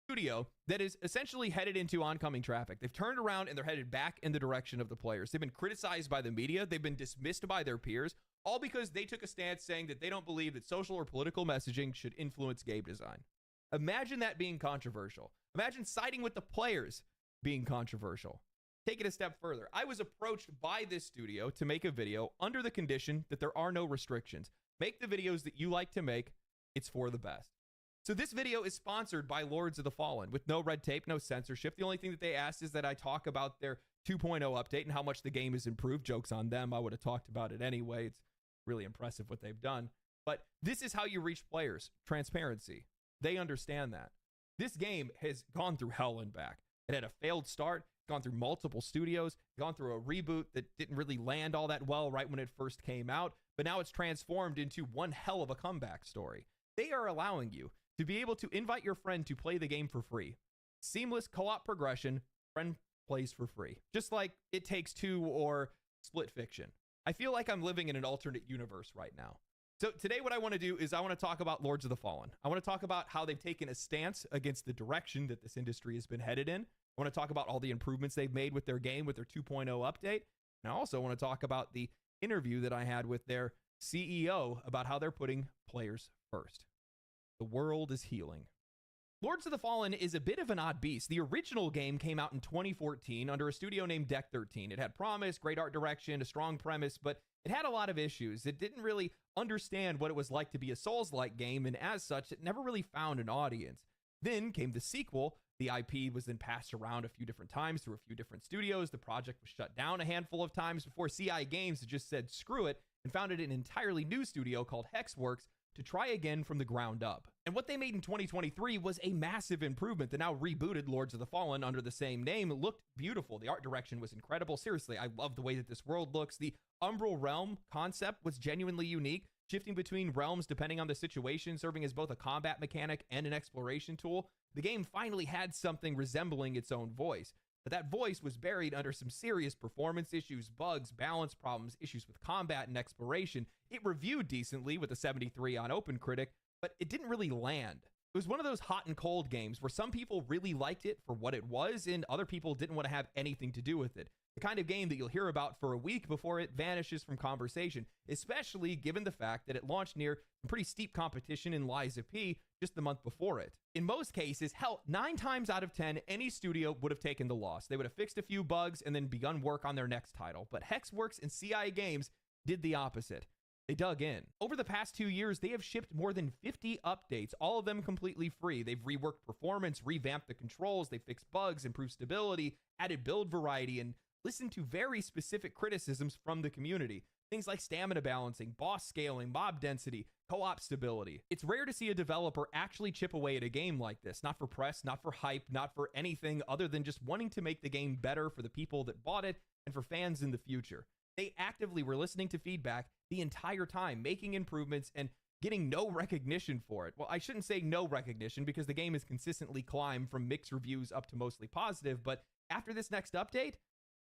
Studio that is essentially headed into oncoming traffic. They've turned around and they're headed back in the direction of the players. They've been criticized by the media. They've been dismissed by their peers, all because they took a stance saying that they don't believe that social or political messaging should influence game design. Imagine that being controversial. Imagine siding with the players being controversial. Take it a step further. I was approached by this studio to make a video under the condition that there are no restrictions. Make the videos that you like to make. It's for the best. So this video is sponsored by Lords of the Fallen with no red tape, no censorship. The only thing that they asked is that I talk about their 2.0 update and how much the game has improved. Joke's on them. I would have talked about it anyway. It's really impressive what they've done. But this is how you reach players. Transparency. They understand that. This game has gone through hell and back. It had a failed start, gone through multiple studios, gone through a reboot that didn't really land all that well right when it first came out, but now it's transformed into one hell of a comeback story. They are allowing you to be able to invite your friend to play the game for free. Seamless co-op progression, friend plays for free. Just like It Takes Two or Split Fiction. I feel like I'm living in an alternate universe right now. So today what I want to do is I want to talk about Lords of the Fallen. I want to talk about how they've taken a stance against the direction that this industry has been headed in. I want to talk about all the improvements they've made with their game, with their 2.0 update. And I also want to talk about the interview that I had with their CEO about how they're putting players first. The world is healing. Lords of the Fallen is a bit of an odd beast. The original game came out in 2014 under a studio named Deck 13. It had promise, great art direction, a strong premise, but it had a lot of issues. It didn't really understand what it was like to be a Souls-like game, and as such, it never really found an audience. Then came the sequel. The IP was then passed around a few different times through a few different studios. The project was shut down a handful of times before CI Games just said screw it and founded an entirely new studio called Hexworks to try again from the ground up. And what they made in 2023 was a massive improvement. The now rebooted Lords of the Fallen under the same name looked beautiful. The art direction was incredible. Seriously, I love the way that this world looks. The Umbral Realm concept was genuinely unique, shifting between realms depending on the situation, serving as both a combat mechanic and an exploration tool. The game finally had something resembling its own voice. But that voice was buried under some serious performance issues, bugs, balance problems, issues with combat and exploration. It reviewed decently with a 73 on OpenCritic, but it didn't really land. It was one of those hot and cold games where some people really liked it for what it was and other people didn't want to have anything to do with it. The kind of game that you'll hear about for a week before it vanishes from conversation, especially given the fact that it launched near some pretty steep competition in Lies of P just the month before it. In most cases, hell, 9 times out of 10, any studio would have taken the loss. They would have fixed a few bugs and then begun work on their next title. But Hexworks and CI Games did the opposite. They dug in. Over the past 2 years, they have shipped more than 50 updates, all of them completely free. They've reworked performance, revamped the controls, they fixed bugs, improved stability, added build variety, and listened to very specific criticisms from the community. Things like stamina balancing, boss scaling, mob density, co-op stability. It's rare to see a developer actually chip away at a game like this, not for press, not for hype, not for anything other than just wanting to make the game better for the people that bought it and for fans in the future. They actively were listening to feedback the entire time, making improvements and getting no recognition for it. Well, I shouldn't say no recognition because the game has consistently climbed from mixed reviews up to mostly positive, but after this next update,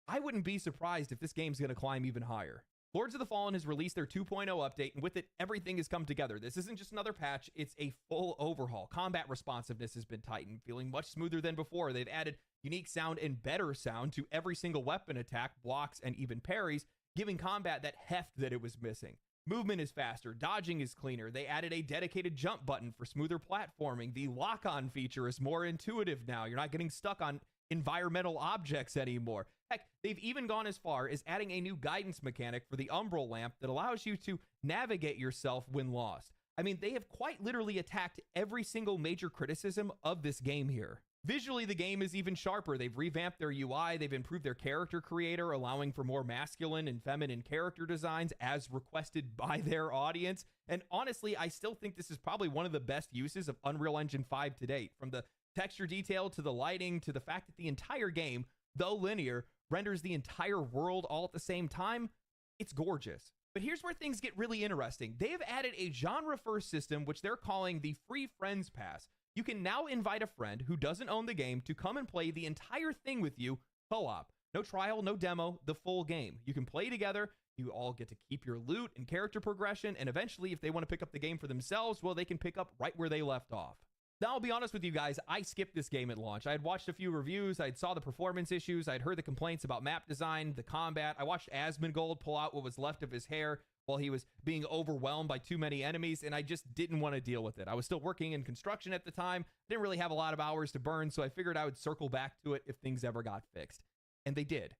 I wouldn't be surprised if this game's going to climb even higher. Lords of the Fallen has released their 2.0 update, and with it, everything has come together. This isn't just another patch, it's a full overhaul. Combat responsiveness has been tightened, feeling much smoother than before. They've added unique sound and better sound to every single weapon attack, blocks, and even parries, giving combat that heft that it was missing. Movement is faster, dodging is cleaner. They added a dedicated jump button for smoother platforming. The lock-on feature is more intuitive now. You're not getting stuck on environmental objects anymore. Heck, they've even gone as far as adding a new guidance mechanic for the Umbral Lamp that allows you to navigate yourself when lost. I mean, they have quite literally attacked every single major criticism of this game here. Visually, the game is even sharper. They've revamped their UI, they've improved their character creator, allowing for more masculine and feminine character designs as requested by their audience. And honestly, I still think this is probably one of the best uses of Unreal Engine 5 to date. From the texture detail to the lighting to the fact that the entire game, though linear, renders the entire world all at the same time, it's gorgeous. But here's where things get really interesting. They have added a genre-first system, which they're calling the Free Friends Pass. You can now invite a friend who doesn't own the game to come and play the entire thing with you co-op. No trial, no demo, the full game. You can play together, you all get to keep your loot and character progression, and eventually, if they want to pick up the game for themselves, well, they can pick up right where they left off. Now, I'll be honest with you guys, I skipped this game at launch. I had watched a few reviews, I saw the performance issues, I'd heard the complaints about map design, the combat. I watched Asmongold pull out what was left of his hair while he was being overwhelmed by too many enemies, and I just didn't want to deal with it. I was still working in construction at the time, didn't really have a lot of hours to burn, so I figured I would circle back to it if things ever got fixed. And they did.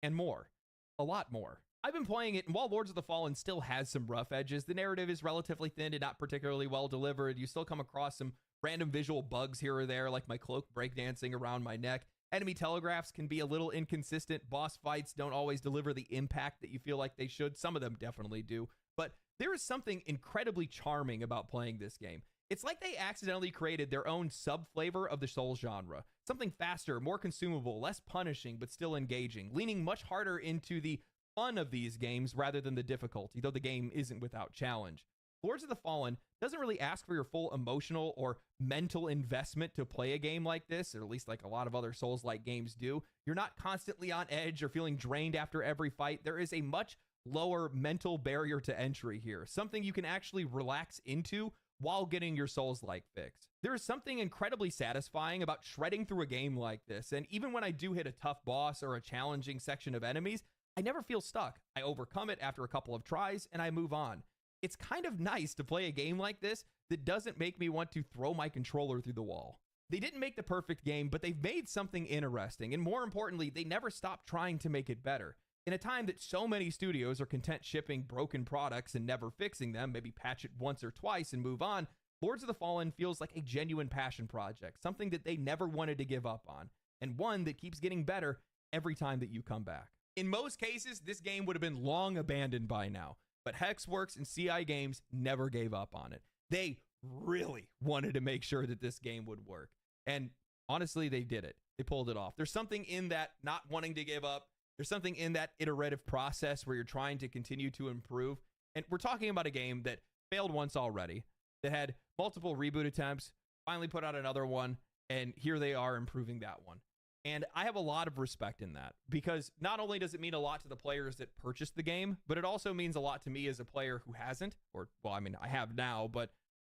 And more. A lot more. I've been playing it, and while Lords of the Fallen still has some rough edges, the narrative is relatively thin and not particularly well delivered. You still come across some random visual bugs here or there, like my cloak breakdancing around my neck. Enemy telegraphs can be a little inconsistent. Boss fights don't always deliver the impact that you feel like they should. Some of them definitely do. But there is something incredibly charming about playing this game. It's like they accidentally created their own sub-flavor of the Souls genre. Something faster, more consumable, less punishing, but still engaging, leaning much harder into the fun of these games rather than the difficulty, though the game isn't without challenge. Lords of the Fallen doesn't really ask for your full emotional or mental investment to play a game like this, or at least like a lot of other Souls-like games do. You're not constantly on edge or feeling drained after every fight. There is a much lower mental barrier to entry here, something you can actually relax into while getting your Souls-like fix. There is something incredibly satisfying about shredding through a game like this, and even when I do hit a tough boss or a challenging section of enemies, I never feel stuck. I overcome it after a couple of tries, and I move on. It's kind of nice to play a game like this that doesn't make me want to throw my controller through the wall. They didn't make the perfect game, but they've made something interesting. And more importantly, they never stopped trying to make it better. In a time that so many studios are content shipping broken products and never fixing them, maybe patch it once or twice and move on, Lords of the Fallen feels like a genuine passion project, something that they never wanted to give up on, and one that keeps getting better every time that you come back. In most cases, this game would have been long abandoned by now, but Hexworks and CI Games never gave up on it. They really wanted to make sure that this game would work. And honestly, they did it. They pulled it off. There's something in that not wanting to give up. There's something in that iterative process where you're trying to continue to improve. And we're talking about a game that failed once already, that had multiple reboot attempts, finally put out another one, and here they are improving that one. And I have a lot of respect in that, because not only does it mean a lot to the players that purchased the game, but it also means a lot to me as a player who hasn't, or, well, I mean, I have now, but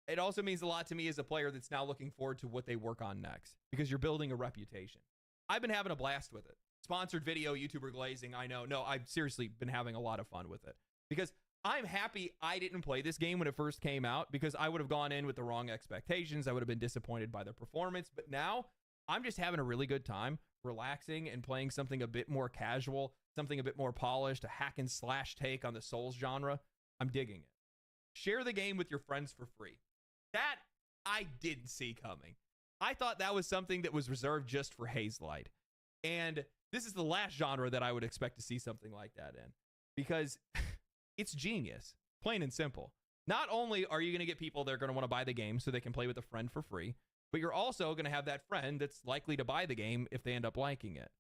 it also means a lot to me as a player that's now looking forward to what they work on next, because you're building a reputation. I've been having a blast with it. Sponsored video, YouTuber glazing, I know. No, I've seriously been having a lot of fun with it, because I'm happy I didn't play this game when it first came out, because I would have gone in with the wrong expectations. I would have been disappointed by the performance, but now I'm just having a really good time relaxing and playing something a bit more casual, something a bit more polished, a hack and slash take on the Souls genre. I'm digging it. Share the game with your friends for free. That I didn't see coming. I thought that was something that was reserved just for Hazelight. And this is the last genre that I would expect to see something like that in, because it's genius, plain and simple. Not only are you going to get people that are going to want to buy the game so they can play with a friend for free, but you're also going to have that friend that's likely to buy the game if they end up liking it.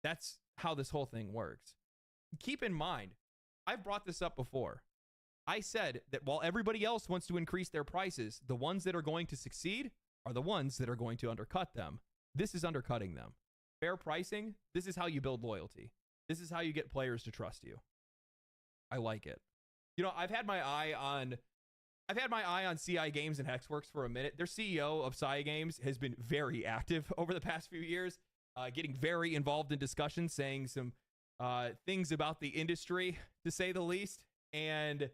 That's how this whole thing works. Keep in mind, I've brought this up before. I said that while everybody else wants to increase their prices, the ones that are going to succeed are the ones that are going to undercut them. This is undercutting them. Fair pricing, this is how you build loyalty. This is how you get players to trust you. I like it. You know, I've had my eye on CI Games and Hexworks for a minute. Their CEO of CI Games has been very active over the past few years, getting very involved in discussions, saying some things about the industry, to say the least. And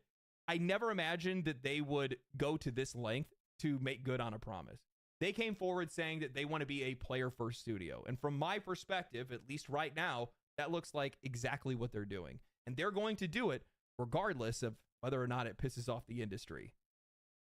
I never imagined that they would go to this length to make good on a promise. They came forward saying that they want to be a player-first studio. And from my perspective, at least right now, that looks like exactly what they're doing. And they're going to do it regardless of whether or not it pisses off the industry,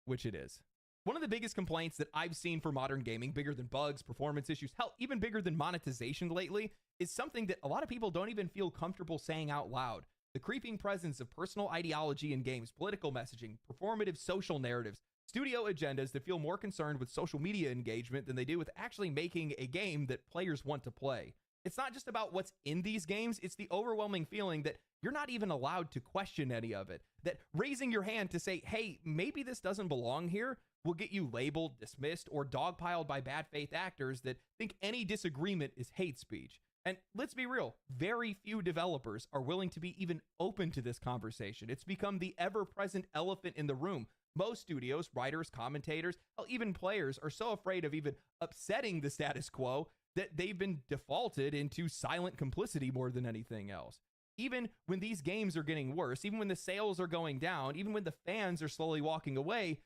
which it is. One of the biggest complaints that I've seen for modern gaming, bigger than bugs, performance issues, hell, even bigger than monetization lately, is something that a lot of people don't even feel comfortable saying out loud. The creeping presence of personal ideology in games, political messaging, performative social narratives, studio agendas that feel more concerned with social media engagement than they do with actually making a game that players want to play. It's not just about what's in these games, it's the overwhelming feeling that you're not even allowed to question any of it. That raising your hand to say, hey, maybe this doesn't belong here, will get you labeled, dismissed, or dogpiled by bad faith actors that think any disagreement is hate speech. And let's be real, very few developers are willing to be even open to this conversation. It's become the ever-present elephant in the room. Most studios, writers, commentators, hell, even players are so afraid of even upsetting the status quo that they've been defaulted into silent complicity more than anything else. Even when these games are getting worse, even when the sales are going down, even when the fans are slowly walking away,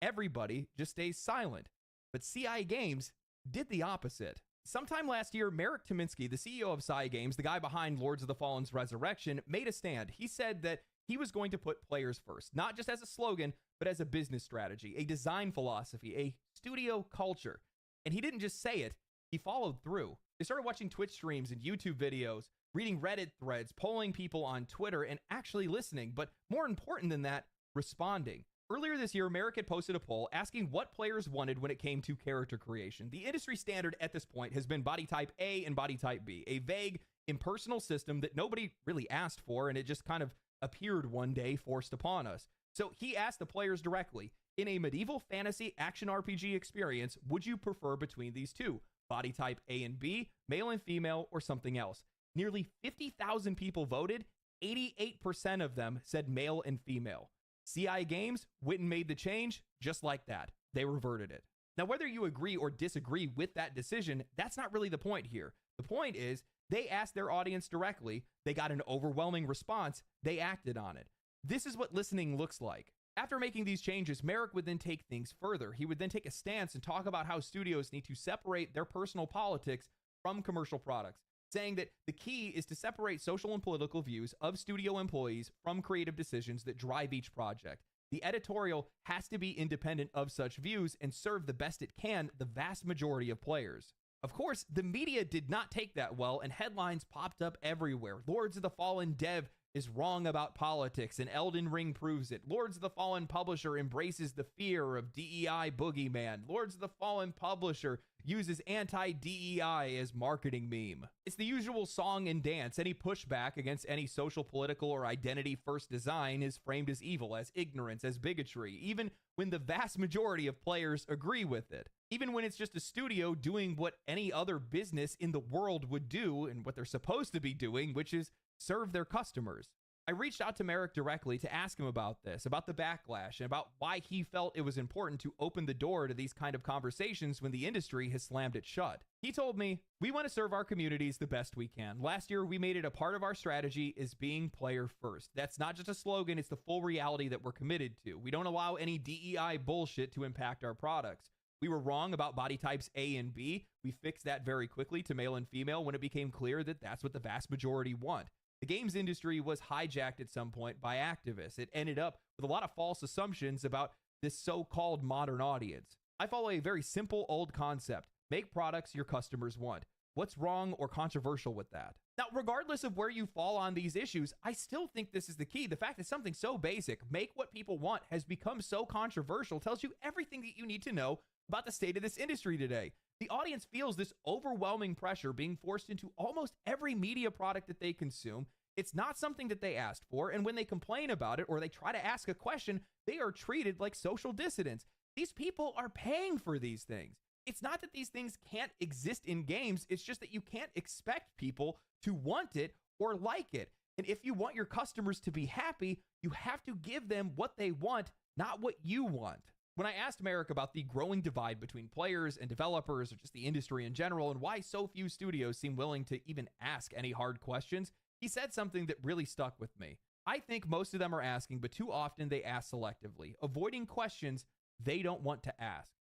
everybody just stays silent. But CI Games did the opposite. Sometime last year, Marek Tominsky, the CEO of CI Games, the guy behind Lords of the Fallen's Resurrection, made a stand. He said that he was going to put players first, not just as a slogan, but as a business strategy, a design philosophy, a studio culture. And he didn't just say it, he followed through. They started watching Twitch streams and YouTube videos, reading Reddit threads, polling people on Twitter, and actually listening. But more important than that, responding. Earlier this year, Marek had posted a poll asking what players wanted when it came to character creation. The industry standard at this point has been body type A and body type B, a vague, impersonal system that nobody really asked for, and it just kind of appeared one day forced upon us. So he asked the players directly, in a medieval fantasy action RPG experience, would you prefer between these two? Body type A and B, male and female, or something else? Nearly 50,000 people voted. 88% of them said male and female. CI Games went and made the change just like that. They reverted it. Now, whether you agree or disagree with that decision, that's not really the point here. The point is they asked their audience directly. They got an overwhelming response. They acted on it. This is what listening looks like. After making these changes, Merrick would then take things further. He would then take a stance and talk about how studios need to separate their personal politics from commercial products, saying that the key is to separate social and political views of studio employees from creative decisions that drive each project. The editorial has to be independent of such views and serve the best it can the vast majority of players. Of course, the media did not take that well, and headlines popped up everywhere. Lords of the Fallen dev is wrong about politics, and Elden Ring proves it. Lords of the Fallen publisher embraces the fear of DEI boogeyman. Lords of the Fallen publisher uses anti-DEI as marketing meme. It's the usual song and dance. Any pushback against any social, political, or identity-first design is framed as evil, as ignorance, as bigotry, even when the vast majority of players agree with it. Even when it's just a studio doing what any other business in the world would do and what they're supposed to be doing, which is serve their customers. I reached out to Merrick directly to ask him about this, about the backlash, and about why he felt it was important to open the door to these kind of conversations when the industry has slammed it shut. He told me, "We want to serve our communities the best we can. Last year, we made it a part of our strategy is being player first. That's not just a slogan, it's the full reality that we're committed to. We don't allow any DEI bullshit to impact our products. We were wrong about body types A and B. We fixed that very quickly to male and female when it became clear that that's what the vast majority want. The games industry was hijacked at some point by activists. It ended up with a lot of false assumptions about this so-called modern audience. I follow a very simple old concept. Make products your customers want. What's wrong or controversial with that?" Now, regardless of where you fall on these issues, I still think this is the key. The fact that something so basic, make what people want, has become so controversial tells you everything that you need to know about the state of this industry today. The audience feels this overwhelming pressure being forced into almost every media product that they consume. It's not something that they asked for, and when they complain about it or they try to ask a question, they are treated like social dissidents. These people are paying for these things. It's not that these things can't exist in games, it's just that you can't expect people to want it or like it. And if you want your customers to be happy, you have to give them what they want, not what you want. When I asked Merrick about the growing divide between players and developers, or just the industry in general, and why so few studios seem willing to even ask any hard questions, he said something that really stuck with me. "I think most of them are asking, but too often they ask selectively, avoiding questions they don't want to ask."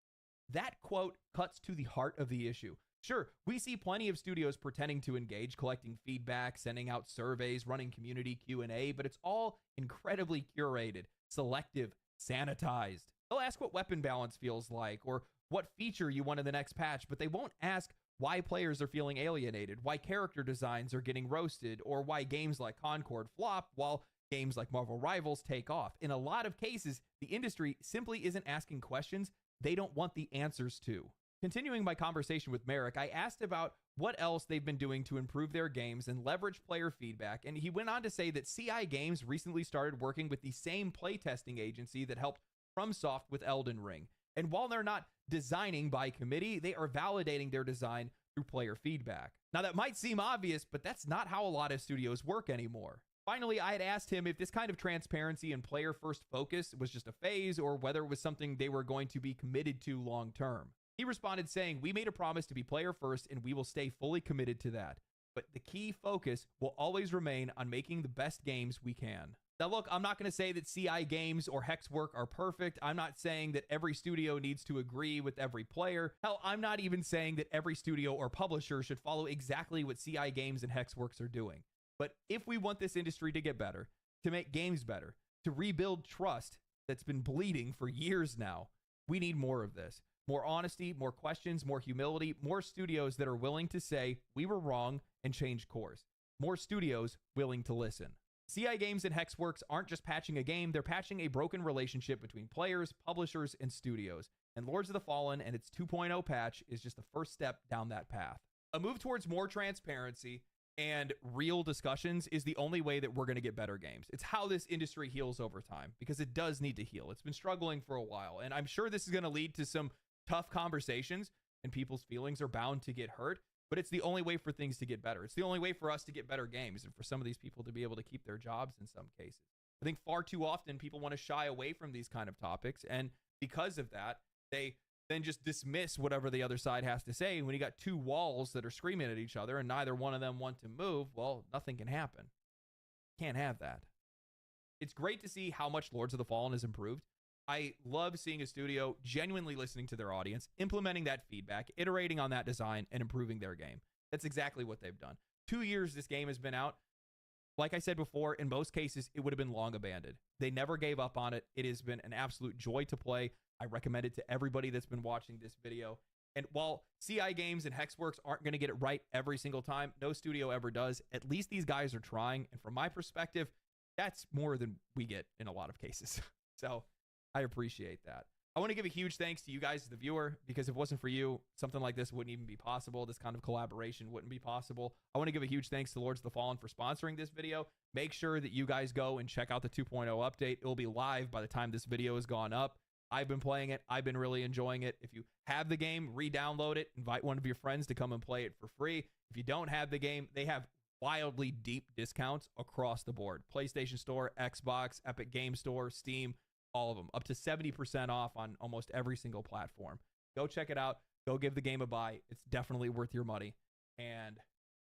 That quote cuts to the heart of the issue. Sure, we see plenty of studios pretending to engage, collecting feedback, sending out surveys, running community Q&A, but it's all incredibly curated, selective, sanitized. They'll ask what weapon balance feels like or what feature you want in the next patch, but they won't ask why players are feeling alienated, why character designs are getting roasted, or why games like Concord flop while games like Marvel Rivals take off. In a lot of cases, the industry simply isn't asking questions they don't want the answers to. Continuing my conversation with Merrick, I asked about what else they've been doing to improve their games and leverage player feedback, and he went on to say that CI Games recently started working with the same playtesting agency that helped FromSoft with Elden Ring. And while they're not designing by committee, they are validating their design through player feedback. Now, that might seem obvious, but that's not how a lot of studios work anymore. Finally, I had asked him if this kind of transparency and player-first focus was just a phase or whether it was something they were going to be committed to long-term. He responded saying, "We made a promise to be player-first and we will stay fully committed to that. But the key focus will always remain on making the best games we can." Now, look, I'm not going to say that CI Games or Hexwork are perfect. I'm not saying that every studio needs to agree with every player. Hell, I'm not even saying that every studio or publisher should follow exactly what CI Games and Hexworks are doing. But if we want this industry to get better, to make games better, to rebuild trust that's been bleeding for years now, we need more of this. More honesty, more questions, more humility, more studios that are willing to say, "We were wrong," and change course. More studios willing to listen. CI Games and Hexworks aren't just patching a game, they're patching a broken relationship between players, publishers, and studios. And Lords of the Fallen and its 2.0 patch is just the first step down that path. A move towards more transparency and real discussions is the only way that we're going to get better games. It's how this industry heals over time, because it does need to heal. It's been struggling for a while, and I'm sure this is going to lead to some tough conversations, and people's feelings are bound to get hurt. But it's the only way for things to get better. It's the only way for us to get better games and for some of these people to be able to keep their jobs in some cases. I think far too often people want to shy away from these kind of topics. And because of that, they then just dismiss whatever the other side has to say. And when you got two walls that are screaming at each other and neither one of them want to move, well, nothing can happen. Can't have that. it's great to see how much Lords of the Fallen has improved. I love seeing a studio genuinely listening to their audience, implementing that feedback, iterating on that design, and improving their game. That's exactly what they've done. 2 years this game has been out. Like I said before, in most cases, it would have been long abandoned. They never gave up on it. It has been an absolute joy to play. I recommend it to everybody that's been watching this video. And while CI Games and Hexworks aren't going to get it right every single time, no studio ever does, at least these guys are trying. And from my perspective, that's more than we get in a lot of cases. So I appreciate that. I want to give a huge thanks to you guys, the viewer, because if it wasn't for you, something like this wouldn't even be possible. This kind of collaboration wouldn't be possible. I want to give a huge thanks to Lords of the Fallen for sponsoring this video. Make sure that you guys go and check out the 2.0 update. It will be live by the time this video has gone up. I've been playing it. I've been really enjoying it. If you have the game, re-download it. Invite one of your friends to come and play it for free. If you don't have the game, they have wildly deep discounts across the board. PlayStation Store, Xbox, Epic Game Store, Steam, all of them. Up to 70% off on almost every single platform. Go check it out. Go give the game a buy. It's definitely worth your money. And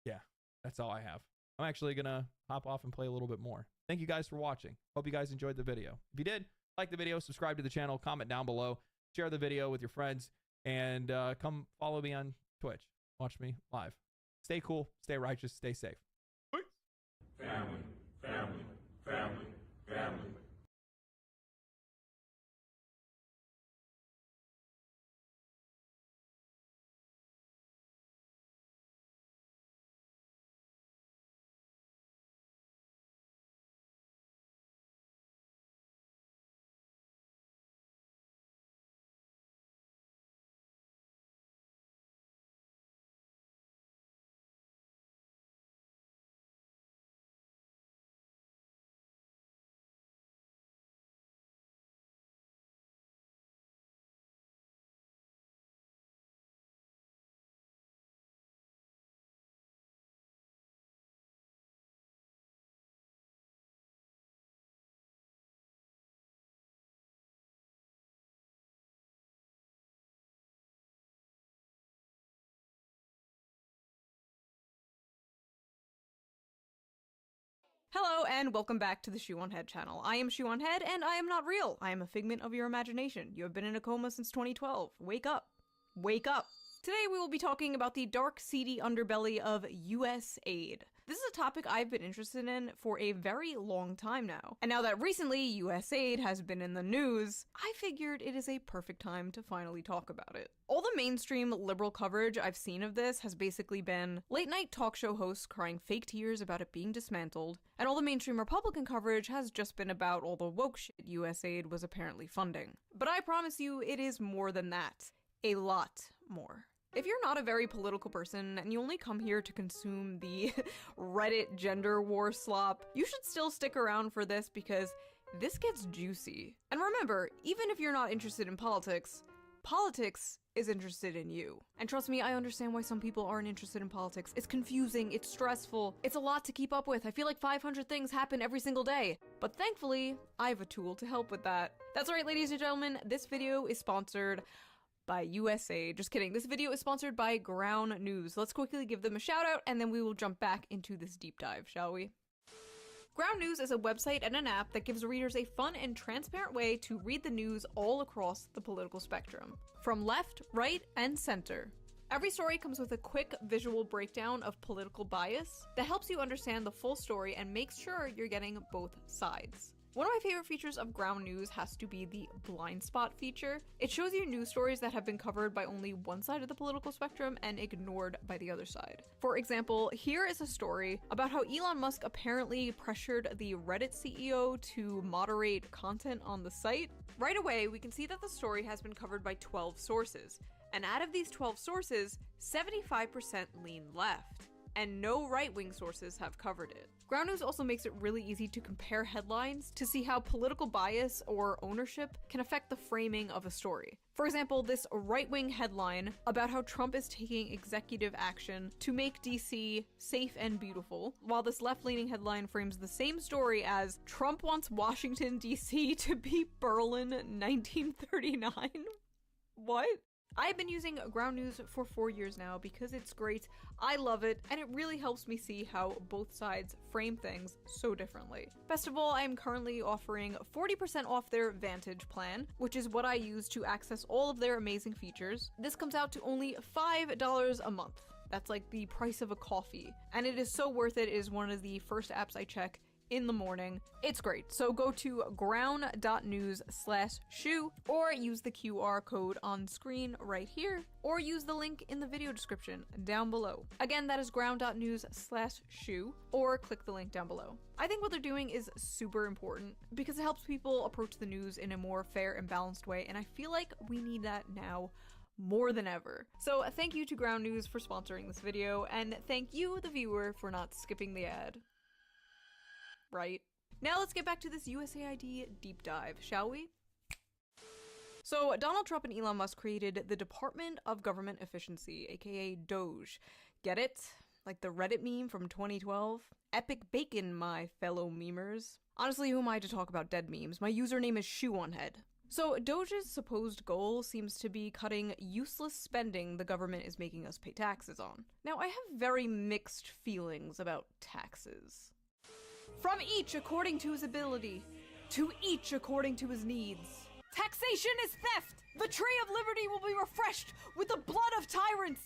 yeah, that's all I have. I'm actually going to hop off and play a little bit more. Thank you guys for watching. Hope you guys enjoyed the video. If you did, like the video, subscribe to the channel, comment down below, share the video with your friends, and come follow me on Twitch. Watch me live. Stay cool, stay righteous, stay safe. Peace. Family, family, family, family. Hello and welcome back to the Shoe on Head channel. I am Shoe on Head and I am not real. I am a figment of your imagination. You have been in a coma since 2012. Wake up. Wake up. Today we will be talking about the dark, seedy underbelly of USAID. This is a topic I've been interested in for a very long time now. And now that recently USAID has been in the news, I figured it is a perfect time to finally talk about it. All the mainstream liberal coverage I've seen of this has basically been late night talk show hosts crying fake tears about it being dismantled, and all the mainstream Republican coverage has just been about all the woke shit USAID was apparently funding. But I promise you, it is more than that. A lot more. If you're not a very political person and you only come here to consume the Reddit gender war slop, you should still stick around for this because this gets juicy. And remember, even if you're not interested in politics, politics is interested in you. And trust me, I understand why some people aren't interested in politics. It's confusing, it's stressful, it's a lot to keep up with. I feel like 500 things happen every single day. But thankfully, I have a tool to help with that. That's right, ladies and gentlemen, this video is sponsored by USAID. Just kidding. This video is sponsored by Ground News. Let's quickly give them a shout out and then we will jump back into this deep dive, shall we? Ground News is a website and an app that gives readers a fun and transparent way to read the news all across the political spectrum, from left, right, and center. Every story comes with a quick visual breakdown of political bias that helps you understand the full story and makes sure you're getting both sides. One of my favorite features of Ground News has to be the blind spot feature. It shows you news stories that have been covered by only one side of the political spectrum and ignored by the other side. For example, here is a story about how Elon Musk apparently pressured the Reddit CEO to moderate content on the site. Right away, we can see that the story has been covered by 12 sources, and out of these 12 sources, 75% lean left, and no right-wing sources have covered it. Ground News also makes it really easy to compare headlines to see how political bias or ownership can affect the framing of a story. For example, this right-wing headline about how Trump is taking executive action to make DC safe and beautiful, while this left-leaning headline frames the same story as Trump wants Washington, DC to be Berlin 1939. What? I've been using Ground News for 4 years now because it's great, I love it, and it really helps me see how both sides frame things so differently. Best of all, I am currently offering 40% off their Vantage plan, which is what I use to access all of their amazing features. This comes out to only $5 a month. That's like the price of a coffee, and it is so worth it. It is one of the first apps I check in the morning. It's great. So go to ground.news/shoe or use the QR code on screen right here, or use the link in the video description down below. Again, that is ground.news/shoe, or click the link down below. I think what they're doing is super important because it helps people approach the news in a more fair and balanced way, and I feel like we need that now more than ever. So thank you to Ground News for sponsoring this video, and thank you, the viewer, for not skipping the ad. Right. Now let's get back to this USAID deep dive, shall we? So Donald Trump and Elon Musk created the Department of Government Efficiency, aka Doge. Get it? Like the Reddit meme from 2012? Epic bacon, my fellow memers. Honestly, who am I to talk about dead memes? My username is Shoeonhead. So Doge's supposed goal seems to be cutting useless spending the government is making us pay taxes on. Now, I have very mixed feelings about taxes. From each according to his ability, to each according to his needs. Taxation is theft! The tree of liberty will be refreshed with the blood of tyrants!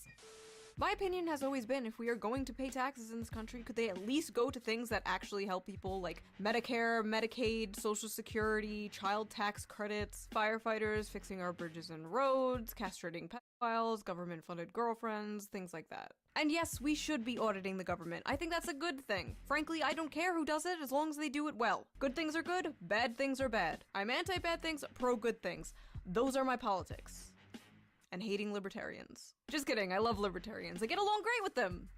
My opinion has always been, if we are going to pay taxes in this country, could they at least go to things that actually help people, like Medicare, Medicaid, Social Security, child tax credits, firefighters, fixing our bridges and roads, castrating pedophiles, government-funded girlfriends, things like that. And yes, we should be auditing the government. I think that's a good thing. Frankly, I don't care who does it as long as they do it well. Good things are good, bad things are bad. I'm anti-bad things, pro-good things. Those are my politics. And hating libertarians. Just kidding, I love libertarians. I get along great with them.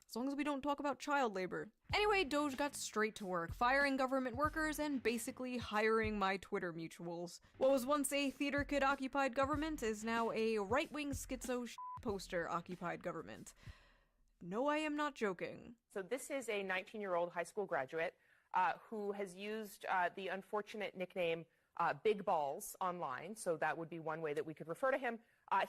As long as we don't talk about child labor. Anyway, Doge got straight to work, firing government workers and basically hiring my Twitter mutuals. What was once a theater kid-occupied government is now a right-wing schizo poster-occupied government. No, I am not joking. So this is a 19-year-old high school graduate who has used the unfortunate nickname Big Balls online, so that would be one way that we could refer to him.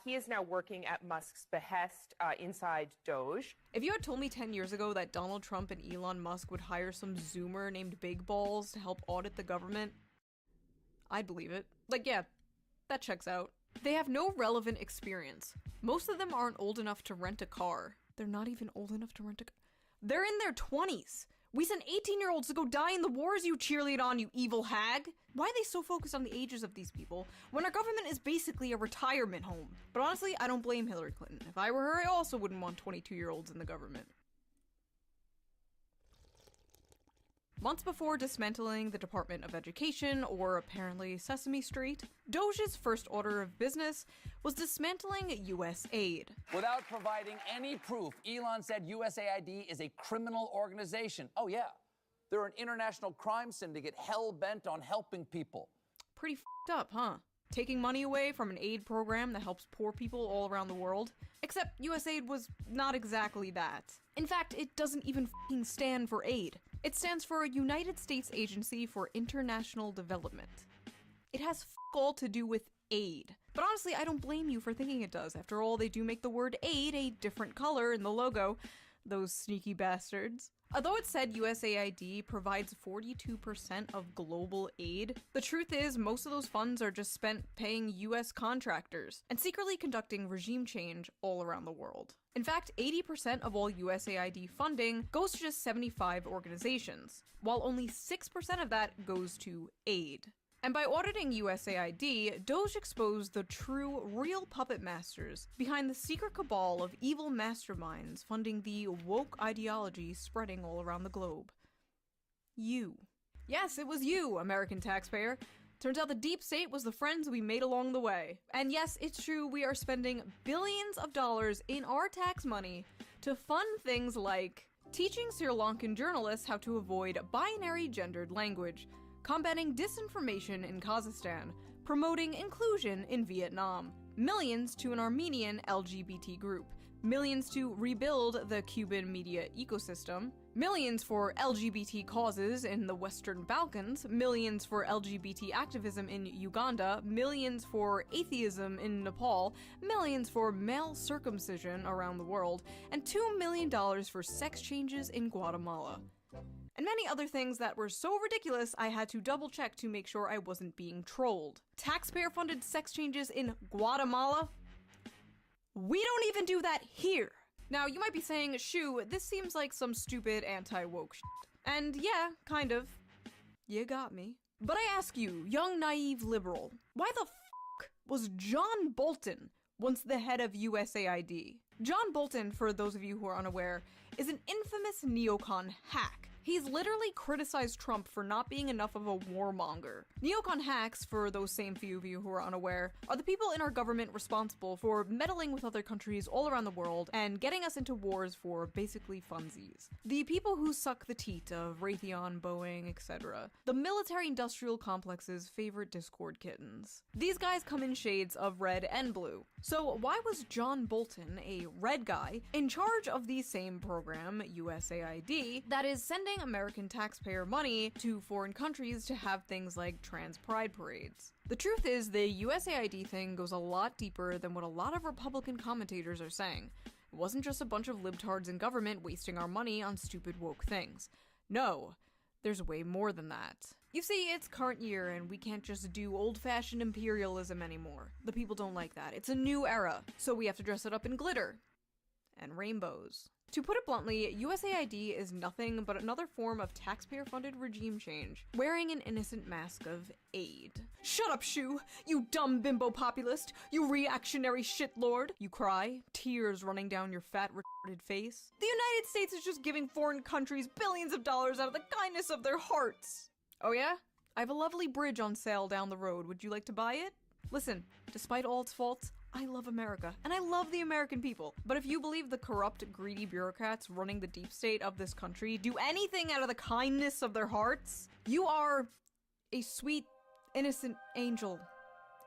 He is now working at Musk's behest inside Doge. If you had told me 10 years ago that Donald Trump and Elon Musk would hire some Zoomer named Big Balls to help audit the government, I'd believe it. Like, yeah, that checks out. They have no relevant experience. Most of them aren't old enough to rent a car. They're not even old enough to rent a car. They're in their 20s. We sent 18-year-olds to go die in the wars you cheerlead on, you evil hag! Why are they so focused on the ages of these people when our government is basically a retirement home? But honestly, I don't blame Hillary Clinton. If I were her, I also wouldn't want 22-year-olds in the government. Months before dismantling the Department of Education, or apparently Sesame Street, Doge's first order of business was dismantling USAID. Without providing any proof, Elon said USAID is a criminal organization. Oh yeah, they're an international crime syndicate hell-bent on helping people. Pretty f***ed up, huh? Taking money away from an aid program that helps poor people all around the world. Except USAID was not exactly that. In fact, it doesn't even f***ing stand for aid. It stands for United States Agency for International Development. It has f*** all to do with aid. But honestly, I don't blame you for thinking it does. After all, they do make the word aid a different color in the logo. Those sneaky bastards. Although it said USAID provides 42% of global aid, the truth is most of those funds are just spent paying US contractors and secretly conducting regime change all around the world. In fact, 80% of all USAID funding goes to just 75 organizations, while only 6% of that goes to aid. And by auditing USAID, Doge exposed the true, real puppet masters behind the secret cabal of evil masterminds funding the woke ideology spreading all around the globe. You. Yes, it was you, American taxpayer. Turns out the deep state was the friends we made along the way. And yes, it's true, we are spending billions of dollars in our tax money to fund things like teaching Sri Lankan journalists how to avoid binary gendered language, combating disinformation in Kazakhstan, promoting inclusion in Vietnam, millions to an Armenian LGBT group, millions to rebuild the Cuban media ecosystem, millions for LGBT causes in the Western Balkans, millions for LGBT activism in Uganda, millions for atheism in Nepal, millions for male circumcision around the world, and $2 million for sex changes in Guatemala. And many other things that were so ridiculous I had to double check to make sure I wasn't being trolled. Taxpayer-funded sex changes in Guatemala? We don't even do that here! Now, you might be saying, Shu, this seems like some stupid anti-woke shit. And yeah, kind of. You got me. But I ask you, young naive liberal, why the f*** was John Bolton once the head of USAID? John Bolton, for those of you who are unaware, is an infamous neocon hack. He's literally criticized Trump for not being enough of a warmonger. Neocon hacks, for those same few of you who are unaware, are the people in our government responsible for meddling with other countries all around the world and getting us into wars for basically funsies. The people who suck the teat of Raytheon, Boeing, etc. The military-industrial complex's favorite Discord kittens. These guys come in shades of red and blue. So why was John Bolton, a red guy, in charge of the same program, USAID, that is sending American taxpayer money to foreign countries to have things like trans pride parades? The truth is, the USAID thing goes a lot deeper than what a lot of Republican commentators are saying. It wasn't just a bunch of libtards in government wasting our money on stupid woke things. No, there's way more than that. You see, it's current year and we can't just do old-fashioned imperialism anymore. The people don't like that. It's a new era, so we have to dress it up in glitter and rainbows. To put it bluntly, USAID is nothing but another form of taxpayer-funded regime change, wearing an innocent mask of aid. Shut up, Shu! You dumb bimbo populist! You reactionary shitlord! You cry, tears running down your fat, retarded face. The United States is just giving foreign countries billions of dollars out of the kindness of their hearts! Oh yeah? I have a lovely bridge on sale down the road. Would you like to buy it? Listen, despite all its faults, I love America, and I love the American people. But if you believe the corrupt, greedy bureaucrats running the deep state of this country do anything out of the kindness of their hearts, you are a sweet, innocent angel,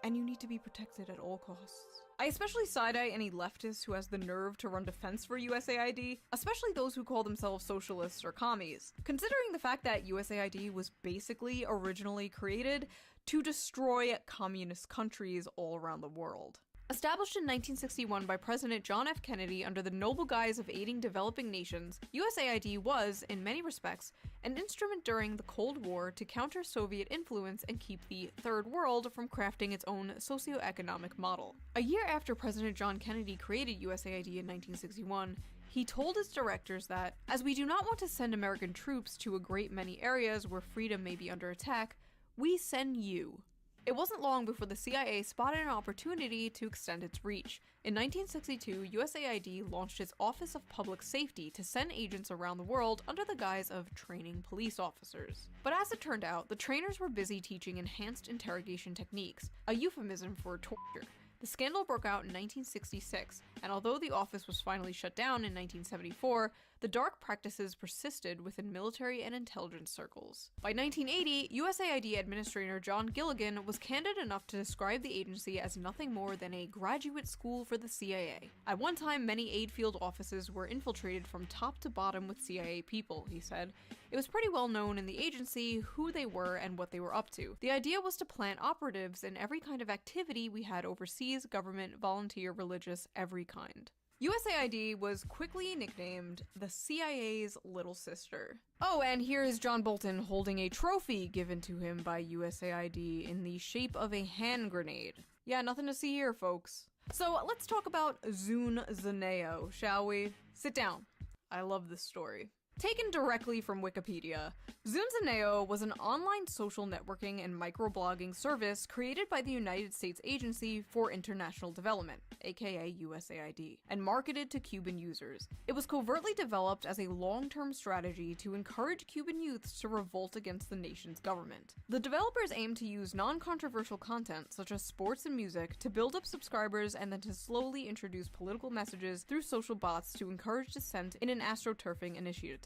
and you need to be protected at all costs. I especially side-eye any leftist who has the nerve to run defense for USAID, especially those who call themselves socialists or commies, considering the fact that USAID was basically originally created to destroy communist countries all around the world. Established in 1961 by President John F. Kennedy under the noble guise of aiding developing nations, USAID was, in many respects, an instrument during the Cold War to counter Soviet influence and keep the Third World from crafting its own socioeconomic model. A year after President John Kennedy created USAID in 1961, he told its directors that, as we do not want to send American troops to a great many areas where freedom may be under attack, we send you. It wasn't long before the CIA spotted an opportunity to extend its reach. In 1962, USAID launched its Office of Public Safety to send agents around the world under the guise of training police officers. But as it turned out, the trainers were busy teaching enhanced interrogation techniques, a euphemism for torture. The scandal broke out in 1966, and although the office was finally shut down in 1974, the dark practices persisted within military and intelligence circles. By 1980, USAID Administrator John Gilligan was candid enough to describe the agency as nothing more than a graduate school for the CIA. At one time, many aid field offices were infiltrated from top to bottom with CIA people, he said. It was pretty well known in the agency who they were and what they were up to. The idea was to plant operatives in every kind of activity we had overseas, government, volunteer, religious, every kind. USAID was quickly nicknamed the CIA's little sister. Oh, and here is John Bolton holding a trophy given to him by USAID in the shape of a hand grenade. Yeah, nothing to see here, folks. So let's talk about Zune Zaneo, shall we? Sit down. I love this story. Taken directly from Wikipedia, Zune was an online social networking and microblogging service created by the United States Agency for International Development, aka USAID, and marketed to Cuban users. It was covertly developed as a long-term strategy to encourage Cuban youths to revolt against the nation's government. The developers aimed to use non-controversial content, such as sports and music, to build up subscribers and then to slowly introduce political messages through social bots to encourage dissent in an astroturfing initiative.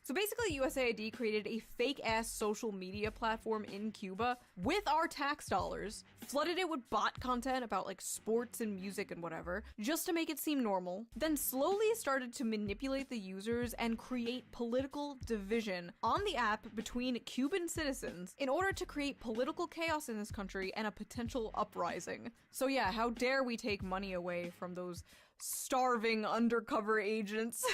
So basically, USAID created a fake-ass social media platform in Cuba with our tax dollars, flooded it with bot content about like sports and music and whatever, just to make it seem normal, then slowly started to manipulate the users and create political division on the app between Cuban citizens in order to create political chaos in this country and a potential uprising. So yeah, how dare we take money away from those starving undercover agents?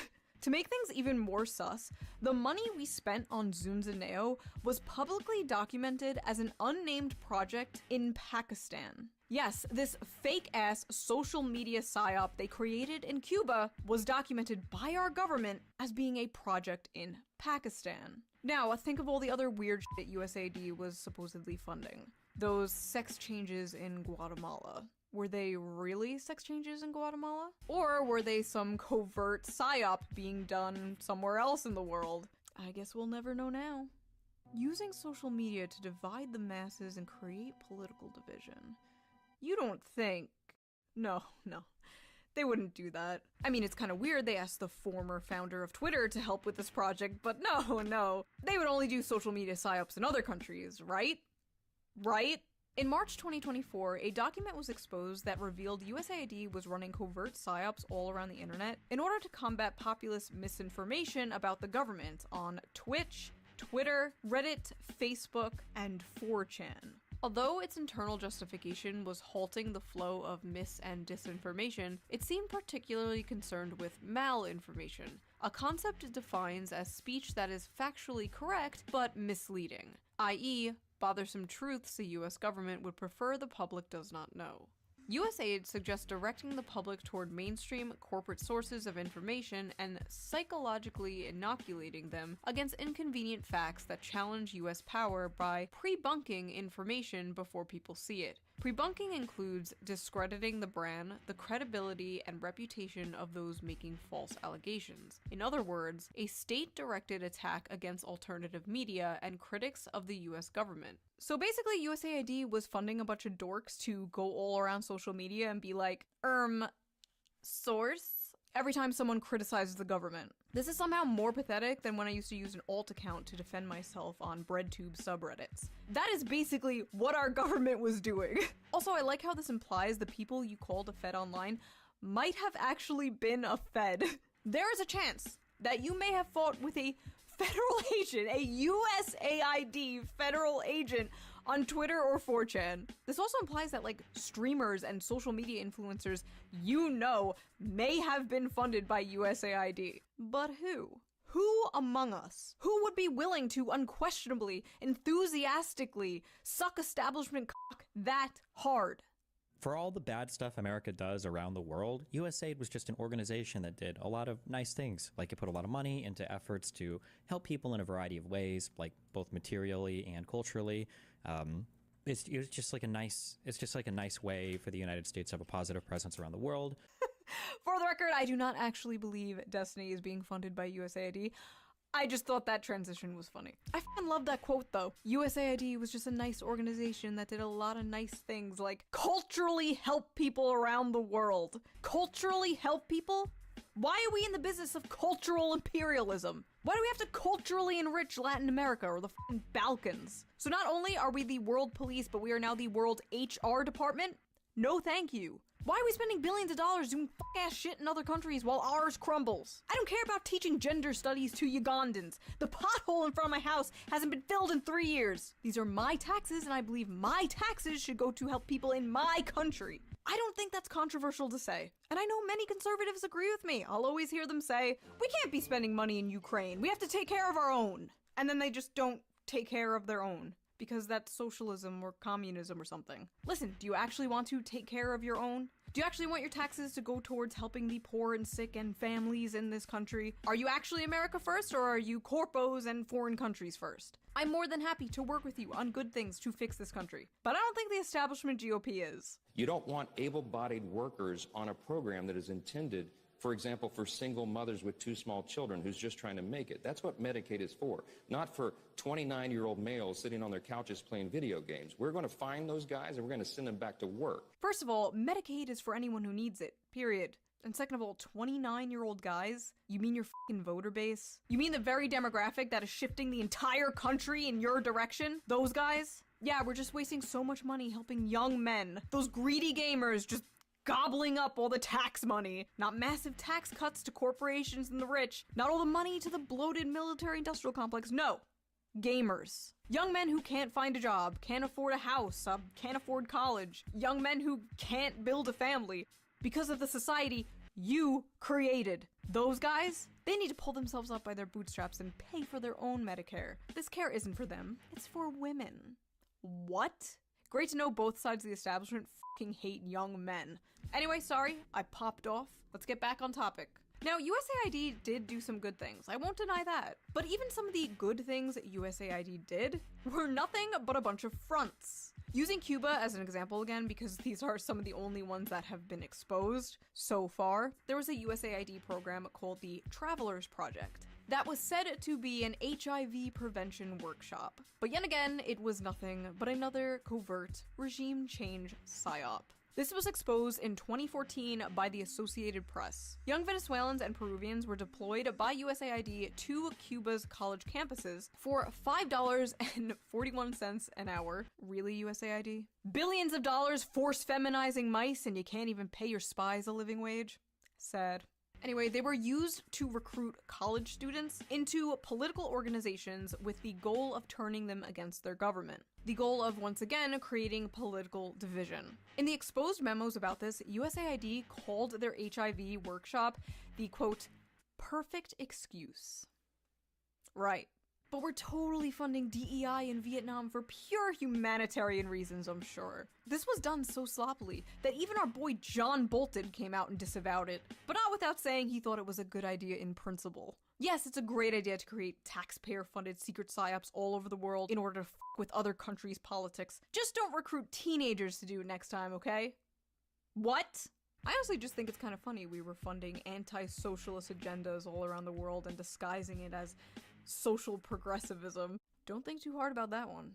To make things even more sus, the money we spent on Zunzaneo was publicly documented as an unnamed project in Pakistan. Yes, this fake-ass social media psyop they created in Cuba was documented by our government as being a project in Pakistan. Now, think of all the other weird shit USAID was supposedly funding. Those sex changes in Guatemala. Were they really sex changes in Guatemala? Or were they some covert psyop being done somewhere else in the world? I guess we'll never know now. Using social media to divide the masses and create political division. You don't think... No. They wouldn't do that. I mean, it's kind of weird they asked the former founder of Twitter to help with this project, but no. They would only do social media psyops in other countries, right? Right? In March 2024, a document was exposed that revealed USAID was running covert psyops all around the internet in order to combat populist misinformation about the government on Twitch, Twitter, Reddit, Facebook, and 4chan. Although its internal justification was halting the flow of mis- and disinformation, it seemed particularly concerned with malinformation, a concept it defines as speech that is factually correct but misleading, i.e., bothersome truths the US government would prefer the public does not know. USAID suggests directing the public toward mainstream corporate sources of information and psychologically inoculating them against inconvenient facts that challenge US power by pre-bunking information before people see it. Pre-bunking includes discrediting the brand, the credibility, and reputation of those making false allegations. In other words, a state-directed attack against alternative media and critics of the US government. So basically, USAID was funding a bunch of dorks to go all around social media and be like, source? Every time someone criticizes the government. This is somehow more pathetic than when I used to use an alt account to defend myself on BreadTube subreddits. That is basically what our government was doing. Also, I like how this implies the people you called a Fed online might have actually been a Fed. There is a chance that you may have fought with a federal agent, a USAID federal agent on Twitter or 4chan. This also implies that, like, streamers and social media influencers may have been funded by USAID. But who? Who among us? Who would be willing to unquestionably, enthusiastically suck establishment cock that hard? For all the bad stuff America does around the world, USAID was just an organization that did a lot of nice things. Like, it put a lot of money into efforts to help people in a variety of ways, like both materially and culturally. It's just like a nice way for the United States to have a positive presence around the world. For the record, I do not actually believe Destiny is being funded by USAID. I just thought that transition was funny. I fucking love that quote though. USAID was just a nice organization that did a lot of nice things, like culturally help people around the world. Culturally help people? Why are we in the business of cultural imperialism? Why do we have to culturally enrich Latin America or the fucking Balkans? So not only are we the world police, but we are now the world HR department? No thank you. Why are we spending billions of dollars doing fuck-ass shit in other countries while ours crumbles? I don't care about teaching gender studies to Ugandans. The pothole in front of my house hasn't been filled in 3 years. These are my taxes, and I believe my taxes should go to help people in my country. I don't think that's controversial to say. And I know many conservatives agree with me. I'll always hear them say, we can't be spending money in Ukraine. We have to take care of our own. And then they just don't take care of their own. Because that's socialism or communism or something. Listen, do you actually want to take care of your own? Do you actually want your taxes to go towards helping the poor and sick and families in this country? Are you actually America first, or are you corpos and foreign countries first? I'm more than happy to work with you on good things to fix this country. But I don't think the establishment GOP is. You don't want able-bodied workers on a program that is intended, for example, for single mothers with 2 small children who's just trying to make it. That's what Medicaid is for, not for 29-year-old males sitting on their couches playing video games. We're going to find those guys and we're going to send them back to work. First of all, Medicaid is for anyone who needs it, period. And second of all, 29-year-old guys? You mean your fucking voter base? You mean the very demographic that is shifting the entire country in your direction? Those guys? Yeah, we're just wasting so much money helping young men. Those greedy gamers just gobbling up all the tax money. Not massive tax cuts to corporations and the rich. Not all the money to the bloated military-industrial complex. No. Gamers. Young men who can't find a job, can't afford a house, can't afford college. Young men who can't build a family because of the society you created. Those guys, they need to pull themselves up by their bootstraps and pay for their own Medicare. This care isn't for them, it's for women. What? Great to know both sides of the establishment fucking hate young men. Anyway, sorry, I popped off. Let's get back on topic. Now, USAID did do some good things, I won't deny that. But even some of the good things USAID did were nothing but a bunch of fronts. Using Cuba as an example again, because these are some of the only ones that have been exposed so far, there was a USAID program called the Travelers Project that was said to be an HIV prevention workshop. But yet again, it was nothing but another covert regime change psyop. This was exposed in 2014 by the Associated Press. Young Venezuelans and Peruvians were deployed by USAID to Cuba's college campuses for $5.41 an hour. Really, USAID? Billions of dollars force feminizing mice and you can't even pay your spies a living wage? Sad. Anyway, they were used to recruit college students into political organizations with the goal of turning them against their government. The goal of, once again, creating political division. In the exposed memos about this, USAID called their HIV workshop the, quote, perfect excuse. Right. But we're totally funding DEI in Vietnam for pure humanitarian reasons, I'm sure. This was done so sloppily that even our boy John Bolton came out and disavowed it, but not without saying he thought it was a good idea in principle. Yes, it's a great idea to create taxpayer-funded secret psyops all over the world in order to f*** with other countries' politics. Just don't recruit teenagers to do it next time, okay? What? I honestly just think it's kind of funny we were funding anti-socialist agendas all around the world and disguising it as social progressivism. Don't think too hard about that one.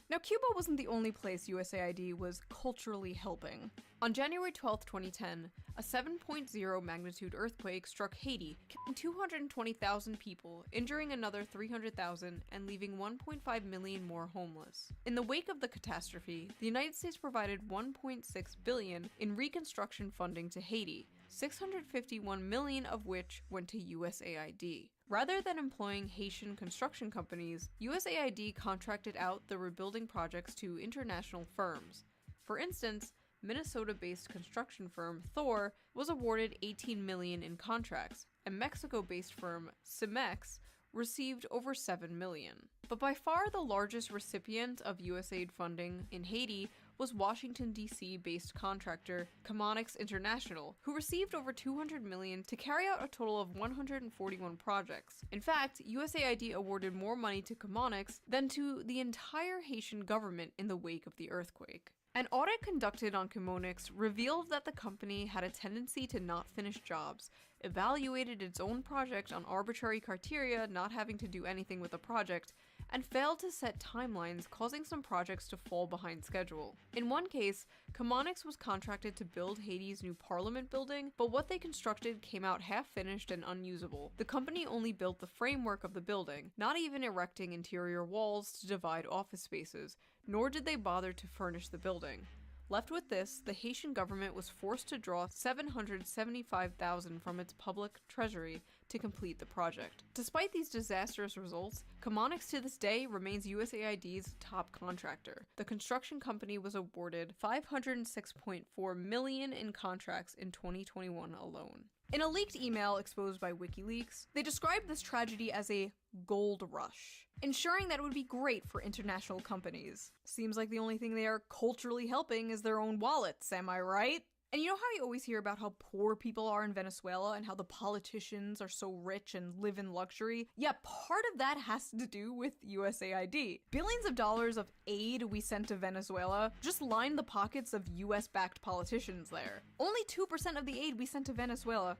Now, Cuba wasn't the only place USAID was culturally helping. On January 12, 2010, a 7.0 magnitude earthquake struck Haiti, killing 220,000 people, injuring another 300,000, and leaving 1.5 million more homeless. In the wake of the catastrophe, the United States provided $1.6 billion in reconstruction funding to Haiti, $651 million of which went to USAID. Rather than employing Haitian construction companies, USAID contracted out the rebuilding projects to international firms. For instance, Minnesota-based construction firm Thor was awarded $18 million in contracts, and Mexico-based firm Cemex received over $7 million. But by far the largest recipient of USAID funding in Haiti was Washington, D.C. based contractor Chemonics International, who received over $200 million to carry out a total of 141 projects. In fact, USAID awarded more money to Chemonics than to the entire Haitian government in the wake of the earthquake. An audit conducted on Chemonics revealed that the company had a tendency to not finish jobs, evaluated its own project on arbitrary criteria not having to do anything with the project, and failed to set timelines, causing some projects to fall behind schedule. In one case, Chemonics was contracted to build Haiti's new parliament building, but what they constructed came out half-finished and unusable. The company only built the framework of the building, not even erecting interior walls to divide office spaces, nor did they bother to furnish the building. Left with this, the Haitian government was forced to draw $775,000 from its public treasury to complete the project. Despite these disastrous results, Chemonics to this day remains USAID's top contractor. The construction company was awarded $506.4 million in contracts in 2021 alone. In a leaked email exposed by WikiLeaks, they described this tragedy as a gold rush, ensuring that it would be great for international companies. Seems like the only thing they are culturally helping is their own wallets, am I right? And you know how you always hear about how poor people are in Venezuela and how the politicians are so rich and live in luxury? Yeah, part of that has to do with USAID. Billions of dollars of aid we sent to Venezuela just lined the pockets of US-backed politicians there. Only 2% of the aid we sent to Venezuela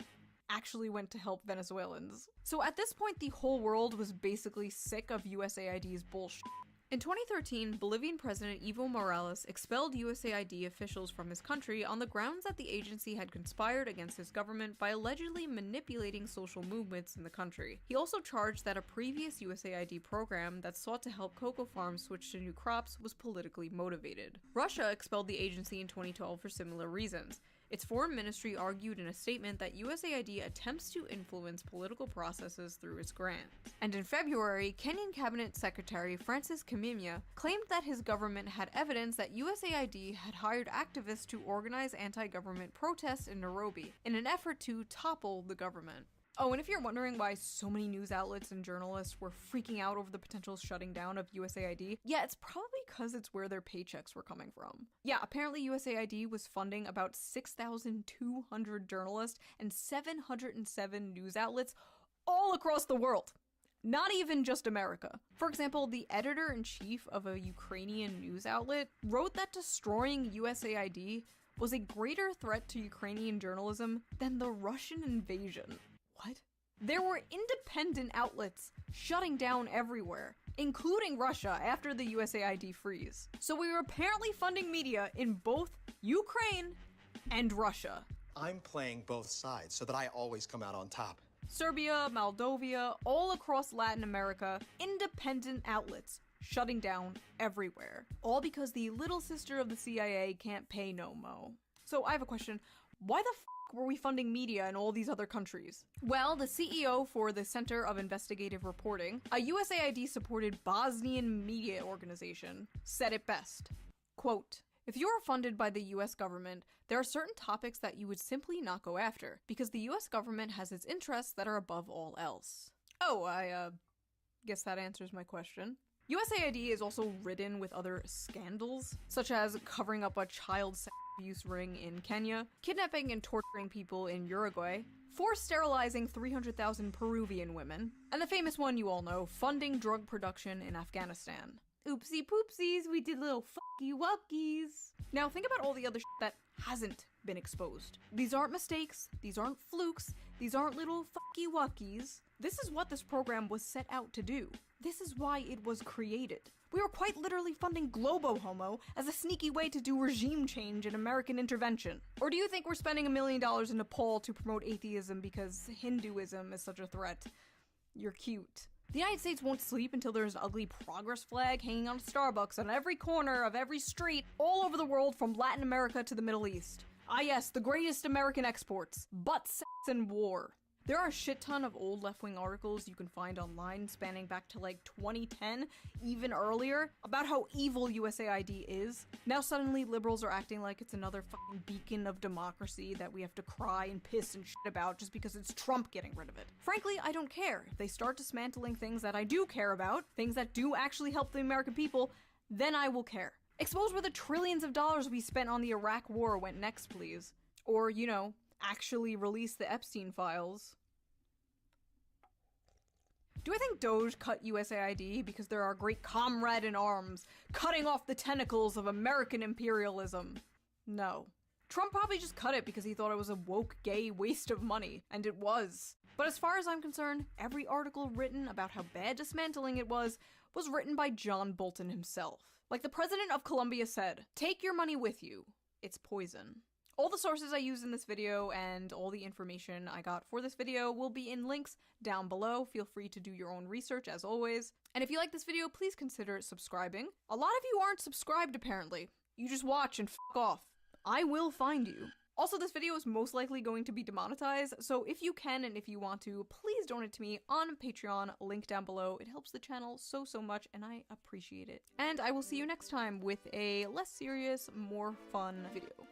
actually went to help Venezuelans. So at this point, the whole world was basically sick of USAID's bullshit. In 2013, Bolivian President Evo Morales expelled USAID officials from his country on the grounds that the agency had conspired against his government by allegedly manipulating social movements in the country. He also charged that a previous USAID program that sought to help cocoa farms switch to new crops was politically motivated. Russia expelled the agency in 2012 for similar reasons. Its foreign ministry argued in a statement that USAID attempts to influence political processes through its grants. And in February, Kenyan Cabinet Secretary Francis Kimimya claimed that his government had evidence that USAID had hired activists to organize anti-government protests in Nairobi in an effort to topple the government. Oh, and if you're wondering why so many news outlets and journalists were freaking out over the potential shutting down of USAID, yeah, it's probably because it's where their paychecks were coming from. Yeah, apparently USAID was funding about 6,200 journalists and 707 news outlets all across the world. Not even just America. For example, the editor-in-chief of a Ukrainian news outlet wrote that destroying USAID was a greater threat to Ukrainian journalism than the Russian invasion. What? There were independent outlets shutting down everywhere, including Russia after the USAID freeze. So we were apparently funding media in both Ukraine and Russia. I'm playing both sides so that I always come out on top. Serbia, Moldova, all across Latin America, independent outlets shutting down everywhere. All because the little sister of the CIA can't pay no mo. So I have a question. Why the f were we funding media in all these other countries? Well, the CEO for the Center of Investigative Reporting, a USAID-supported Bosnian media organization, said it best. Quote, "If you are funded by the US government, there are certain topics that you would simply not go after, because the US government has its interests that are above all else." Oh, I guess that answers my question. USAID is also ridden with other scandals, such as covering up a child sex abuse ring in Kenya, kidnapping and torturing people in Uruguay, forced sterilizing 300,000 Peruvian women, and the famous one you all know, funding drug production in Afghanistan. Oopsie poopsies, we did little fucky wuckies. Now think about all the other shit that hasn't been exposed. These aren't mistakes, these aren't flukes, these aren't little fucky wuckies. This is what this program was set out to do. This is why it was created. We were quite literally funding Globo Homo as a sneaky way to do regime change and American intervention. Or do you think we're spending $1 million in Nepal to promote atheism because Hinduism is such a threat? You're cute. The United States won't sleep until there's an ugly progress flag hanging on a Starbucks on every corner of every street all over the world from Latin America to the Middle East. Ah yes, the greatest American exports. Butt, sex, and war. There are a shit ton of old left-wing articles you can find online spanning back to like 2010, even earlier, about how evil USAID is. Now suddenly liberals are acting like it's another fucking beacon of democracy that we have to cry and piss and shit about just because it's Trump getting rid of it. Frankly, I don't care. If they start dismantling things that I do care about, things that do actually help the American people, then I will care. Expose where the trillions of dollars we spent on the Iraq war went next, please. Or, you know, actually release the Epstein files. Do I think Doge cut USAID because they're our great comrade in arms, cutting off the tentacles of American imperialism? No. Trump probably just cut it because he thought it was a woke, gay waste of money, and it was. But as far as I'm concerned, every article written about how bad dismantling it was written by John Bolton himself. Like the president of Colombia said, "Take your money with you. It's poison." All the sources I used in this video and all the information I got for this video will be in links down below. Feel free to do your own research as always. And if you like this video, please consider subscribing. A lot of you aren't subscribed apparently. You just watch and fuck off. I will find you. Also, this video is most likely going to be demonetized, so if you can and if you want to, please donate to me on Patreon, link down below. It helps the channel so much and I appreciate it. And I will see you next time with a less serious, more fun video.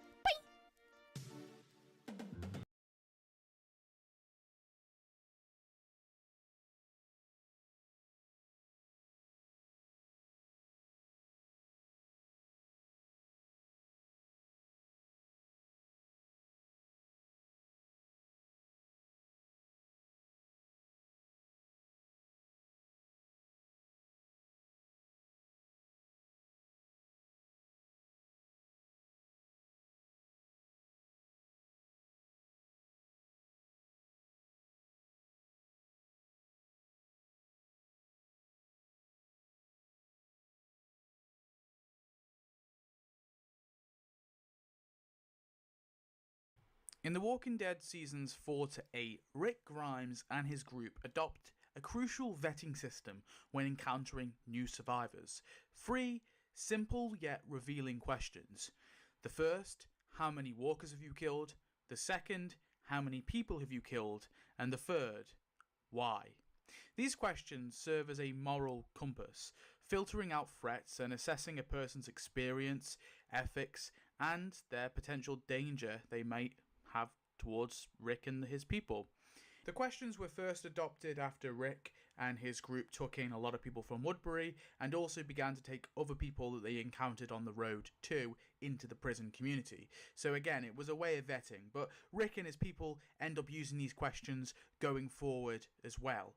In The Walking Dead seasons 4 to 8, Rick Grimes and his group adopt a crucial vetting system when encountering new survivors. 3 simple yet revealing questions. The first, how many walkers have you killed? The second, how many people have you killed? And the third, why? These questions serve as a moral compass, filtering out threats and assessing a person's experience, ethics, and their potential danger they might have towards Rick and his people. The questions were first adopted after Rick and his group took in a lot of people from Woodbury and also began to take other people that they encountered on the road too into the prison community. So again, it was a way of vetting, but Rick and his people end up using these questions going forward as well.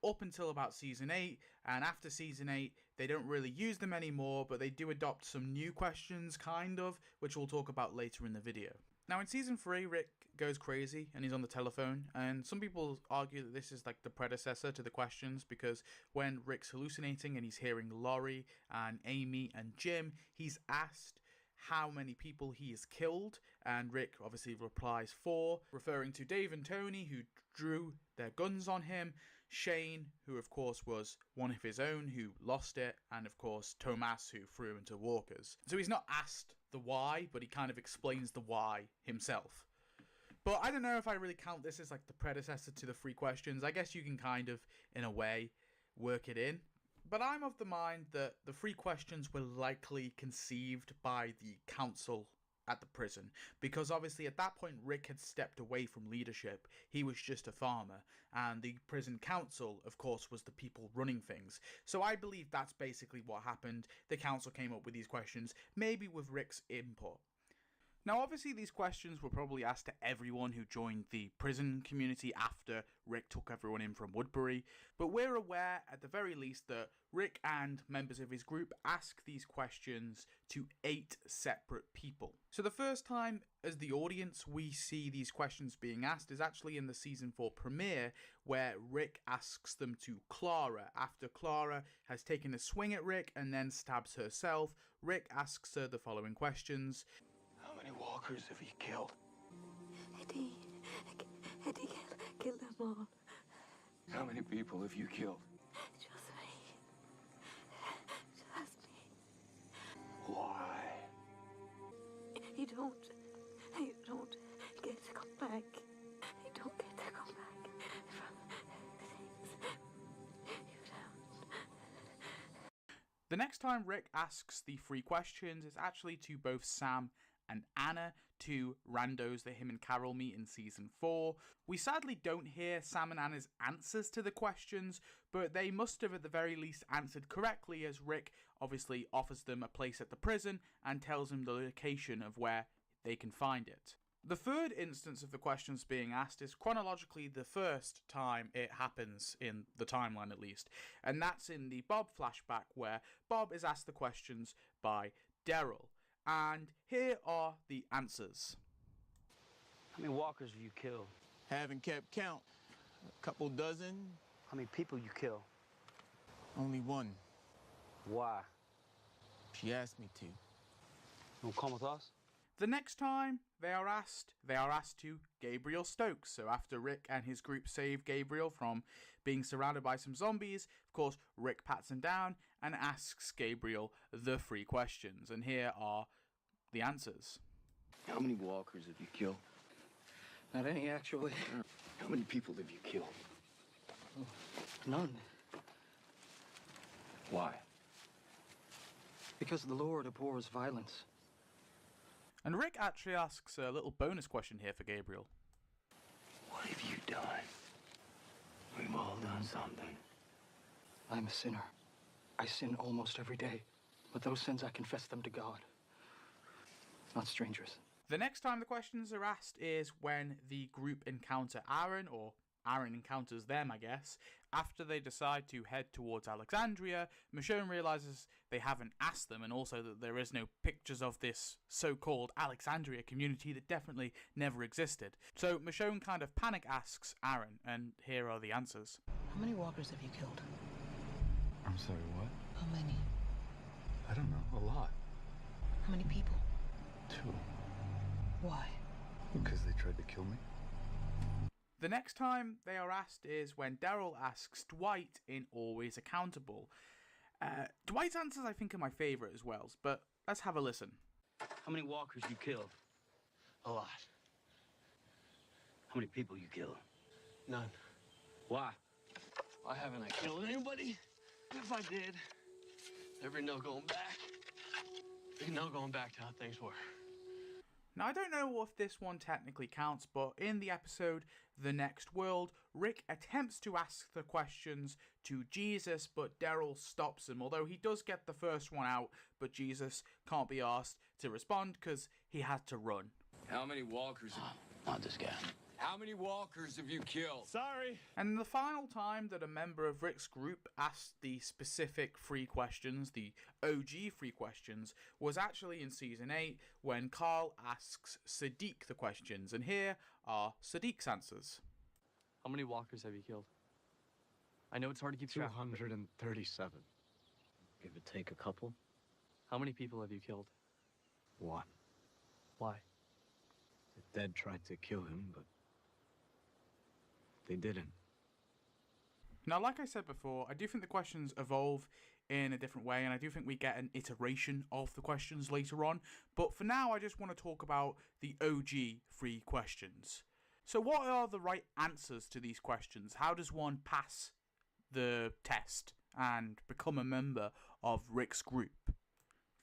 Up until about Season 8, and after Season 8, they don't really use them anymore, but they do adopt some new questions, kind of, which we'll talk about later in the video. Now in Season 3, Rick goes crazy and he's on the telephone, and some people argue that this is like the predecessor to the questions, because when Rick's hallucinating and he's hearing Laurie and Amy and Jim, he's asked how many people he has killed, and Rick obviously replies 4, referring to Dave and Tony who drew their guns on him, Shane, who of course was one of his own who lost it, and of course Tomas, who threw him into walkers. So he's not asked the why, but he kind of explains the why himself. But I don't know if I really count this as like the predecessor to the 3 questions. I guess you can kind of, in a way, work it in. But I'm of the mind that the 3 questions were likely conceived by the council at the prison, because obviously at that point Rick had stepped away from leadership. He was just a farmer, and the prison council of course was the people running things. So I believe that's basically what happened. The council came up with these questions, maybe with Rick's input. Now obviously these questions were probably asked to everyone who joined the prison community after Rick took everyone in from Woodbury, but we're aware at the very least that Rick and members of his group ask these questions to 8 separate people. So the first time as the audience we see these questions being asked is actually in the Season 4 premiere, where Rick asks them to Clara. After Clara has taken a swing at Rick and then stabs herself, Rick asks her the following questions. How many walkers have you killed? Eddie killed them all. How many people have you killed? Just me. Just me. Why? You don't get to come back. You don't get to come back from things you've done. The next time Rick asks the 3 questions is actually to both Sam and Anna, 2 randos that him and Carol meet in Season 4. We sadly don't hear Sam and Anna's answers to the questions, but they must have at the very least answered correctly, as Rick obviously offers them a place at the prison and tells them the location of where they can find it. The third instance of the questions being asked is chronologically the first time it happens in the timeline at least, and that's in the Bob flashback where Bob is asked the questions by Daryl. And here are the answers. How many walkers have you killed? Haven't kept count. A couple dozen. How many people you kill? Only 1. Why? She asked me to. You wanna come with us? The next time they are asked to Gabriel Stokes. So after Rick and his group save Gabriel from being surrounded by some zombies, of course, Rick pats him down and asks Gabriel the 3 questions. And here are the answers. How many walkers have you killed? Not any, actually. How many people have you killed? None. Why? Because the Lord abhors violence. And Rick actually asks a little bonus question here for Gabriel. What have you done? We've all done something. I'm a sinner. I sin almost every day, but those sins I confess them to God, not strangers. The next time the questions are asked is when the group encounter Aaron, or Aaron encounters them, I guess. After they decide to head towards Alexandria, Michonne realizes they haven't asked them, and also that there is no pictures of this so-called Alexandria community that definitely never existed. So Michonne kind of panic asks Aaron, and here are the answers. How many walkers have you killed? I'm sorry, what? How many? I don't know, a lot. How many people? 2. Why? Because they tried to kill me? The next time they are asked is when Daryl asks Dwight in Always Accountable. Dwight's answers, I think, are my favourite as well, but let's have a listen. How many walkers you killed? A lot. How many people you killed? None. Why? Why haven't I killed anybody? If I did, there'd be no going back. There'd be no going back to how things were. Now, I don't know if this one technically counts, but in the episode The Next World, Rick attempts to ask the questions to Jesus, but Daryl stops him, although he does get the first one out, but Jesus can't be asked to respond because he had to run. How many walkers Not this guy. How many walkers have you killed? Sorry. And the final time that a member of Rick's group asked the specific free questions, the OG free questions, was actually in Season 8 when Carl asks Sadiq the questions. And here are Sadiq's answers. How many walkers have you killed? I know it's hard to keep track. 237. Give or take a couple. How many people have you killed? One. Why? The dead tried to kill him, but they didn't. Now, like I said before, I do think the questions evolve in a different way, and I do think we get an iteration of the questions later on. But for now, I just want to talk about the OG free questions. So what are the right answers to these questions? How does one pass the test and become a member of Rick's group?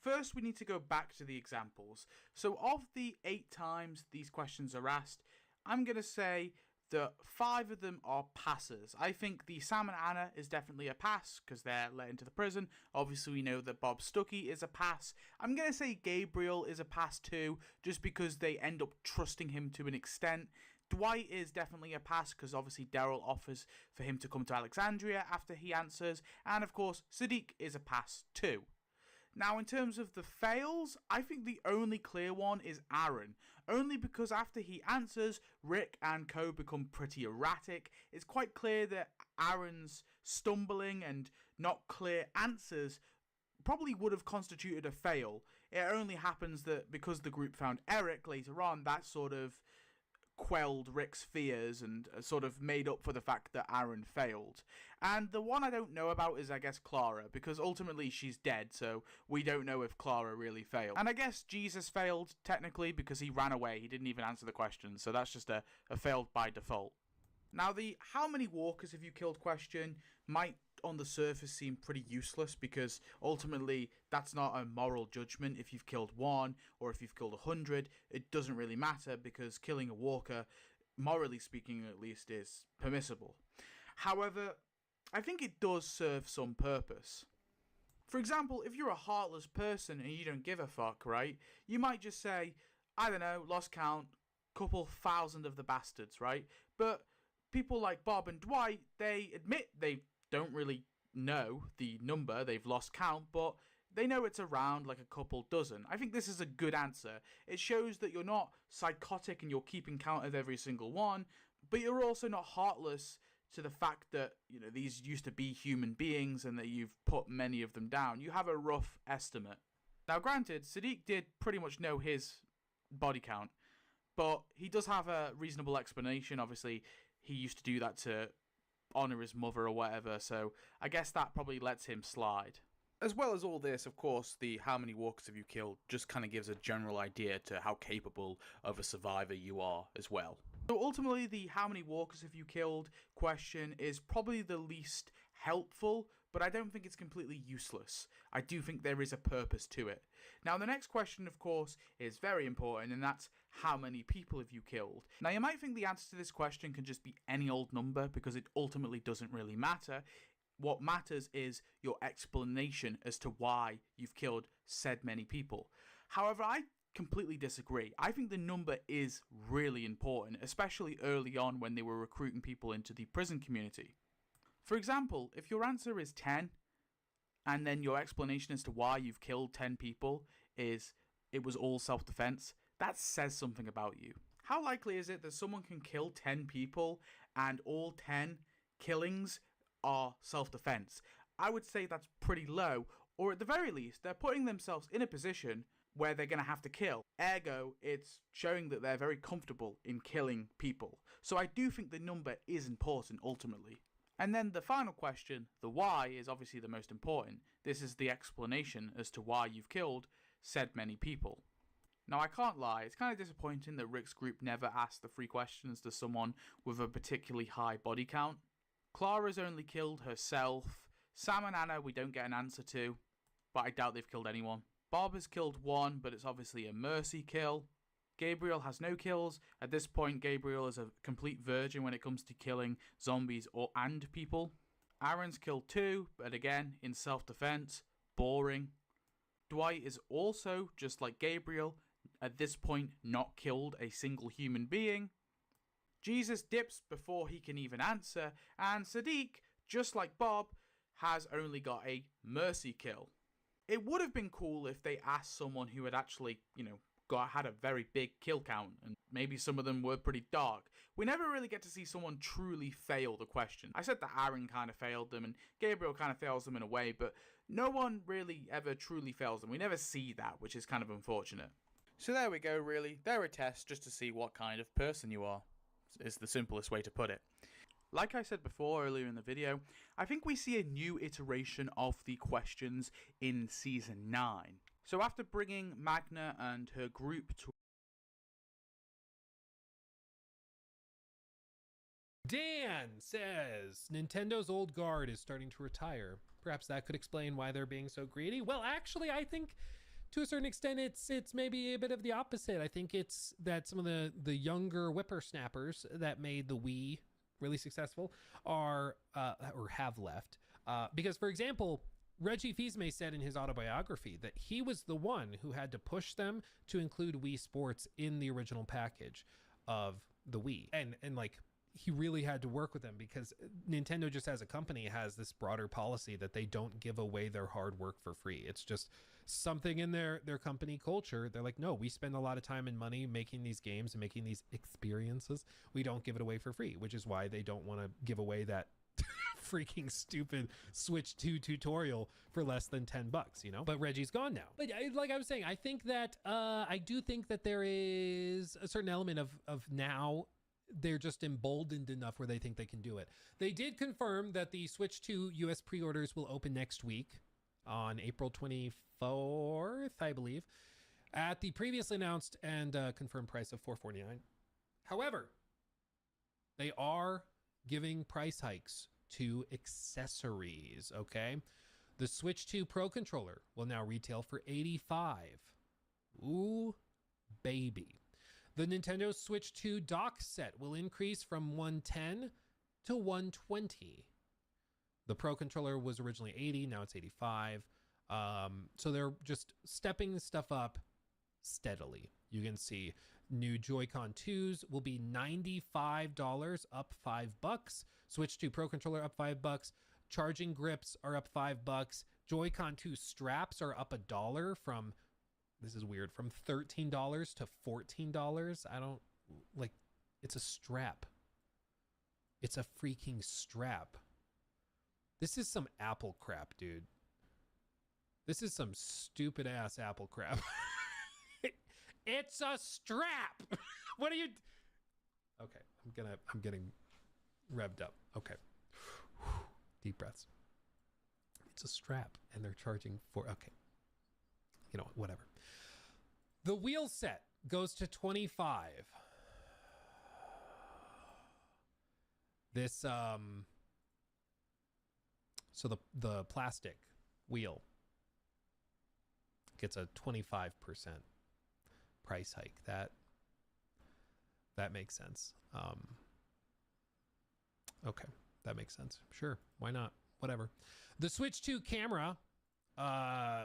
First, we need to go back to the examples. So of the 8 times these questions are asked, I'm going to say that 5 of them are passes. I think the Sam and Anna is definitely a pass because they're let into the prison. Obviously, we know that Bob Stuckey is a pass. I'm going to say Gabriel is a pass too, just because they end up trusting him to an extent. Dwight is definitely a pass because obviously Daryl offers for him to come to Alexandria after he answers. And of course, Sadiq is a pass too. Now, in terms of the fails, I think the only clear one is Aaron. Only because after he answers, Rick and co become pretty erratic. It's quite clear that Aaron's stumbling and not clear answers probably would have constituted a fail. It only happens that because the group found Eric later on, that sort of quelled Rick's fears and sort of made up for the fact that Aaron failed. And the one I don't know about is, I guess, Clara, because ultimately she's dead, so we don't know if Clara really failed. And I guess Jesus failed, technically, because he ran away. He didn't even answer the question, so that's just a failed by default. Now, the how many walkers have you killed question might on the surface seem pretty useless because ultimately that's not a moral judgment. If you've killed 1 or if you've killed 100, it doesn't really matter because killing a walker, morally speaking at least, is permissible. However, I think it does serve some purpose. For example, if you're a heartless person and you don't give a fuck, right, you might just say, I don't know, lost count, couple thousand of the bastards, right? But people like Bob and Dwight, they admit they don't really know the number, they've lost count, but they know it's around like a couple dozen. I think this is a good answer. It shows that you're not psychotic and you're keeping count of every single one, but you're also not heartless to the fact that, you know, these used to be human beings and that you've put many of them down. You have a rough estimate. Now, granted, Sadiq did pretty much know his body count, but he does have a reasonable explanation. Obviously, he used to do that to honor his mother or whatever, so I guess that probably lets him slide. As well as all this, of course, the how many walkers have you killed just kind of gives a general idea to how capable of a survivor you are as well. So ultimately, the how many walkers have you killed question is probably the least helpful, but I don't think it's completely useless. I do think there is a purpose to it. Now, the next question, of course, is very important, and that's how many people have you killed? Now, you might think the answer to this question can just be any old number because it ultimately doesn't really matter. What matters is your explanation as to why you've killed said many people. However, I completely disagree. I think the number is really important, especially early on when they were recruiting people into the prison community. For example, if your answer is 10, and then your explanation as to why you've killed 10 people is it was all self-defense, that says something about you. How likely is it that someone can kill 10 people and all 10 killings are self-defense? I would say that's pretty low, or at the very least, they're putting themselves in a position where they're going to have to kill. Ergo, it's showing that they're very comfortable in killing people. So I do think the number is important ultimately. And then the final question, the why, is obviously the most important. This is the explanation as to why you've killed said many people. Now I can't lie, it's kind of disappointing that Rick's group never asked the 3 questions to someone with a particularly high body count. Clara's only killed herself. Sam and Anna we don't get an answer to, but I doubt they've killed anyone. Bob has killed 1, but it's obviously a mercy kill. Gabriel has no kills. At this point, Gabriel is a complete virgin when it comes to killing zombies and people. Aaron's killed 2, but again, in self-defense. Boring. Dwight is also, just like Gabriel, at this point not killed a single human being. Jesus dips before he can even answer, and Sadiq, just like Bob, has only got a mercy kill. It would have been cool if they asked someone who had actually, had a very big kill count, and maybe some of them were pretty dark. We never really get to see someone truly fail the question. I said that Aaron kind of failed them, and Gabriel kind of fails them in a way, but no one really ever truly fails them. We never see that, which is kind of unfortunate. So there we go, really. They're a test just to see what kind of person you are, is the simplest way to put it. Like I said before earlier in the video, I think we see a new iteration of the questions in Season 9. So after bringing Magna and her group to... Dan says, Nintendo's old guard is starting to retire. Perhaps that could explain why they're being so greedy. Well, actually, I think to a certain extent, it's maybe a bit of the opposite. I think it's that some of the younger whippersnappers that made the Wii really successful are or have left. Because, for example, Reggie Fils-Aimé said in his autobiography that he was the one who had to push them to include Wii Sports in the original package of the Wii. And like, he really had to work with them because Nintendo just as a company has this broader policy that they don't give away their hard work for free. It's just something in their company culture. They're like, no, we spend a lot of time and money making these games and making these experiences. We don't give it away for free, which is why they don't want to give away that freaking stupid Switch 2 tutorial for less than $10, but Reggie's gone now. But like I was saying, I think that I do think that there is a certain element of now they're just emboldened enough where they think they can do it. They did confirm that the Switch 2 US pre-orders will open next week on April 24th, I believe, at the previously announced and confirmed price of $449. However, they are giving price hikes to accessories, okay? The Switch 2 Pro controller will now retail for $85. Ooh, baby. The Nintendo Switch 2 dock set will increase from $110 to $120. The Pro controller was originally $80, now it's $85. So they're just stepping stuff up steadily. You can see new Joy-Con 2s will be $95, up $5. Switch 2 Pro controller up $5. Charging grips are up $5. Joy-Con 2 straps are up $1 from, this is weird, from $13 to $14. I don't, like, it's a strap. It's a freaking strap. This is some Apple crap, dude. This is some stupid ass Apple crap. It's a strap. What are you? Okay, I'm getting revved up. Okay. Deep breaths. It's a strap and they're charging for, okay. You know, whatever. The wheel set goes to $25. This so the plastic wheel gets a 25% price hike. That makes sense. Okay, that makes sense. Sure, why not? Whatever. The Switch 2 camera,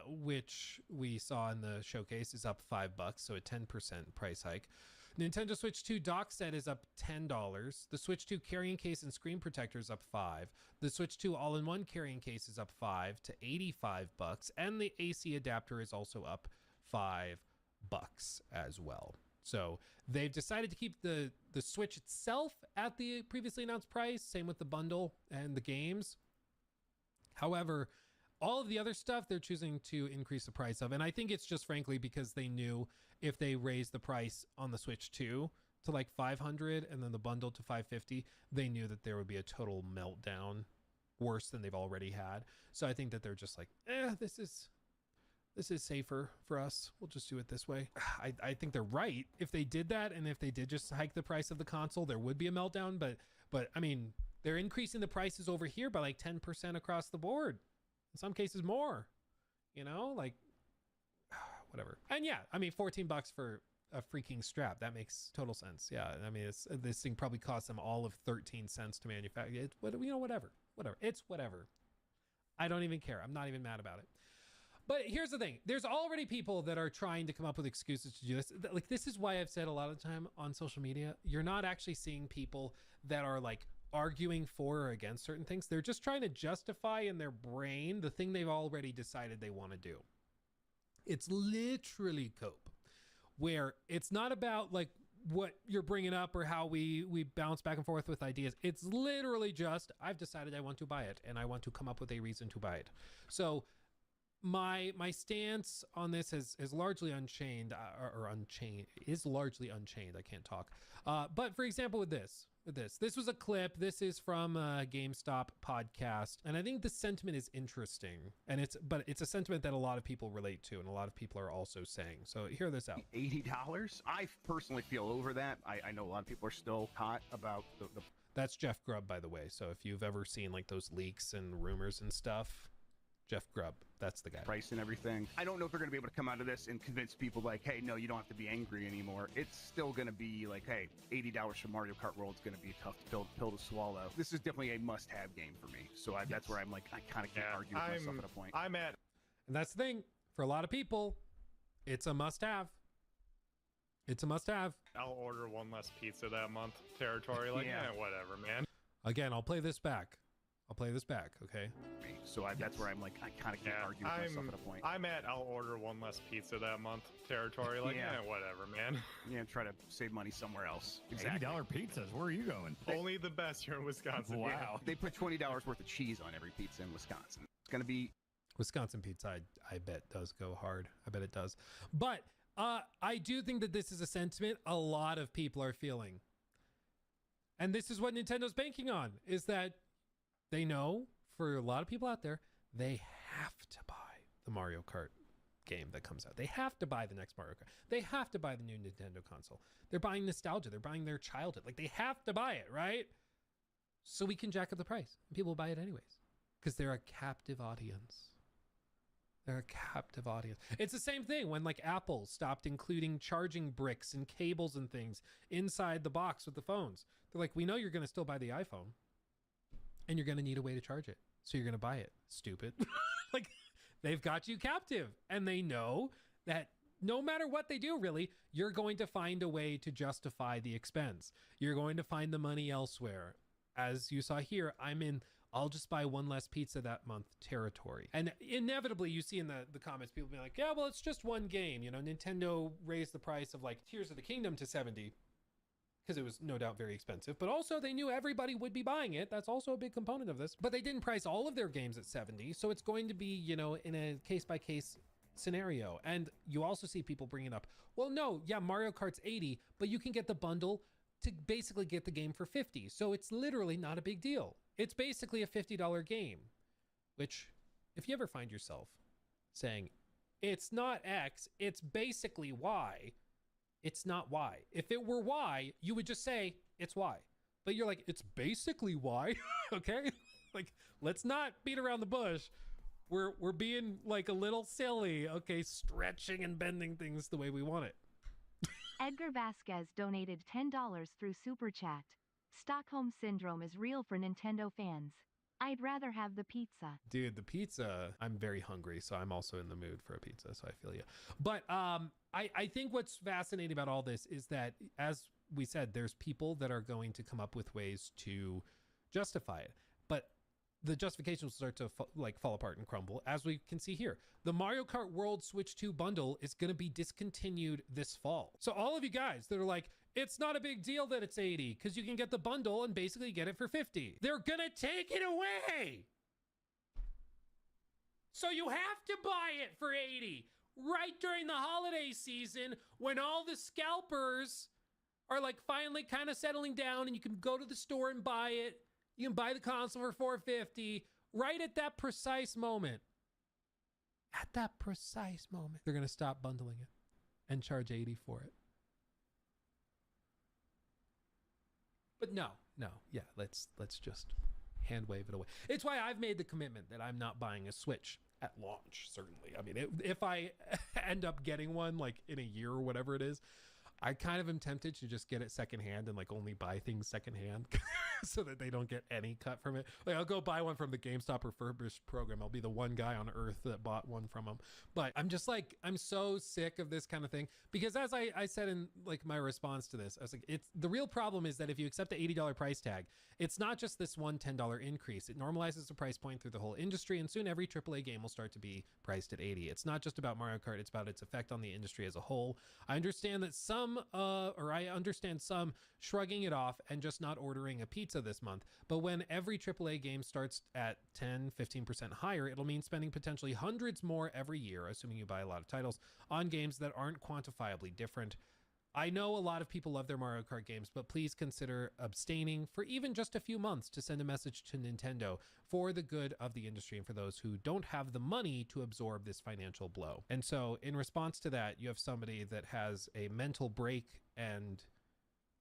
which we saw in the showcase, is up $5, so a 10% price hike. Nintendo Switch 2 dock set is up $10. The Switch 2 carrying case and screen protector is up $5. The Switch 2 all-in-one carrying case is up $5 to $85, and the AC adapter is also up $5 as well. So they've decided to keep the Switch itself at the previously announced price. Same with the bundle and the games. However, All of the other stuff they're choosing to increase the price of. And I think it's just frankly because they knew if they raised the price on the Switch 2 to like 500 and then the bundle to 550, they knew that there would be a total meltdown worse than they've already had. So I think that they're just like, this is safer for us. We'll just do it this way. I think they're right. If they did that and if they did just hike the price of the console, there would be a meltdown. But I mean, they're increasing the prices over here by like 10% across the board. In some cases more, you know, like whatever. And yeah, I mean, $14 for a freaking strap. That makes total sense. Yeah. I mean, this thing probably cost them all of 13 cents to manufacture it. You know, whatever. It's whatever. I don't even care. I'm not even mad about it. But here's the thing. There's already people that are trying to come up with excuses to do this. Like, this is why I've said a lot of the time on social media, you're not actually seeing people that are like arguing for or against certain things. They're just trying to justify in their brain the thing they've already decided they want to do. It's literally cope, where it's not about like what you're bringing up or how we bounce back and forth with ideas. It's literally just, I've decided I want to buy it and I want to come up with a reason to buy it. So my stance on this is largely unchained, is largely unchained. I can't talk. But for example, with this was a clip. This is from a GameStop podcast. And I think the sentiment is interesting. But it's a sentiment that a lot of people relate to and a lot of people are also saying. So hear this out. $80? I personally feel over that. I know a lot of people are still hot about the... That's Jeff Grubb, by the way. So if you've ever seen like those leaks and rumors and stuff, Jeff Grubb, that's the guy. Price and everything. I don't know if they're going to be able to come out of this and convince people like, hey, no, you don't have to be angry anymore. It's still going to be like, hey, $80 for Mario Kart World is going to be a tough pill to swallow. This is definitely a must-have game for me. So that's where I'm like, I kind of can't argue with myself at a point. And that's the thing. For a lot of people, it's a must-have. It's a must-have. I'll order one less pizza that month territory. Like, whatever, man. Again, I'll play this back. Okay? So that's where I'm like, I kind of can't argue with myself at a point. I'll order one less pizza that month territory. Like, whatever, man. Yeah, try to save money somewhere else. Exactly. $80 pizzas. Where are you going? Only the best here in Wisconsin. Wow. Yeah. They put $20 worth of cheese on every pizza in Wisconsin. It's going to be... Wisconsin pizza, I bet does go hard. I bet it does. But I do think that this is a sentiment a lot of people are feeling. And this is what Nintendo's banking on, is that they know, for a lot of people out there, they have to buy the Mario Kart game that comes out. They have to buy the next Mario Kart. They have to buy the new Nintendo console. They're buying nostalgia. They're buying their childhood. Like, they have to buy it, right? So we can jack up the price. And people will buy it anyways. Because they're a captive audience. They're a captive audience. It's the same thing when, like, Apple stopped including charging bricks and cables and things inside the box with the phones. They're like, we know you're going to still buy the iPhone. And you're going to need a way to charge it. So you're going to buy it. Stupid. Like, they've got you captive. And they know that no matter what they do, really, you're going to find a way to justify the expense. You're going to find the money elsewhere. As you saw here, I'm in, I'll just buy one less pizza that month territory. And inevitably, you see in the comments, people being like, yeah, well, it's just one game. You know, Nintendo raised the price of, like, Tears of the Kingdom to $70. Because it was no doubt very expensive, but also they knew everybody would be buying it. That's also a big component of this. But they didn't price all of their games at $70, so it's going to be, you know, in a case-by-case scenario. And you also see people bringing up, well, no, yeah, Mario Kart's $80, but you can get the bundle to basically get the game for $50. So it's literally not a big deal. It's basically a $50 game, which if you ever find yourself saying, it's not X, it's basically Y, it's not Y. If it were Y, you would just say it's Y. But you're like, it's basically Y, okay? Like, let's not beat around the bush. We're being like a little silly, okay? Stretching and bending things the way we want it. Edgar Vasquez donated $10 through Super Chat. Stockholm Syndrome is real for Nintendo fans. I'd rather have the pizza. Dude, the pizza, I'm very hungry, so I'm also in the mood for a pizza, so I feel you. But I think what's fascinating about all this is that, as we said, there's people that are going to come up with ways to justify it. But the justification will start to fall apart and crumble, as we can see here. The Mario Kart World Switch 2 bundle is going to be discontinued this fall. So all of you guys that are like, it's not a big deal that it's 80 because you can get the bundle and basically get it for 50. They're going to take it away. So you have to buy it for 80 right during the holiday season when all the scalpers are like finally kind of settling down and you can go to the store and buy it. You can buy the console for 450 right at that precise moment. At that precise moment, they're going to stop bundling it and charge 80 for it. But no, yeah, let's just hand wave it away. It's why I've made the commitment that I'm not buying a Switch at launch, certainly. I mean, if I end up getting one like in a year or whatever it is, I kind of am tempted to just get it secondhand and like only buy things secondhand so that they don't get any cut from it. Like I'll go buy one from the GameStop refurbished program. I'll be the one guy on earth that bought one from them. But I'm just like, I'm so sick of this kind of thing because as I said in like my response to this, I was like, it's the real problem is that if you accept the $80 price tag, it's not just this one $10 increase. It normalizes the price point through the whole industry, and soon every AAA game will start to be priced at 80. It's not just about Mario Kart, it's about its effect on the industry as a whole. I understand that some shrugging it off and just not ordering a pizza this month. But when every AAA game starts at 10-15% higher, it'll mean spending potentially hundreds more every year, assuming you buy a lot of titles, on games that aren't quantifiably different. I know a lot of people love their Mario Kart games, but please consider abstaining for even just a few months to send a message to Nintendo for the good of the industry and for those who don't have the money to absorb this financial blow. And so in response to that, you have somebody that has a mental break and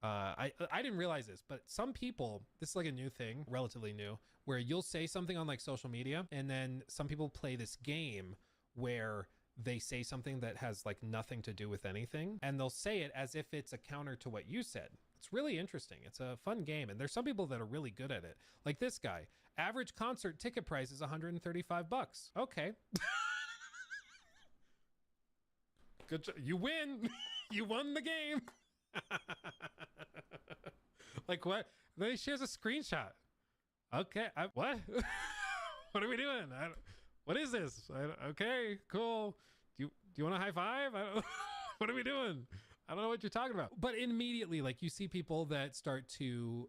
I didn't realize this, but some people, this is like a new thing, relatively new, where you'll say something on like social media and then some people play this game where they say something that has like nothing to do with anything and they'll say it as if it's a counter to what you said. It's really interesting. It's a fun game and there's some people that are really good at it. Like this guy, average concert ticket price is $135. Okay. Good job. You win. You won the game. Like what? Then he shares a screenshot. Okay. What? What are we doing? What is this? Okay, cool. Do you want a high five? What are we doing? I don't know what you're talking about. But immediately, like you see people that start to,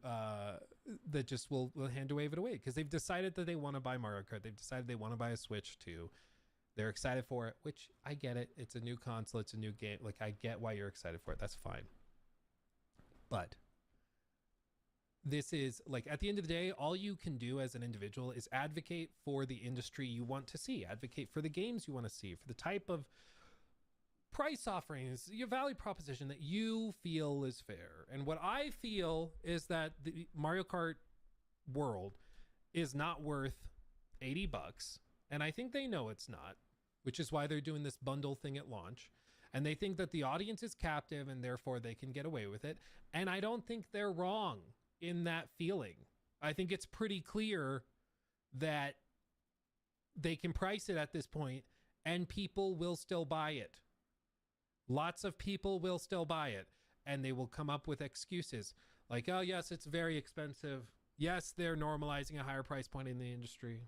that just will hand wave it away because they've decided that they want to buy Mario Kart. They've decided they want to buy a Switch too. They're excited for it, which I get it. It's a new console. It's a new game. Like I get why you're excited for it. That's fine. But this is like at the end of the day, all you can do as an individual is advocate for the industry you want to see, advocate for the games you want to see, for the type of price offerings, your value proposition that you feel is fair. And what I feel is that the Mario Kart world is not worth $80. And I think they know it's not, which is why they're doing this bundle thing at launch. And they think that the audience is captive and therefore they can get away with it. And I don't think they're wrong in that feeling. I think it's pretty clear that they can price it at this point and people will still buy it. Lots of people will still buy it and they will come up with excuses like, oh yes, it's very expensive. Yes, they're normalizing a higher price point in the industry.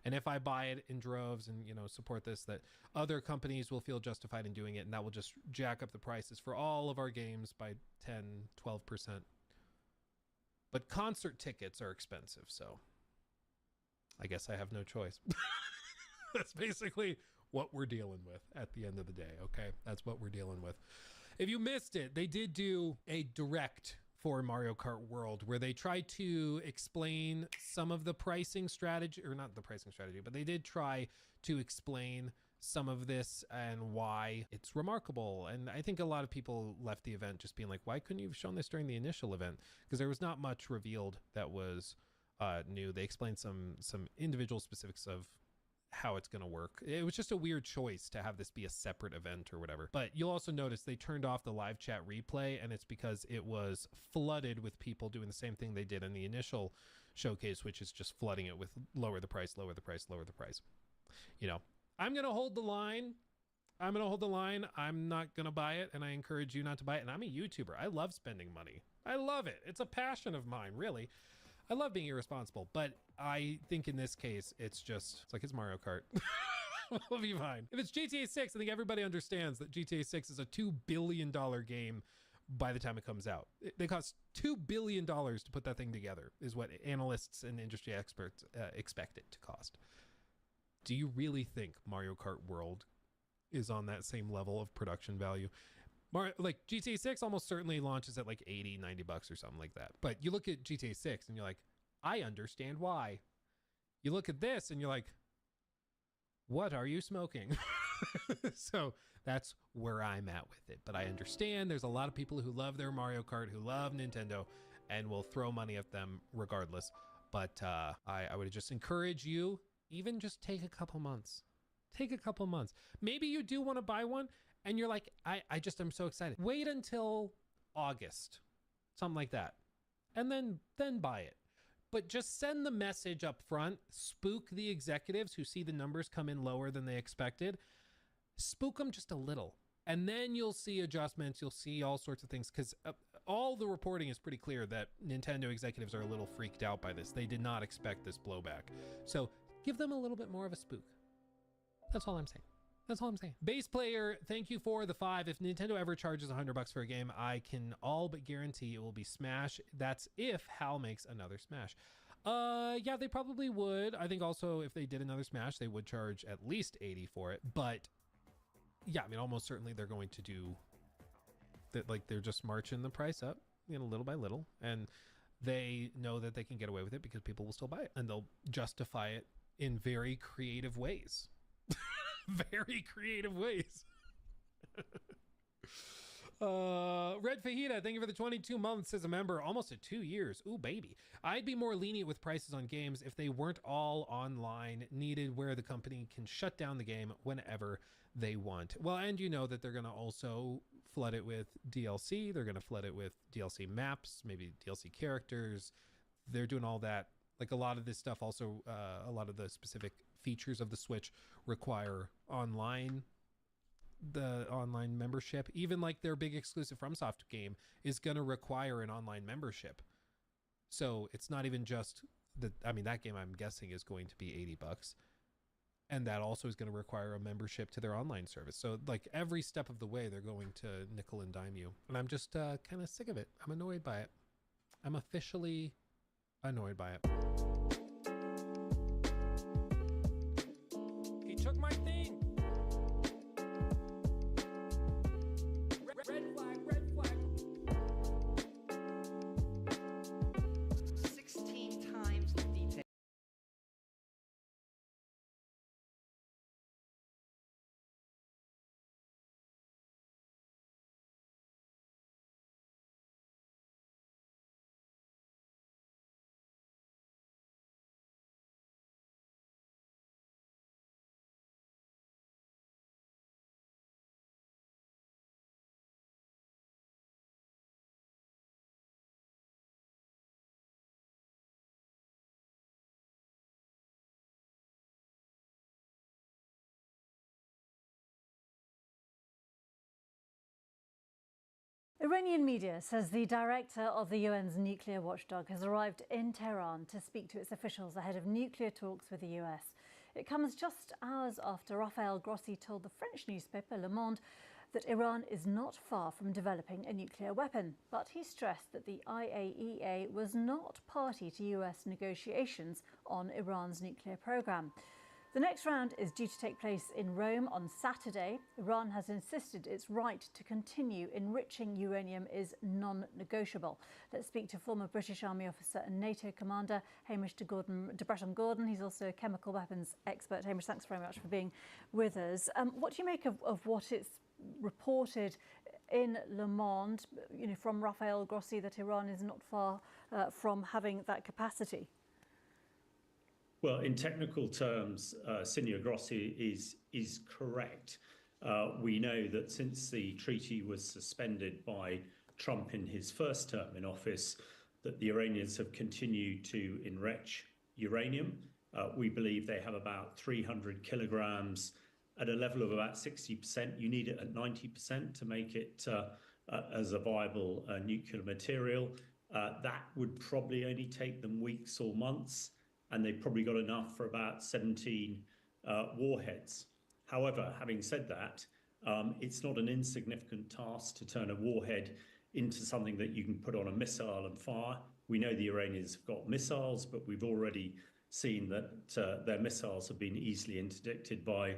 And if I buy it in droves and, you know, support this, that other companies will feel justified in doing it. And that will just jack up the prices for all of our games by 10-12%. But concert tickets are expensive, so I guess I have no choice. That's basically what we're dealing with at the end of the day, okay? That's what we're dealing with. If you missed it, they did do a direct for Mario Kart World where they tried to explain some of the pricing strategy, or not the pricing strategy, but they did try to explain some of this and why it's remarkable. And I think a lot of people left the event just being like, why couldn't you have shown this during the initial event? Because there was not much revealed that was new. They explained some individual specifics of how it's going to work. It was just a weird choice to have this be a separate event or whatever. But you'll also notice they turned off the live chat replay, and it's because it was flooded with people doing the same thing they did in the initial showcase, which is just flooding it with lower the price, lower the price, lower the price. You know, I'm going to hold the line. I'm not going to buy it, and I encourage you not to buy it. And I'm a YouTuber. I love spending money. I love it. It's a passion of mine, really. I love being irresponsible, but I think in this case, it's like it's Mario Kart. We'll be fine. If it's GTA 6, I think everybody understands that GTA 6 is a $2 billion game by the time it comes out. They cost $2 billion to put that thing together, is what analysts and industry experts expect it to cost. Do you really think Mario Kart World is on that same level of production value? Like GTA 6 almost certainly launches at like 80, 90 bucks or something like that. But you look at GTA 6 and you're like, I understand why. You look at this and you're like, what are you smoking? So that's where I'm at with it. But I understand there's a lot of people who love their Mario Kart, who love Nintendo, and will throw money at them regardless. But I would just encourage you, even just take a couple months. Take a couple months. Maybe you do want to buy one and you're like, I'm so excited. Wait until August, something like that. And then buy it. But just send the message up front, spook the executives who see the numbers come in lower than they expected. Spook them just a little. And then you'll see adjustments. You'll see all sorts of things, because all the reporting is pretty clear that Nintendo executives are a little freaked out by this. They did not expect this blowback. So give them a little bit more of a spook. That's all I'm saying. That's all I'm saying. Base player, thank you for the 5. If Nintendo ever charges $100 for a game, I can all but guarantee it will be Smash. That's if HAL makes another Smash. Yeah, they probably would. I think also if they did another Smash, they would charge at least 80 for it. But yeah, I mean, almost certainly they're going to do that. Like, they're just marching the price up, you know, little by little. And they know that they can get away with it because people will still buy it, and they'll justify it in very creative ways. Very creative ways. Red Fajita, thank you for the 22 months as a member, almost at 2 years. Ooh, baby. I'd be more lenient with prices on games if they weren't all online, needed, where the company can shut down the game whenever they want. Well, and you know that they're going to also flood it with DLC. They're going to flood it with DLC maps, maybe DLC characters. They're doing all that. Like, a lot of this stuff also, a lot of the specific features of the Switch require the online membership. Even like their big exclusive FromSoft game is going to require an online membership. So it's not even just that game, I'm guessing, is going to be $80. And that also is going to require a membership to their online service. So like every step of the way, they're going to nickel and dime you. And I'm just kind of sick of it. I'm annoyed by it. I'm officially annoyed by it. He took my thing. Red flag, red flag. 16 times the detail. Iranian media says the director of the UN's nuclear watchdog has arrived in Tehran to speak to its officials ahead of nuclear talks with the US. It comes just hours after Raphael Grossi told the French newspaper Le Monde that Iran is not far from developing a nuclear weapon. But he stressed that the IAEA was not party to US negotiations on Iran's nuclear program. The next round is due to take place in Rome on Saturday. Iran has insisted its right to continue enriching uranium is non-negotiable. Let's speak to former British Army officer and NATO commander Hamish de Bretton-Gordon. He's also a chemical weapons expert. Hamish, thanks very much for being with us. What do you make of what is reported in Le Monde, from Raphael Grossi, that Iran is not far from having that capacity? Well, in technical terms, Signor Grossi is correct. We know that since the treaty was suspended by Trump in his first term in office, that the Iranians have continued to enrich uranium. We believe they have about 300 kilograms at a level of about 60%. You need it at 90% to make it as a viable nuclear material. That would probably only take them weeks or months, and they've probably got enough for about 17 warheads. However, having said that, it's not an insignificant task to turn a warhead into something that you can put on a missile and fire. We know the Iranians have got missiles, but we've already seen that their missiles have been easily interdicted by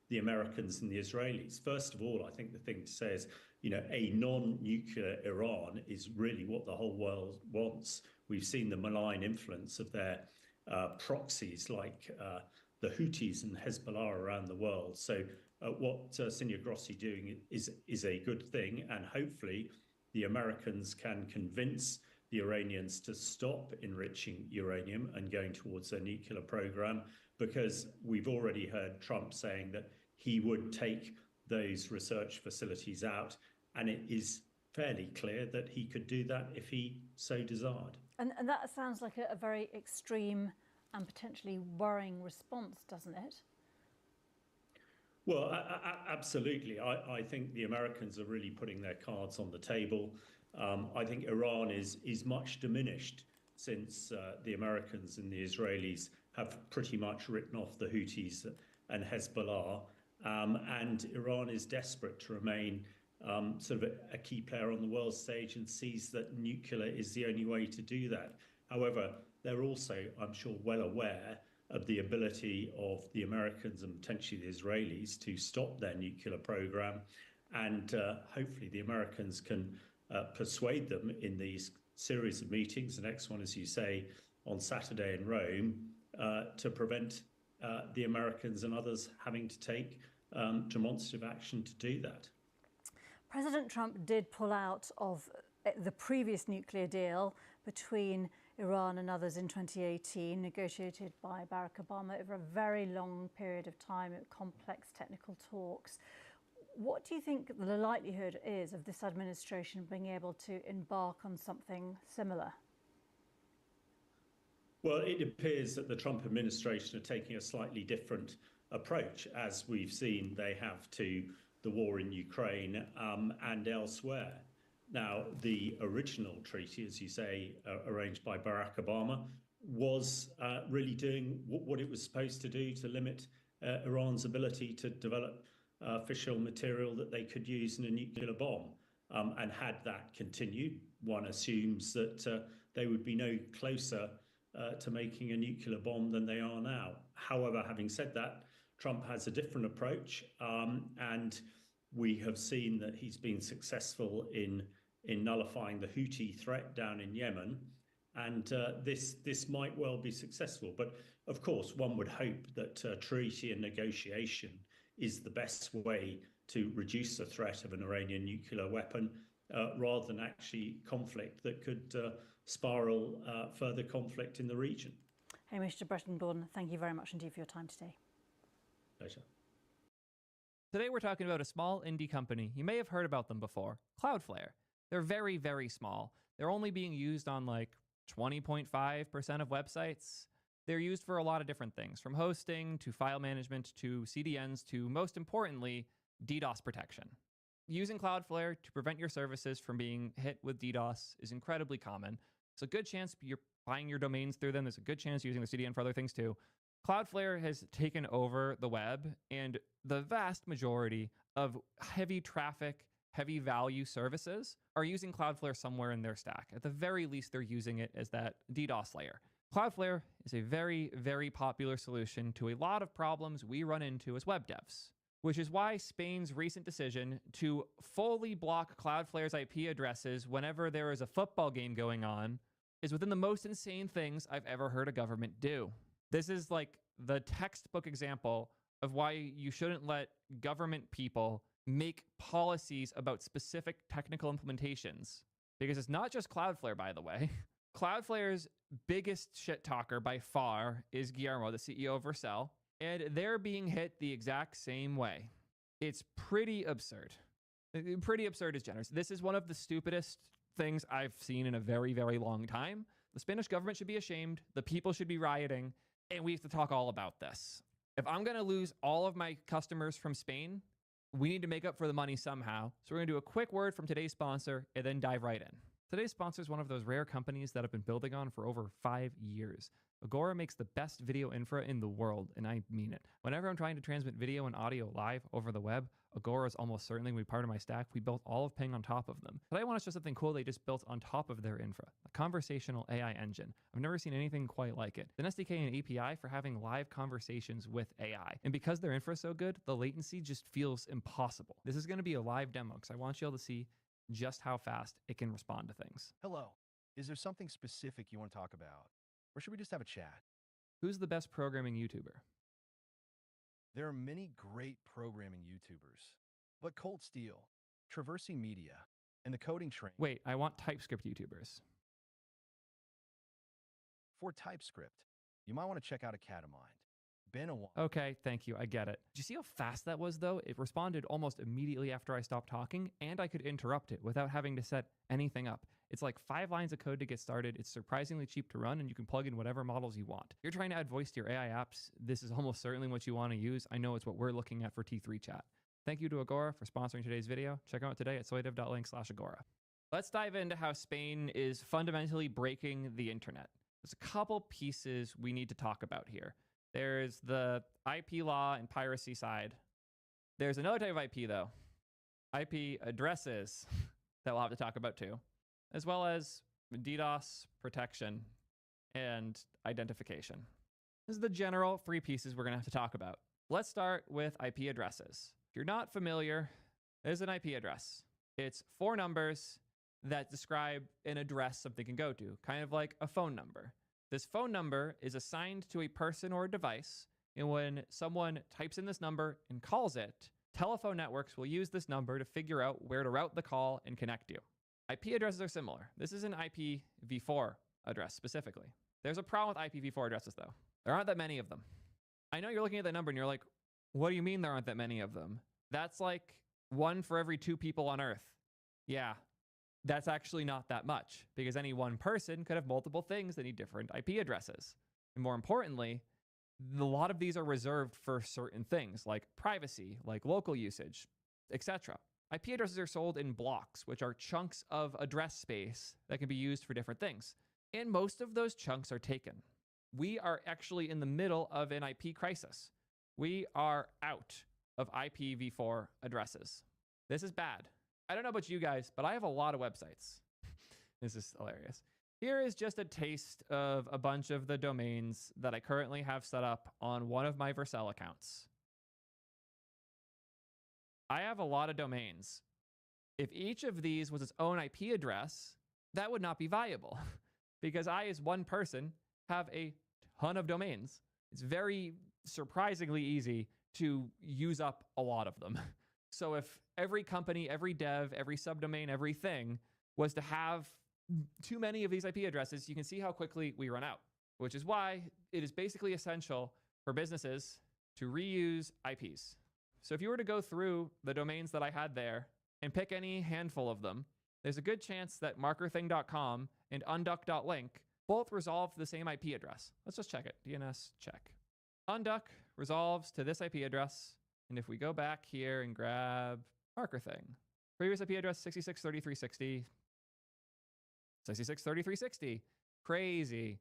the Americans and the Israelis. First of all, I think the thing to say is, a non-nuclear Iran is really what the whole world wants. We've seen the malign influence of their proxies like the Houthis and Hezbollah around the world. So what Signor Grossi doing is a good thing, and hopefully the Americans can convince the Iranians to stop enriching uranium and going towards their nuclear program, because we've already heard Trump saying that he would take those research facilities out, and it is fairly clear that he could do that if he so desired. And that sounds like a very extreme and potentially worrying response, doesn't it? Well, absolutely. I think the Americans are really putting their cards on the table. I think Iran is much diminished since the Americans and the Israelis have pretty much written off the Houthis and Hezbollah. And Iran is desperate to remain sort of a key player on the world stage and sees that nuclear is the only way to do that. However, they're also, I'm sure, well aware of the ability of the Americans and potentially the Israelis to stop their nuclear program. And hopefully the Americans can persuade them in these series of meetings, the next one, as you say, on Saturday in Rome, to prevent the Americans and others having to take demonstrative action to do that. President Trump did pull out of the previous nuclear deal between Iran and others in 2018, negotiated by Barack Obama over a very long period of time at complex technical talks. What do you think the likelihood is of this administration being able to embark on something similar? Well, it appears that the Trump administration are taking a slightly different approach, as we've seen they have to the war in Ukraine and elsewhere. Now, the original treaty, as you say, arranged by Barack Obama, was really doing what it was supposed to do to limit Iran's ability to develop fissile material that they could use in a nuclear bomb. And had that continued, one assumes that they would be no closer to making a nuclear bomb than they are now. However, having said that, Trump has a different approach, and we have seen that he's been successful in nullifying the Houthi threat down in Yemen, and this might well be successful. But of course, one would hope that treaty and negotiation is the best way to reduce the threat of an Iranian nuclear weapon, rather than actually conflict that could spiral further conflict in the region. Hamish de Bretton-Gordon, thank you very much indeed for your time today. Pleasure. Today we're talking about a small indie company. You may have heard about them before, Cloudflare. They're very, very small. They're only being used on like 20.5% of websites. They're used for a lot of different things, from hosting to file management to CDNs to, most importantly, DDoS protection. Using Cloudflare to prevent your services from being hit with DDoS is incredibly common. There's a good chance you're buying your domains through them. There's a good chance you're using the CDN for other things too. Cloudflare has taken over the web, and the vast majority of heavy traffic, heavy value services are using Cloudflare somewhere in their stack. At the very least, they're using it as that DDoS layer. Cloudflare is a very, very popular solution to a lot of problems we run into as web devs, which is why Spain's recent decision to fully block Cloudflare's IP addresses whenever there is a football game going on is within the most insane things I've ever heard a government do. This is like the textbook example of why you shouldn't let government people make policies about specific technical implementations. Because it's not just Cloudflare, by the way. Cloudflare's biggest shit talker by far is Guillermo, the CEO of Vercel, and they're being hit the exact same way. It's pretty absurd. Pretty absurd is generous. This is one of the stupidest things I've seen in a very, very long time. The Spanish government should be ashamed. The people should be rioting. And we have to talk all about this. If I'm going to lose all of my customers from Spain, we need to make up for the money somehow. So we're going to do a quick word from today's sponsor and then dive right in. Today's sponsor is one of those rare companies that I've been building on for over 5 years. Agora makes the best video infra in the world, and I mean it. Whenever I'm trying to transmit video and audio live over the web, Agora is almost certainly going to be part of my stack. We built all of Ping on top of them. But I want to show something cool they just built on top of their infra, a conversational AI engine. I've never seen anything quite like it. An SDK and API for having live conversations with AI. And because their infra is so good, the latency just feels impossible. This is going to be a live demo because I want you all to see just how fast it can respond to things. Hello. Is there something specific you want to talk about? Or should we just have a chat? Who's the best programming YouTuber? There are many great programming YouTubers, but Cold Steel, Traversing Media, and the Coding Train. Wait, I want TypeScript YouTubers. For TypeScript, you might want to check out a cat of mine. Okay, thank you. I get it. Did you see how fast that was, though? It responded almost immediately after I stopped talking, and I could interrupt it without having to set anything up. It's like 5 lines of code to get started. It's surprisingly cheap to run, and you can plug in whatever models you want. If you're trying to add voice to your AI apps, this is almost certainly what you want to use. I know it's what we're looking at for T3 Chat. Thank you to Agora for sponsoring today's video. Check out today at soydev.link/Agora. Let's dive into how Spain is fundamentally breaking the internet. There's a couple pieces we need to talk about here. There's the IP law and piracy side. There's another type of IP, though. IP addresses that we'll have to talk about, too, as well as DDoS protection and identification. This is the general 3 pieces we're going to have to talk about. Let's start with IP addresses. If you're not familiar, there's an IP address. It's 4 numbers that describe an address something can go to, kind of like a phone number. This phone number is assigned to a person or a device, and when someone types in this number and calls it, telephone networks will use this number to figure out where to route the call and connect you. IP addresses are similar. This is an IPv4 address specifically. There's a problem with IPv4 addresses, though. There aren't that many of them. I know you're looking at that number and you're like, what do you mean there aren't that many of them? That's like 1 for every 2 people on Earth. Yeah. That's actually not that much, because any one person could have multiple things that need different IP addresses. And more importantly, a lot of these are reserved for certain things, like privacy, like local usage, etc. IP addresses are sold in blocks, which are chunks of address space that can be used for different things. And most of those chunks are taken. We are actually in the middle of an IP crisis. We are out of IPv4 addresses. This is bad. I don't know about you guys, but I have a lot of websites. This is hilarious. Here is just a taste of a bunch of the domains that I currently have set up on one of my Vercel accounts. I have a lot of domains. If each of these was its own IP address, that would not be viable because I, as one person, have a ton of domains. It's very surprisingly easy to use up a lot of them. So if every company, every dev, every subdomain, everything was to have too many of these IP addresses, you can see how quickly we run out, which is why it is basically essential for businesses to reuse IPs. So if you were to go through the domains that I had there and pick any handful of them, there's a good chance that markerthing.com and unduck.link both resolve to the same IP address. Let's just check it. DNS check. Unduck resolves to this IP address. And if we go back here and grab MarkerThing, previous IP address 663360, 663360, crazy.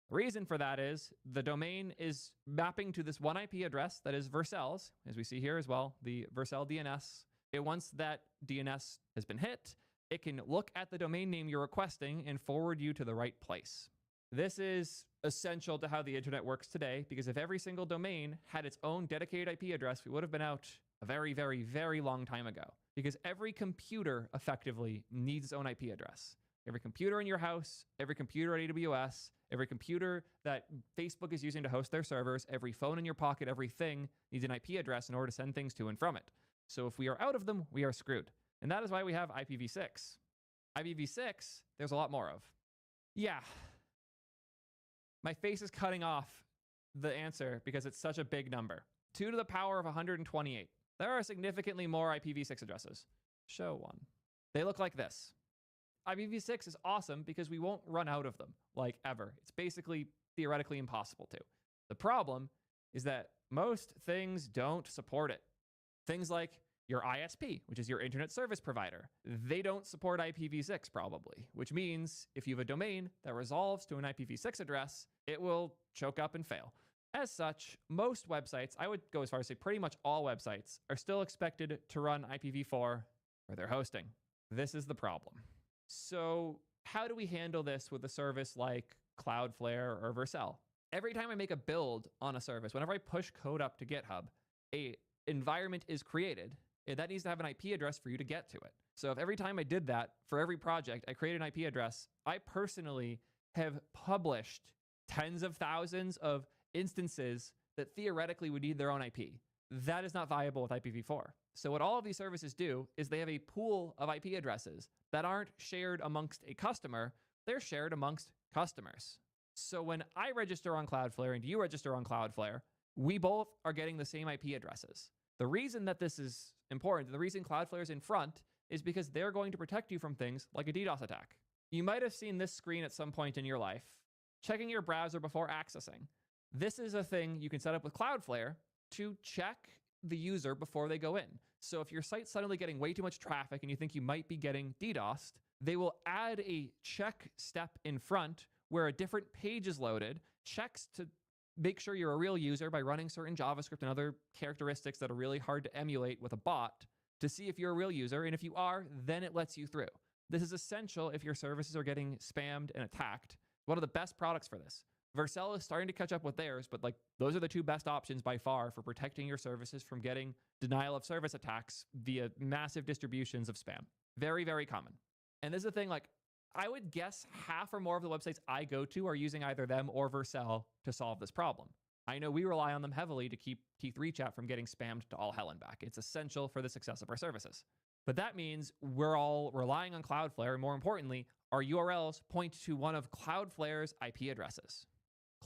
The reason for that is the domain is mapping to this one IP address that is Vercel's, as we see here as well, the Vercel DNS. And once that DNS has been hit, it can look at the domain name you're requesting and forward you to the right place. This is essential to how the internet works today, because if every single domain had its own dedicated IP address, we would have been out a very, very, very long time ago, because every computer effectively needs its own IP address. Every computer in your house, every computer at AWS, every computer that Facebook is using to host their servers, every phone in your pocket, everything needs an IP address in order to send things to and from it. So if we are out of them, we are screwed. And that is why we have IPv6. IPv6, there's a lot more of. Yeah. My face is cutting off the answer because it's such a big number. 2 to the power of 128. There are significantly more IPv6 addresses. Show one. They look like this. IPv6 is awesome because we won't run out of them, like ever. It's basically theoretically impossible to. The problem is that most things don't support it. Things like your ISP, which is your internet service provider. They don't support IPv6 probably, which means if you have a domain that resolves to an IPv6 address, it will choke up and fail. As such, most websites, I would go as far as say pretty much all websites, are still expected to run IPv4 for their hosting. This is the problem. So how do we handle this with a service like Cloudflare or Vercel? Every time I make a build on a service, whenever I push code up to GitHub, a environment is created, and that needs to have an IP address for you to get to it. So if every time I did that for every project, I created an IP address, I personally have published tens of thousands of instances that theoretically would need their own IP. That is not viable with IPv4. So what all of these services do is they have a pool of IP addresses that aren't shared amongst a customer, they're shared amongst customers. So when I register on Cloudflare and you register on Cloudflare, we both are getting the same IP addresses. The reason that this is important, the reason Cloudflare is in front, is because they're going to protect you from things like a DDoS attack. You might have seen this screen at some point in your life, checking your browser before accessing. This is a thing you can set up with Cloudflare to check the user before they go in. So if your site's suddenly getting way too much traffic and you think you might be getting DDoSed, they will add a check step in front where a different page is loaded, checks to make sure you're a real user by running certain JavaScript and other characteristics that are really hard to emulate with a bot to see if you're a real user. And if you are, then it lets you through. This is essential if your services are getting spammed and attacked. One of the best products for this. Vercel is starting to catch up with theirs, but like those are the two best options by far for protecting your services from getting denial of service attacks via massive distributions of spam. Very, very common. And this is the thing, like I would guess half or more of the websites I go to are using either them or Vercel to solve this problem. I know we rely on them heavily to keep T3 chat from getting spammed to all hell and back. It's essential for the success of our services. But that means we're all relying on Cloudflare, and more importantly, our URLs point to one of Cloudflare's IP addresses.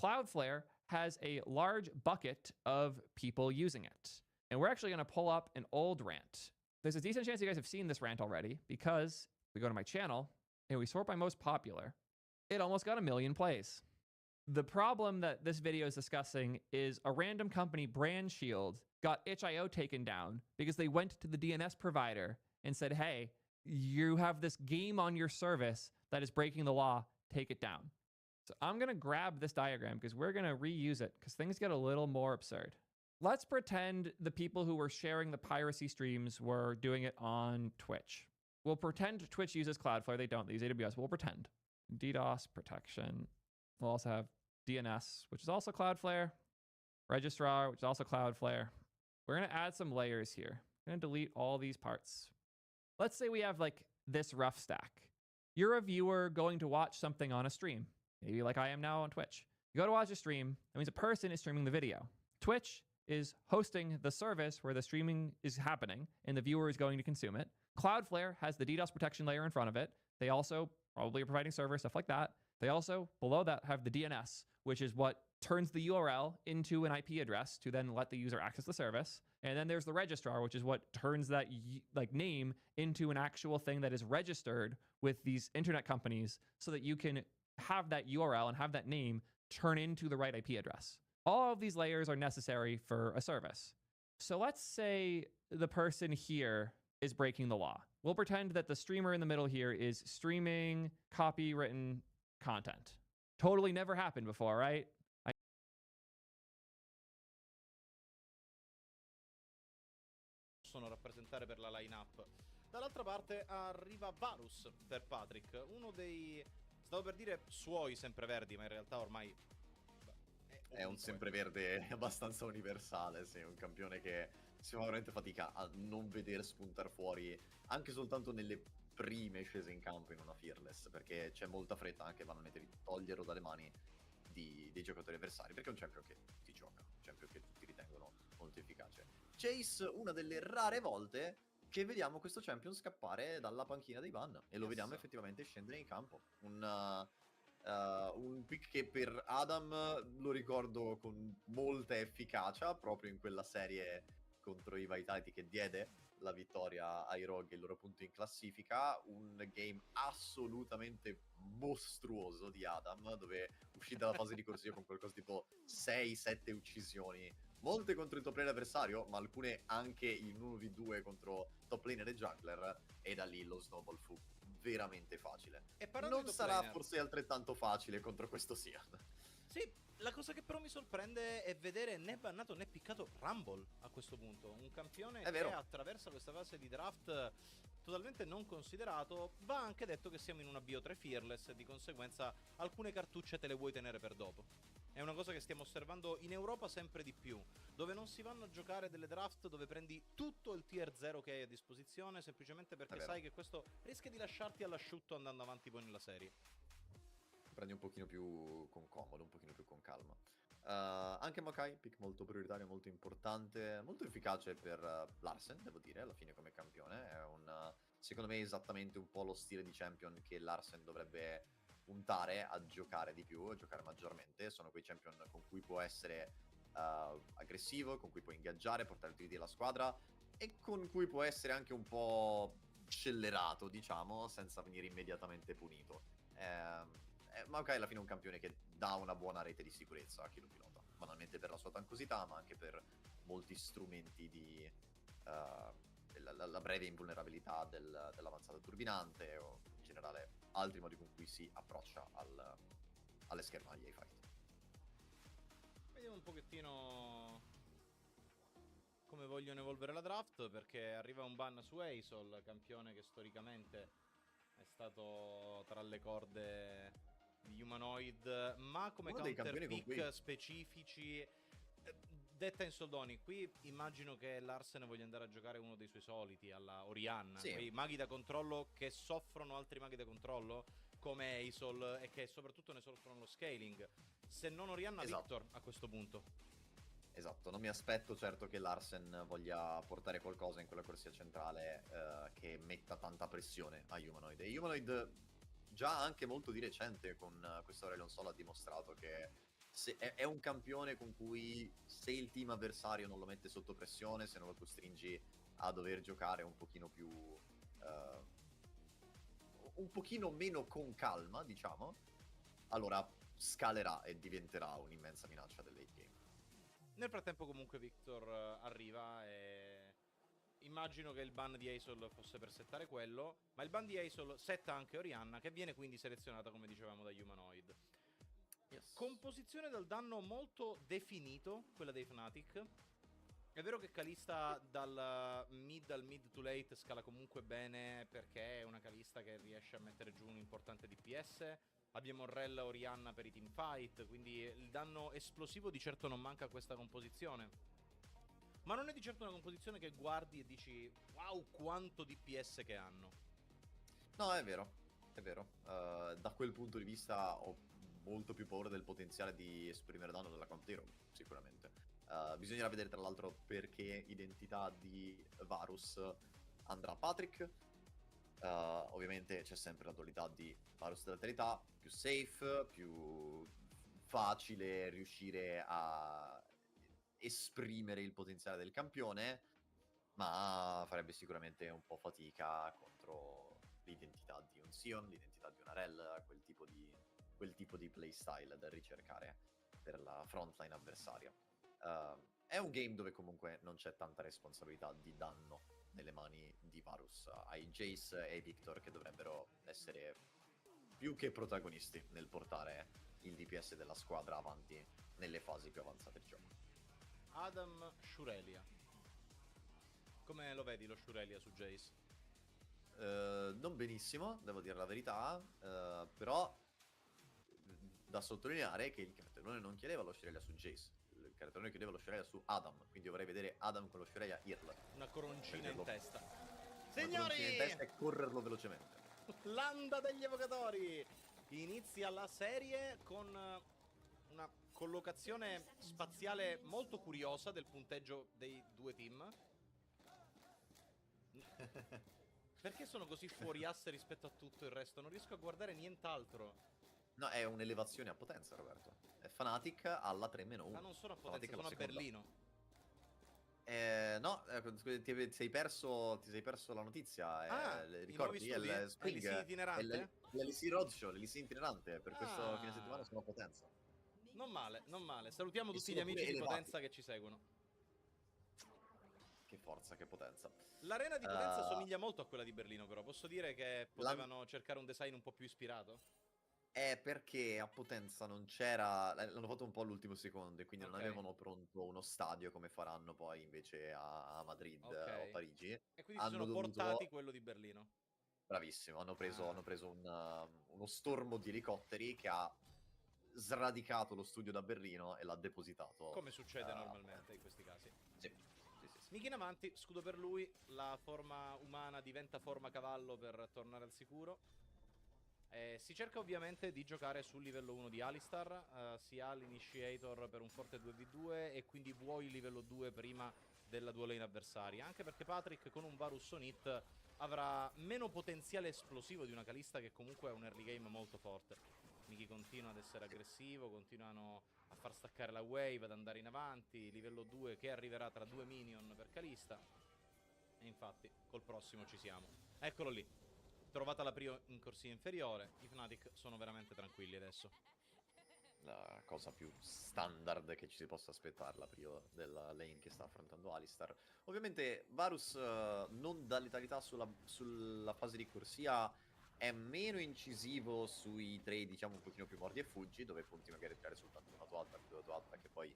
Cloudflare has a large bucket of people using it. And we're actually going to pull up an old rant. There's a decent chance you guys have seen this rant already because we go to my channel and we sort by most popular. It almost got 1 million plays. The problem that this video is discussing is a random company, Brand Shield, got itch.io taken down because they went to the DNS provider and said, hey, you have this game on your service that is breaking the law, take it down. So I'm going to grab this diagram because we're going to reuse it because things get a little more absurd. Let's pretend the people who were sharing the piracy streams were doing it on Twitch. We'll pretend Twitch uses Cloudflare. They don't. They use AWS. We'll pretend. DDoS protection. We'll also have DNS, which is also Cloudflare. Registrar, which is also Cloudflare. We're going to add some layers here. I'm going to delete all these parts. Let's say we have like this rough stack. You're a viewer going to watch something on a stream. Maybe like I am now on Twitch. You go to watch a stream. That means a person is streaming the video. Twitch is hosting the service where the streaming is happening and the viewer is going to consume it. Cloudflare has the DDoS protection layer in front of it. They also probably are providing server, stuff like that. They also, below that, have the DNS, which is what turns the URL into an IP address to then let the user access the service. And then there's the registrar, which is what turns that like name into an actual thing that is registered with these internet companies so that you can have that URL and have that name turn into the right IP address. All of these layers are necessary for a service. So let's say the person here is breaking the law. We'll pretend that the streamer in the middle here is streaming copywritten content. Totally never happened before, right? Possono rappresentare per la line-up. Dall'altra parte arriva Varus per Patrick, uno dei, stavo per dire suoi sempreverdi, ma in realtà ormai è un sempreverde abbastanza universale, sì, un campione che si fa veramente fatica a non vedere spuntare fuori anche soltanto nelle prime scese in campo in una Fearless, perché c'è molta fretta anche banalmente di toglierlo dalle mani dei giocatori avversari, perché è un champion che ti gioca, un champion che tutti ritengono molto efficace. Chase, una delle rare volte che vediamo questo champion scappare dalla panchina dei ban, e lo vediamo effettivamente scendere in campo. Un pick che per Adam lo ricordo con molta efficacia proprio in quella serie contro i Vitality che diede la vittoria ai Rogue e il loro punto in classifica. Un game assolutamente mostruoso di Adam, dove uscì dalla fase di corsia con qualcosa tipo 6-7 uccisioni, molte contro il top lane avversario, ma alcune anche in 1v2 contro top laner e jungler, e da lì lo snowball fu veramente facile. E parlando Non di top sarà laner, forse altrettanto facile contro questo Sion. sì, la cosa che però mi sorprende è vedere né bannato né piccato Rumble a questo punto. Un campione È vero. che attraversa questa fase di draft totalmente non considerato. Va anche detto che siamo in una Bio3 Fearless e di conseguenza alcune cartucce te le vuoi tenere per dopo. È una cosa che stiamo osservando in Europa sempre di più, dove non si vanno a giocare delle draft dove prendi tutto il tier 0 che hai a disposizione, semplicemente perché sai che questo rischia di lasciarti all'asciutto andando avanti poi nella serie. Prendi un pochino più con comodo, un pochino più con calma. Anche Makai, pick molto prioritario, molto importante, molto efficace per Larsen, devo dire, alla fine come campione. È secondo me esattamente un po' lo stile di champion che Larsen dovrebbe puntare a giocare di più, a giocare maggiormente. Sono quei champion con cui può essere aggressivo, con cui può ingaggiare, portare utility alla squadra e con cui può essere anche un po' scellerato, diciamo, senza venire immediatamente punito. Maokai alla fine è un campione che dà una buona rete di sicurezza a chi lo pilota, banalmente per la sua tankosità, ma anche per molti strumenti di la breve invulnerabilità dell'avanzata turbinante o in generale altri modi con cui si approccia alle schermaglie ai fight. Vediamo un pochettino come vogliono evolvere la draft, perché arriva un ban su Eisol, campione che storicamente è stato tra le corde di Humanoid, ma come Uno dei campioni con counterpick cui specifici. Detta in soldoni, qui immagino che Larsen voglia andare a giocare uno dei suoi soliti, alla Orianna, Sì. quei maghi da controllo che soffrono altri maghi da controllo, come Eisol, e che soprattutto ne soffrono lo scaling. Se non Orianna, Esatto. Victor a questo punto. Esatto, non mi aspetto certo che Larsen voglia portare qualcosa in quella corsia centrale che metta tanta pressione a Humanoid. E Humanoid già anche molto di recente con questo Aurelion Sol ha dimostrato che è un campione con cui se il team avversario non lo mette sotto pressione, se non lo costringi a dover giocare un pochino più un pochino meno con calma, diciamo, allora scalerà e diventerà un'immensa minaccia del late game. Nel frattempo comunque Victor arriva e immagino che il ban di Eisol fosse per settare quello, ma il ban di Eisol setta anche Orianna, che viene quindi selezionata, come dicevamo, da Humanoid. Yes. Composizione del danno molto definito, quella dei Fnatic. È vero che Kalista dal mid al mid to late scala comunque bene, perché è una Kalista che riesce a mettere giù un importante DPS. Abbiamo Rell Orianna per i teamfight, quindi il danno esplosivo di certo non manca a questa composizione. Ma non è di certo una composizione che guardi e dici wow quanto DPS che hanno. No, è vero, è vero. Da quel punto di vista ho molto più paura del potenziale di esprimere danno della Quantero, sicuramente. Bisognerà vedere tra l'altro perché identità di Varus andrà a Patrick. Ovviamente c'è sempre la dualità di Varus dell'alterità, più safe, più facile riuscire a esprimere il potenziale del campione, ma farebbe sicuramente un po' fatica contro l'identità di un Sion, l'identità di una Rell, quel tipo di playstyle da ricercare per la frontline avversaria. È un game dove comunque non c'è tanta responsabilità di danno nelle mani di Varus. Ai Jace e ai Victor che dovrebbero essere più che protagonisti nel portare il DPS della squadra avanti nelle fasi più avanzate del gioco. Adam Shurelia. Come lo vedi lo Shurelia su Jace? Non benissimo, devo dire la verità, però da sottolineare che il cartellone non chiedeva lo Shurelia su Jace, il cartellone chiedeva lo Shurelia su Adam, quindi vorrei vedere Adam con lo Shurelia IRL. Una coroncina in testa. Una Signori! coroncina in testa e correrlo velocemente. Landa degli evocatori! Inizia la serie con una collocazione spaziale molto curiosa del punteggio dei due team. Perché sono così fuori asse rispetto a tutto il resto? Non riesco a guardare nient'altro. No, è un'elevazione a potenza, Roberto. È Fnatic alla 3-1. Ma non sono a potenza, sono a Berlino. No, ti sei perso la notizia. I nuovi Ricordi? È studi? il Spring, LEC itinerante? l'LEC Roadshow, l'LEC itinerante. Per questo fine settimana Ah, sono a Potenza. non male, non male. Salutiamo E tutti gli sono pure amici di elevati. Potenza che ci seguono. Che forza, che potenza. L'arena di Potenza somiglia molto a quella di Berlino, però. Posso dire che potevano cercare un design un po' più ispirato? È perché a Potenza non c'era... L'hanno fatto un po' all'ultimo secondo e quindi non Ok. avevano pronto uno stadio come faranno poi invece a Madrid o a Ok. Parigi. E quindi si Hanno sono dovuto... portati quello di Berlino. Bravissimo, hanno preso uno stormo di elicotteri che ha sradicato lo studio da Berlino e l'ha depositato. Come succede a normalmente Potenza. in questi casi. Sì. Sneak in avanti, scudo per lui. La forma umana diventa forma cavallo per tornare al sicuro. Si cerca ovviamente di giocare sul livello 1 di Alistar. Si ha l'initiator per un forte 2v2 e quindi vuoi livello 2 prima della due lane avversaria. Anche perché Patrick con un Varus on hit avrà meno potenziale esplosivo di una Kalista che comunque è un early game molto forte. Miki continua ad essere aggressivo, continuano a far staccare la wave, ad andare in avanti. Livello 2 che arriverà tra 2 minion per Kalista. E infatti col prossimo ci siamo. Eccolo lì. Trovata la prio in corsia inferiore, i Fnatic sono veramente tranquilli adesso. La cosa più standard che ci si possa aspettare, la prio della lane che sta affrontando Alistar. Ovviamente Varus non dà letalità sulla fase di corsia, è meno incisivo sui trade, diciamo, un pochino più mordi e fuggi, dove punti magari a tirare soltanto un auto-attack, due auto-attack e poi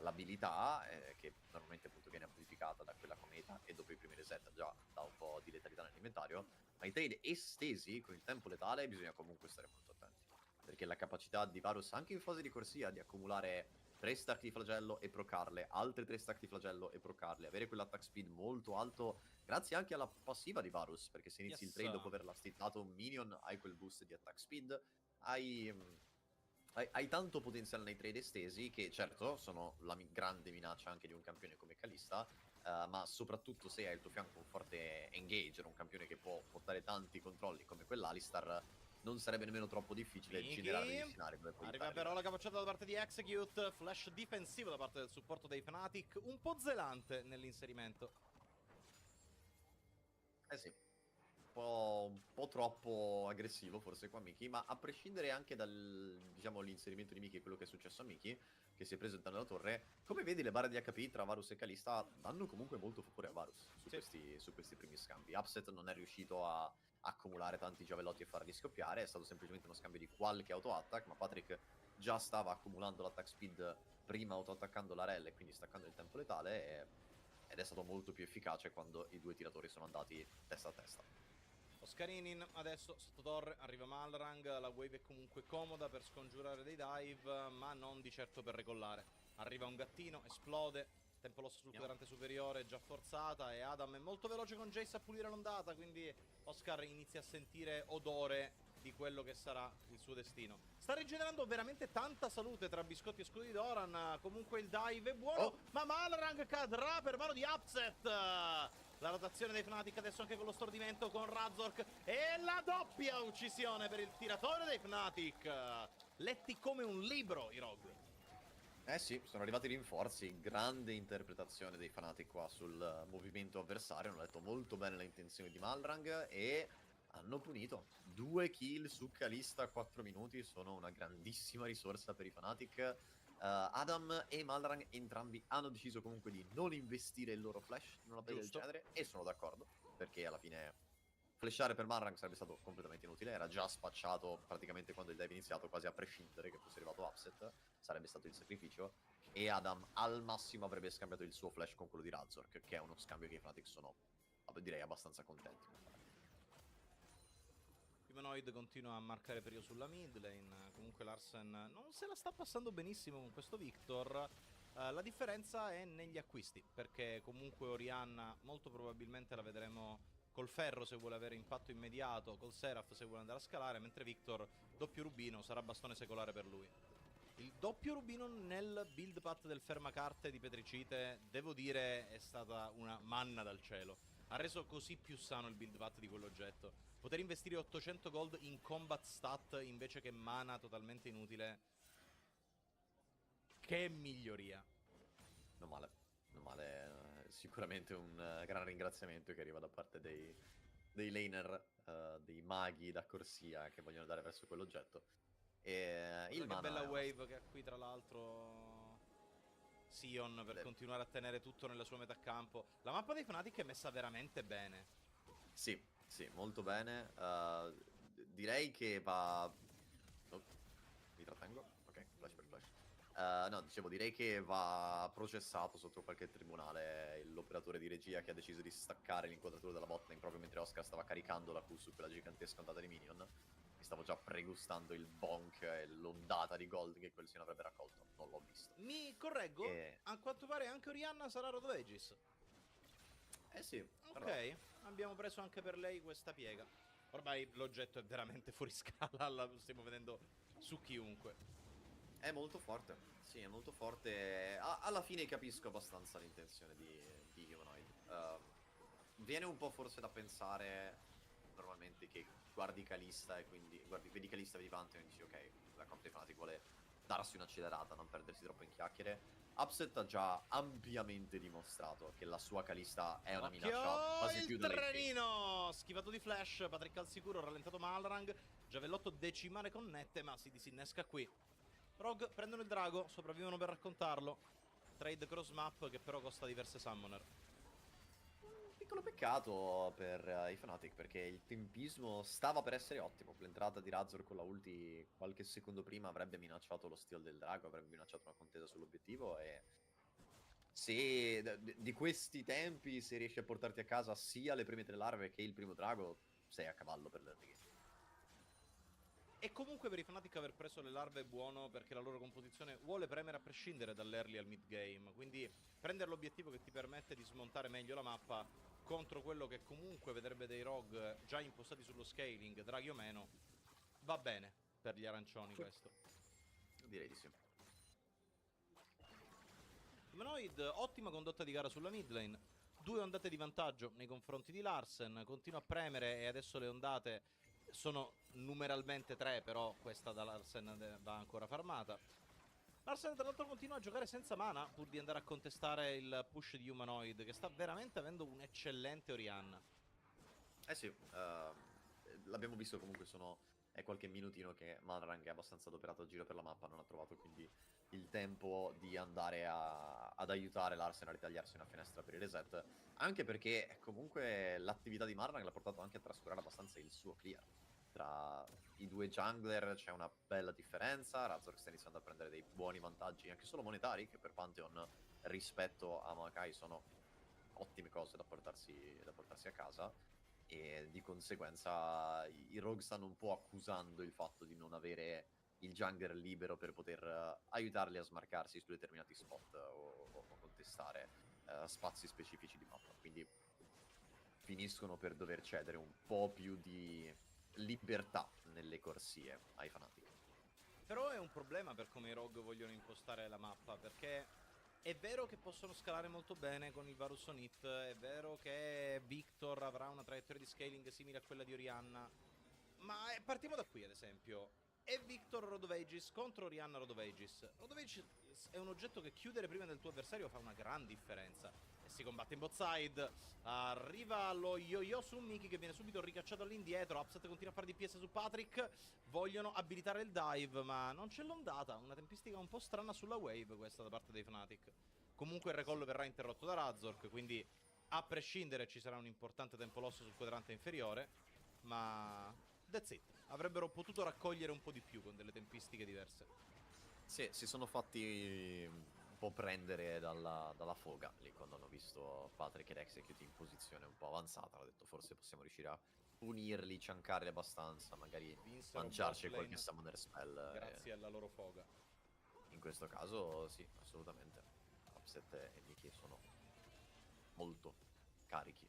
l'abilità, che normalmente appunto viene amplificata da quella comunità e dopo i primi reset già dà un po' di letalità nell'inventario, ma i trade estesi con il tempo letale bisogna comunque stare molto attenti, perché la capacità di Varus anche in fase di corsia di accumulare 3 stack di flagello e procarle, altri 3 stack di flagello e procarle, avere quell'attack speed molto alto, grazie anche alla passiva di Varus, perché se inizi il trade dopo aver lastittato un minion, hai quel boost di attack speed, hai tanto potenziale nei trade estesi, che certo sono la grande minaccia anche di un campione come Kalista, ma soprattutto se hai al tuo fianco un forte engager, un campione che può portare tanti controlli come quell'Alistar, non sarebbe nemmeno troppo difficile generare dei scenari dove puoi Arriva però la capacciata da parte di Execute, flash difensivo da parte del supporto dei Fnatic, un po' zelante nell'inserimento. Sì, un po' troppo aggressivo forse qua Miki, ma a prescindere anche dal, diciamo, l'inserimento di Miki e quello che è successo a Miki, che si è preso il danno della torre, come vedi le barre di HP tra Varus e Kalista danno comunque molto favore a Varus su questi primi scambi. Upset non è riuscito a accumulare tanti giavellotti e farli scoppiare, è stato semplicemente uno scambio di qualche auto-attack, ma Patrick già stava accumulando l'attack speed prima auto-attaccando la rell e quindi staccando il tempo letale, ed è stato molto più efficace quando i due tiratori sono andati testa a testa. Oscarinin adesso sotto torre, arriva Malrang, la wave è comunque comoda per scongiurare dei dive, ma non di certo per recollare. Arriva un gattino, esplode, tempo losso sul quadrante superiore, già forzata, e Adam è molto veloce con Jace a pulire l'ondata, quindi Oscar inizia a sentire odore di quello che sarà il suo destino. Sta rigenerando veramente tanta salute tra biscotti e scudi di Doran, comunque il dive è buono, ma Malrang cadrà per mano di Upset! La rotazione dei Fnatic adesso anche con lo stordimento con Razork e la doppia uccisione per il tiratore dei Fnatic. Letti come un libro i Rogue. Eh sì, sono arrivati i rinforzi, grande interpretazione dei Fnatic qua sul movimento avversario, hanno letto molto bene le intenzioni di Malrang e hanno punito. 2 kill su Kalista a 4 minuti, sono una grandissima risorsa per i Fnatic. Adam e Malrang entrambi hanno deciso comunque di non investire il loro flash in una play del genere, e sono d'accordo, perché alla fine flashare per Malrang sarebbe stato completamente inutile, era già spacciato praticamente quando il dive è iniziato, quasi a prescindere che fosse arrivato Upset, sarebbe stato il sacrificio, e Adam al massimo avrebbe scambiato il suo flash con quello di Razork, che è uno scambio che i Fnatic sono, direi, abbastanza contenti con fare. Humanoid continua a marcare periodo sulla mid lane, comunque Larsen non se la sta passando benissimo con questo Victor. La differenza è negli acquisti, perché comunque Orianna molto probabilmente la vedremo col ferro se vuole avere impatto immediato, col Seraph se vuole andare a scalare, mentre Victor, doppio rubino, sarà bastone secolare per lui. Il doppio rubino nel build path del fermacarte di Petricite, devo dire, è stata una manna dal cielo. Ha reso così più sano il build path di quell'oggetto. Poter investire 800 gold in combat stat invece che mana totalmente inutile. Che miglioria. Non male, non male. sicuramente un gran ringraziamento che arriva da parte dei laner, dei maghi da corsia che vogliono andare verso quell'oggetto. E il Guarda che mana bella è wave che ha qui tra l'altro Sion per continuare a tenere tutto nella sua metà campo. La mappa dei Fnatic è messa veramente bene. Sì, sì, molto bene. Direi che va... Oh, mi trattengo? Ok, flash per flash. No, dicevo, direi che va processato sotto qualche tribunale l'operatore di regia che ha deciso di staccare l'inquadratura della botlane proprio mentre Oscar stava caricando la Q su quella gigantesca ondata di minion. Mi stavo già pregustando il bonk e l'ondata di gold che quel Sion avrebbe raccolto. Non l'ho visto. Mi correggo, a quanto pare anche Orianna sarà Road of Aegis. Eh sì. Ok, però... abbiamo preso anche per lei questa piega. Ormai l'oggetto è veramente fuori scala, lo stiamo vedendo su chiunque. È molto forte, sì, è molto forte. Alla fine capisco abbastanza l'intenzione di Humanoid. Viene un po' forse da pensare normalmente che guardi Kalista e quindi vedi Kalista, vedi Pantheon e dici ok, la Comp dei Fnatic vuole darsi un'accelerata, non perdersi troppo in chiacchiere. Upset ha già ampiamente dimostrato che la sua Kalista è una minaccia quasi più il da late game. trenino schivato di flash, Patrick al sicuro, rallentato Malrang, Giavellotto decimale con nette, ma si disinnesca qui. Rogue prendono il drago, sopravvivono per raccontarlo. Trade cross map che però costa diverse summoner. Piccolo peccato per i Fnatic perché il tempismo stava per essere ottimo. L'entrata di Razor con la ulti qualche secondo prima avrebbe minacciato lo steal del drago, avrebbe minacciato una contesa sull'obiettivo e se di questi tempi se riesci a portarti a casa sia le prime 3 larve che il primo drago, sei a cavallo per l'early game. E comunque per i Fnatic aver preso le larve è buono perché la loro composizione vuole premere a prescindere dall'early al mid game. Quindi prendere l'obiettivo che ti permette di smontare meglio la mappa contro quello che comunque vedrebbe dei rogue già impostati sullo scaling, draghi o meno, va bene per gli arancioni questo. Direi di sì. Humanoid, ottima condotta di gara sulla mid lane. 2 ondate di vantaggio nei confronti di Larsen. Continua a premere e adesso le ondate sono numeralmente 3, però questa da Larsen va ancora farmata. Larsen tra l'altro continua a giocare senza mana pur di andare a contestare il push di Humanoid, che sta veramente avendo un eccellente Orianna. Eh sì, l'abbiamo visto comunque è qualche minutino che Malrang è abbastanza adoperato a giro per la mappa, non ha trovato quindi il tempo di andare ad aiutare Larsen a ritagliarsi una finestra per il reset, anche perché comunque l'attività di Malrang l'ha portato anche a trascurare abbastanza il suo clear. Tra i due jungler c'è una bella differenza, Razor sta iniziando a prendere dei buoni vantaggi anche solo monetari, che per Pantheon rispetto a Maokai sono ottime cose da portarsi a casa, e di conseguenza i rogue stanno un po' accusando il fatto di non avere il jungler libero per poter aiutarli a smarcarsi su determinati spot o contestare spazi specifici di mappa, quindi finiscono per dover cedere un po' più di libertà nelle corsie ai Fnatic. Però è un problema per come i rogue vogliono impostare la mappa, perché è vero che possono scalare molto bene con il Varus on Hit, è vero che Victor avrà una traiettoria di scaling simile a quella di Orianna, ma partiamo da qui ad esempio. È Victor Road of Aegis contro Orianna Road of Aegis. Road of Aegis è un oggetto che chiudere prima del tuo avversario fa una gran differenza. E si combatte in both side. Arriva lo yo-yo su Mickey che viene subito ricacciato all'indietro. Upset continua a fare DPS su Patrick. Vogliono abilitare il dive, ma non c'è l'ondata. Una tempistica un po' strana sulla wave questa da parte dei Fnatic. Comunque il recall verrà interrotto da Razork, quindi a prescindere ci sarà un importante tempo losso sul quadrante inferiore. Ma that's it. Avrebbero potuto raccogliere un po' di più con delle tempistiche diverse. Sì, si sono fatti un po' prendere dalla foga lì quando hanno visto Patrick ed Execute in posizione un po' avanzata. Hanno detto forse possiamo riuscire a punirli, ciancarli abbastanza, magari Vinsero lanciarci bot lane qualche summoner spell. grazie alla loro foga. In questo caso sì, assolutamente. Upset e Mickey sono molto carichi.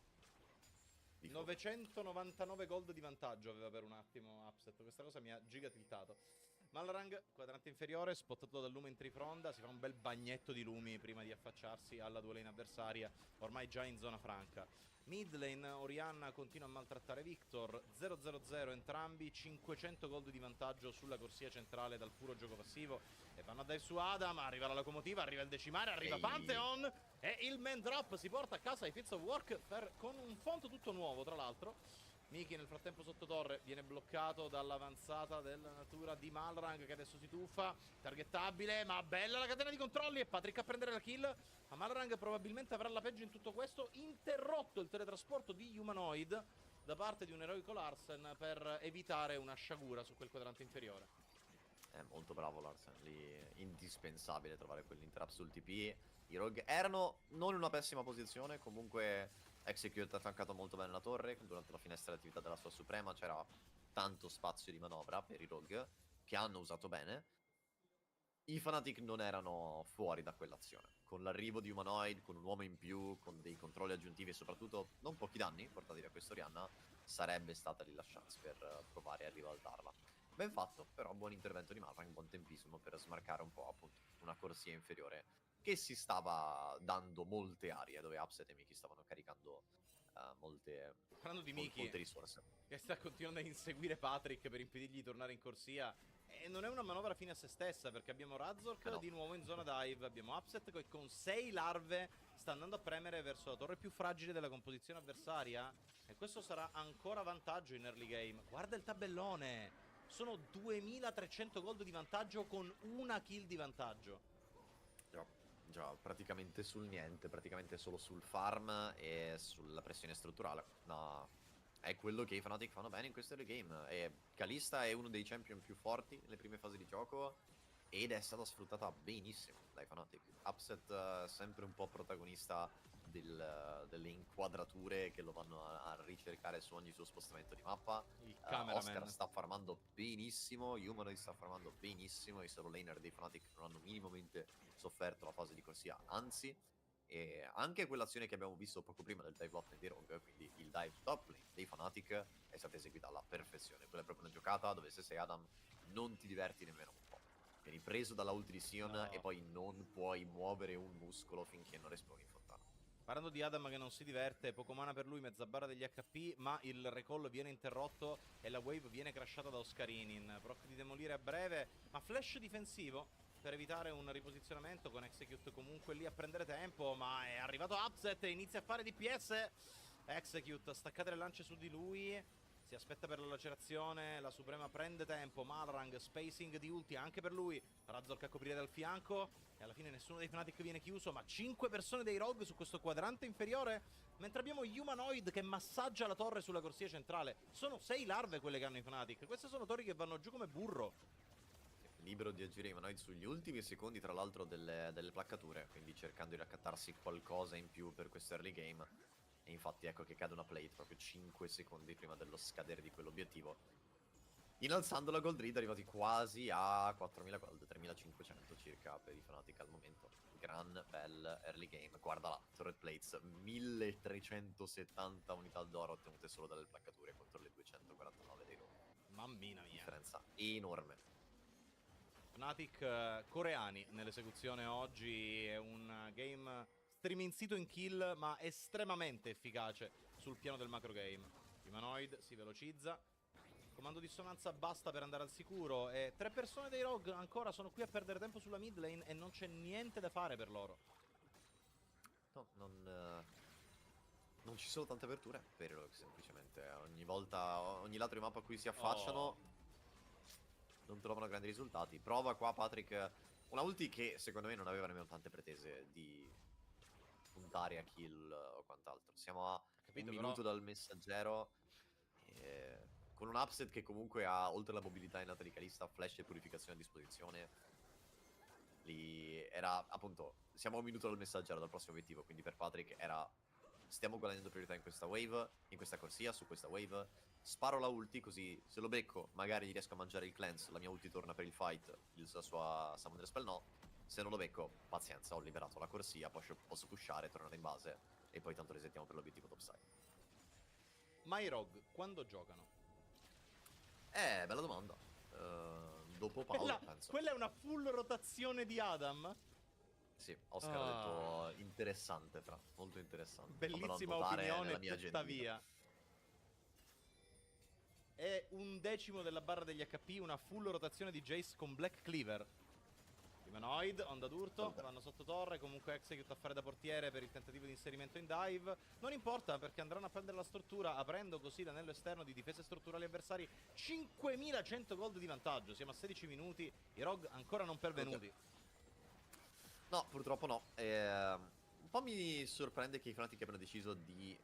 999 gold di vantaggio aveva per un attimo Upset. Questa cosa mi ha giga tiltato. Malrang, quadrante inferiore, spottato dal lume in trifronda, si fa un bel bagnetto di lumi prima di affacciarsi alla due lane avversaria, ormai già in zona franca. Mid lane, Orianna continua a maltrattare Victor, 0-0-0 entrambi, 500 gold di vantaggio sulla corsia centrale dal puro gioco passivo, e vanno a dive su Adam, arriva la locomotiva, arriva il decimare, arriva Pantheon, e il man drop si porta a casa i Fields of Warcraft con un font tutto nuovo, tra l'altro. Miki nel frattempo sotto torre viene bloccato dall'avanzata della natura di Malrang, che adesso si tuffa, targettabile, ma bella la catena di controlli, e Patrick a prendere la kill. Ma Malrang probabilmente avrà la peggio in tutto questo, interrotto il teletrasporto di Humanoid da parte di un eroico Larsen per evitare una sciagura su quel quadrante inferiore. È molto bravo Larsen, lì indispensabile trovare quell'interrupt sul TP. I Rogue erano non in una pessima posizione, comunque Execute ha tancato molto bene la torre, durante la finestra di attività della sua Suprema c'era tanto spazio di manovra per i Rogue, che hanno usato bene. I Fnatic non erano fuori da quell'azione. Con l'arrivo di Humanoid, con un uomo in più, con dei controlli aggiuntivi e soprattutto non pochi danni portati da questo Orianna, sarebbe stata lì la chance per provare a ribaltarla. Ben fatto, però buon intervento di Malrang, buon tempismo per smarcare un po' appunto una corsia inferiore che si stava dando molte arie, dove Upset e Miki stavano caricando molte risorse. Che sta continuando a inseguire Patrick per impedirgli di tornare in corsia. E non è una manovra fine a se stessa, perché abbiamo Razork di nuovo in zona dive, abbiamo Upset che con 6 larve sta andando a premere verso la torre più fragile della composizione avversaria, e questo sarà ancora vantaggio in early game. Guarda il tabellone, sono 2300 gold di vantaggio con una kill di vantaggio. Già, praticamente sul niente, praticamente solo sul farm e sulla pressione strutturale. No, è quello che i Fnatic fanno bene in questo early game. E Kalista è uno dei champion più forti nelle prime fasi di gioco ed è stata sfruttata benissimo dai Fnatic. Upset sempre un po' protagonista delle inquadrature che lo vanno a ricercare su ogni suo spostamento di mappa. Oscar sta farmando benissimo, Humanoid sta farmando benissimo, i solo laner dei Fnatic non hanno minimamente sofferto la fase di corsia, anzi, e anche quell'azione che abbiamo visto poco prima del dive bot lane dei Rogue, quindi il dive top lane dei Fnatic, è stata eseguita alla perfezione. Quella è proprio una giocata dove se sei Adam non ti diverti nemmeno un po'. Vieni preso dalla ulti di Sion e poi non puoi muovere un muscolo finché non respawni in fontana. Parlando di Adam che non si diverte, poco mana per lui, mezza barra degli HP, ma il recall viene interrotto e la wave viene crashata da Oscarinin. Proc di demolire a breve, ma flash difensivo per evitare un riposizionamento, con Execute comunque lì a prendere tempo, ma è arrivato Upset e inizia a fare DPS. Execute, staccate le lance su di lui, si aspetta per la lacerazione, la Suprema prende tempo, Malrang, spacing di ulti anche per lui, Razork a coprire dal fianco, e alla fine nessuno dei Fnatic viene chiuso, ma 5 persone dei Rogue su questo quadrante inferiore, mentre abbiamo Humanoid che massaggia la torre sulla corsia centrale. Sono 6 larve quelle che hanno i Fnatic, queste sono torri che vanno giù come burro. Libero di agire Humanoid sugli ultimi secondi tra l'altro delle placcature, quindi cercando di raccattarsi qualcosa in più per questo early game. E infatti ecco che cade una plate proprio 5 secondi prima dello scadere di quell'obiettivo, innalzando la gold read, arrivati quasi a 4000 gold, 3500 circa per i Fnatic al momento. Gran bel early game, guarda là, turret plates, 1370 unità d'oro ottenute solo dalle placcature contro le 249 dei Rogue. Mammina mia, differenza enorme. Fnatic coreani nell'esecuzione oggi, è un game striminzito in kill ma estremamente efficace sul piano del macro game. Humanoid si velocizza, comando dissonanza basta per andare al sicuro, e 3 persone dei Rogue ancora sono qui a perdere tempo sulla mid lane e non c'è niente da fare per loro. No, non ci sono tante aperture per i Rogue, semplicemente ogni volta, ogni lato di mappa a cui si affacciano non trovano grandi risultati. Prova qua Patrick una ulti che secondo me non aveva nemmeno tante pretese di puntare a kill o quant'altro. Siamo a un minuto dal messaggero, con un upset che comunque ha, oltre alla mobilità innata di Kalista, flash e purificazione a disposizione. Lì era appunto, siamo a un minuto dal messaggero, dal prossimo obiettivo, quindi per Patrick era: stiamo guadagnando priorità in questa wave, in questa corsia, su questa wave, sparo la ulti così se lo becco magari gli riesco a mangiare il cleanse, la mia ulti torna per il fight, la sua Summoner Spell no. Se non lo becco, pazienza, ho liberato la corsia, posso pushare, tornare in base e poi tanto resettiamo per l'obiettivo topside. Ma i Rogue quando giocano? Bella domanda. dopo Paolo, penso. Quella è una full rotazione di Adam. Sì, Oscar ha detto interessante, molto interessante. Bellissima opinione, tuttavia. È 1/10 della barra degli HP, una full rotazione di Jace con Black Cleaver. Humanoid, onda d'urto, vanno sotto torre, comunque execute a fare da portiere per il tentativo di inserimento in dive. Non importa perché andranno a prendere la struttura, aprendo così l'anello esterno di difese strutturali avversari. 5100 gold di vantaggio, siamo a 16 minuti, i Rogue ancora non pervenuti. No, purtroppo no. Un po' mi sorprende che i Fnatic abbiano deciso di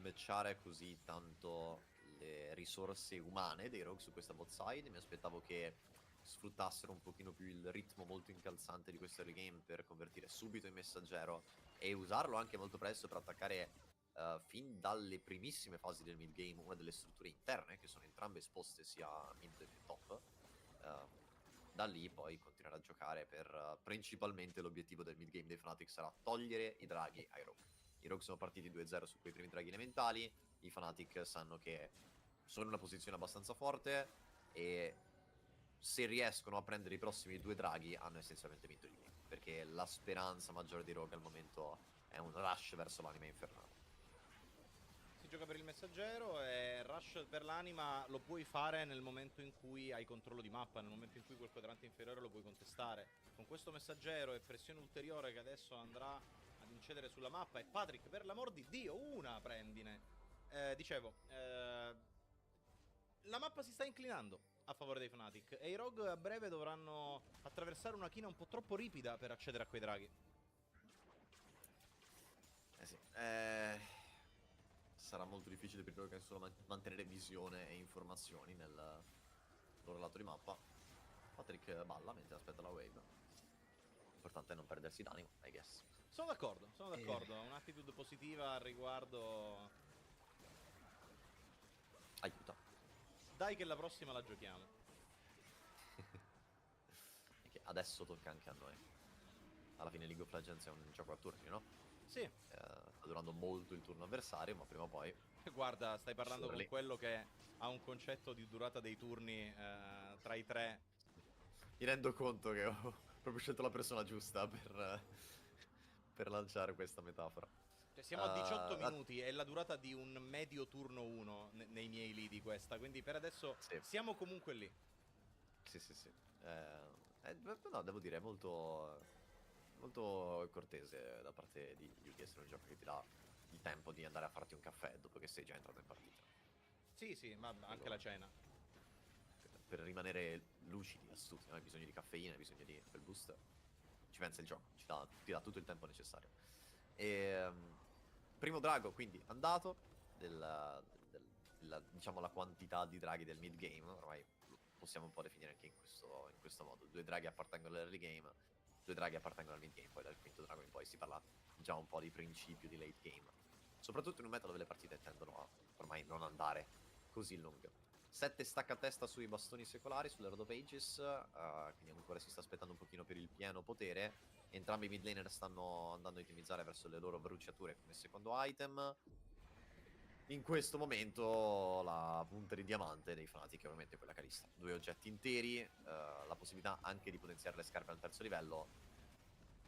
matchare così tanto le risorse umane dei Rogue su questa bot side. Mi aspettavo che sfruttassero un pochino più il ritmo molto incalzante di questo early game per convertire subito in messaggero e usarlo anche molto presto per attaccare fin dalle primissime fasi del mid game una delle strutture interne, che sono entrambe esposte sia mid che top. Da lì poi continuare a giocare per principalmente l'obiettivo del mid game dei Fnatic sarà togliere i draghi ai Rogue. I Rogue sono partiti 2-0 su quei primi draghi elementali, i Fnatic sanno che sono in una posizione abbastanza forte e se riescono a prendere i prossimi 2 draghi hanno essenzialmente vinto il game, perché la speranza maggiore dei Rogue al momento è un rush verso l'anima infernale. Si gioca per il messaggero e rush per l'anima lo puoi fare nel momento in cui hai controllo di mappa, nel momento in cui quel quadrante inferiore lo puoi contestare. Con questo messaggero e pressione ulteriore che adesso andrà ad incedere sulla mappa, e Patrick, per l'amor di Dio, una prendine. La mappa si sta inclinando a favore dei Fnatic e i Rogue a breve dovranno attraversare una china un po' troppo ripida per accedere a quei draghi. Sì, sarà molto difficile per loro che solo mantenere visione e informazioni nel loro lato di mappa. Patrick balla mentre aspetta la wave. L'importante è non perdersi d'animo, I guess. Sono d'accordo, un'attitude positiva al riguardo aiuta. Dai che la prossima la giochiamo. E che adesso tocca anche a noi. Alla fine League of Legends è un gioco a turni, no? Sì. Sta durando molto il turno avversario, ma prima o poi... Guarda, stai parlando con quello che ha un concetto di durata dei turni tra i 3. Mi rendo conto che ho proprio scelto la persona giusta per lanciare questa metafora. Cioè siamo a 18 minuti, è la durata di un medio turno 1 nei miei lidi questa, quindi per adesso siamo comunque lì. Sì. No, devo dire, è molto cortese da parte di Yugi essere un gioco che ti dà il tempo di andare a farti un caffè dopo che sei già entrato in partita. Sì, ma anche la cena. Per rimanere lucidi, astuti, hai bisogno di caffeina, hai bisogno di quel boost. Ci pensa il gioco, ti dà tutto il tempo necessario. Primo drago quindi andato, diciamo la quantità di draghi del mid game, ormai lo possiamo un po' definire anche in questo modo. 2 draghi appartengono all'early game, 2 draghi appartengono al mid game, poi dal quinto drago in poi si parla già un po' di principio di late game. Soprattutto in un meta dove le partite tendono a ormai non andare così lunghe. 7 stacca a testa sui bastoni secolari, sulle Rodo Pages, quindi ancora si sta aspettando un pochino per il pieno potere. Entrambi i mid laner stanno andando a itemizzare verso le loro bruciature come secondo item. In questo momento la punta di diamante dei Fnatic è ovviamente quella Calista. 2 oggetti interi, la possibilità anche di potenziare le scarpe al terzo livello.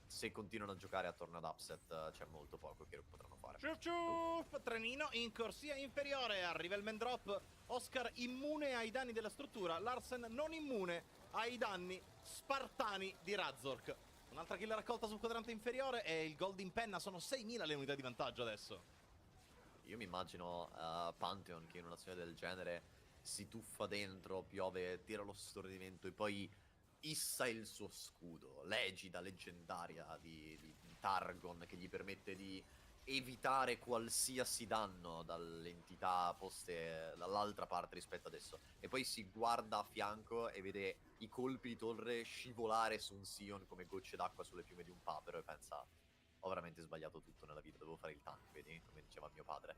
Se continuano a giocare attorno ad upset c'è molto poco che potranno fare. Ciuf, trenino in corsia inferiore, arriva il man drop. Oscar immune ai danni della struttura, Larsen non immune ai danni spartani di Razork. Un'altra kill raccolta sul quadrante inferiore e il gold in penna, sono 6.000 le unità di vantaggio adesso. Io mi immagino Pantheon che in un'azione del genere si tuffa dentro, piove, tira lo stordimento e poi issa il suo scudo, l'egida leggendaria di Targon che gli permette di evitare qualsiasi danno dalle entità poste dall'altra parte rispetto adesso, e poi si guarda a fianco e vede i colpi di torre scivolare su un Sion come gocce d'acqua sulle piume di un papero e pensa: ho veramente sbagliato tutto nella vita, dovevo fare il tank, vedi, come diceva mio padre,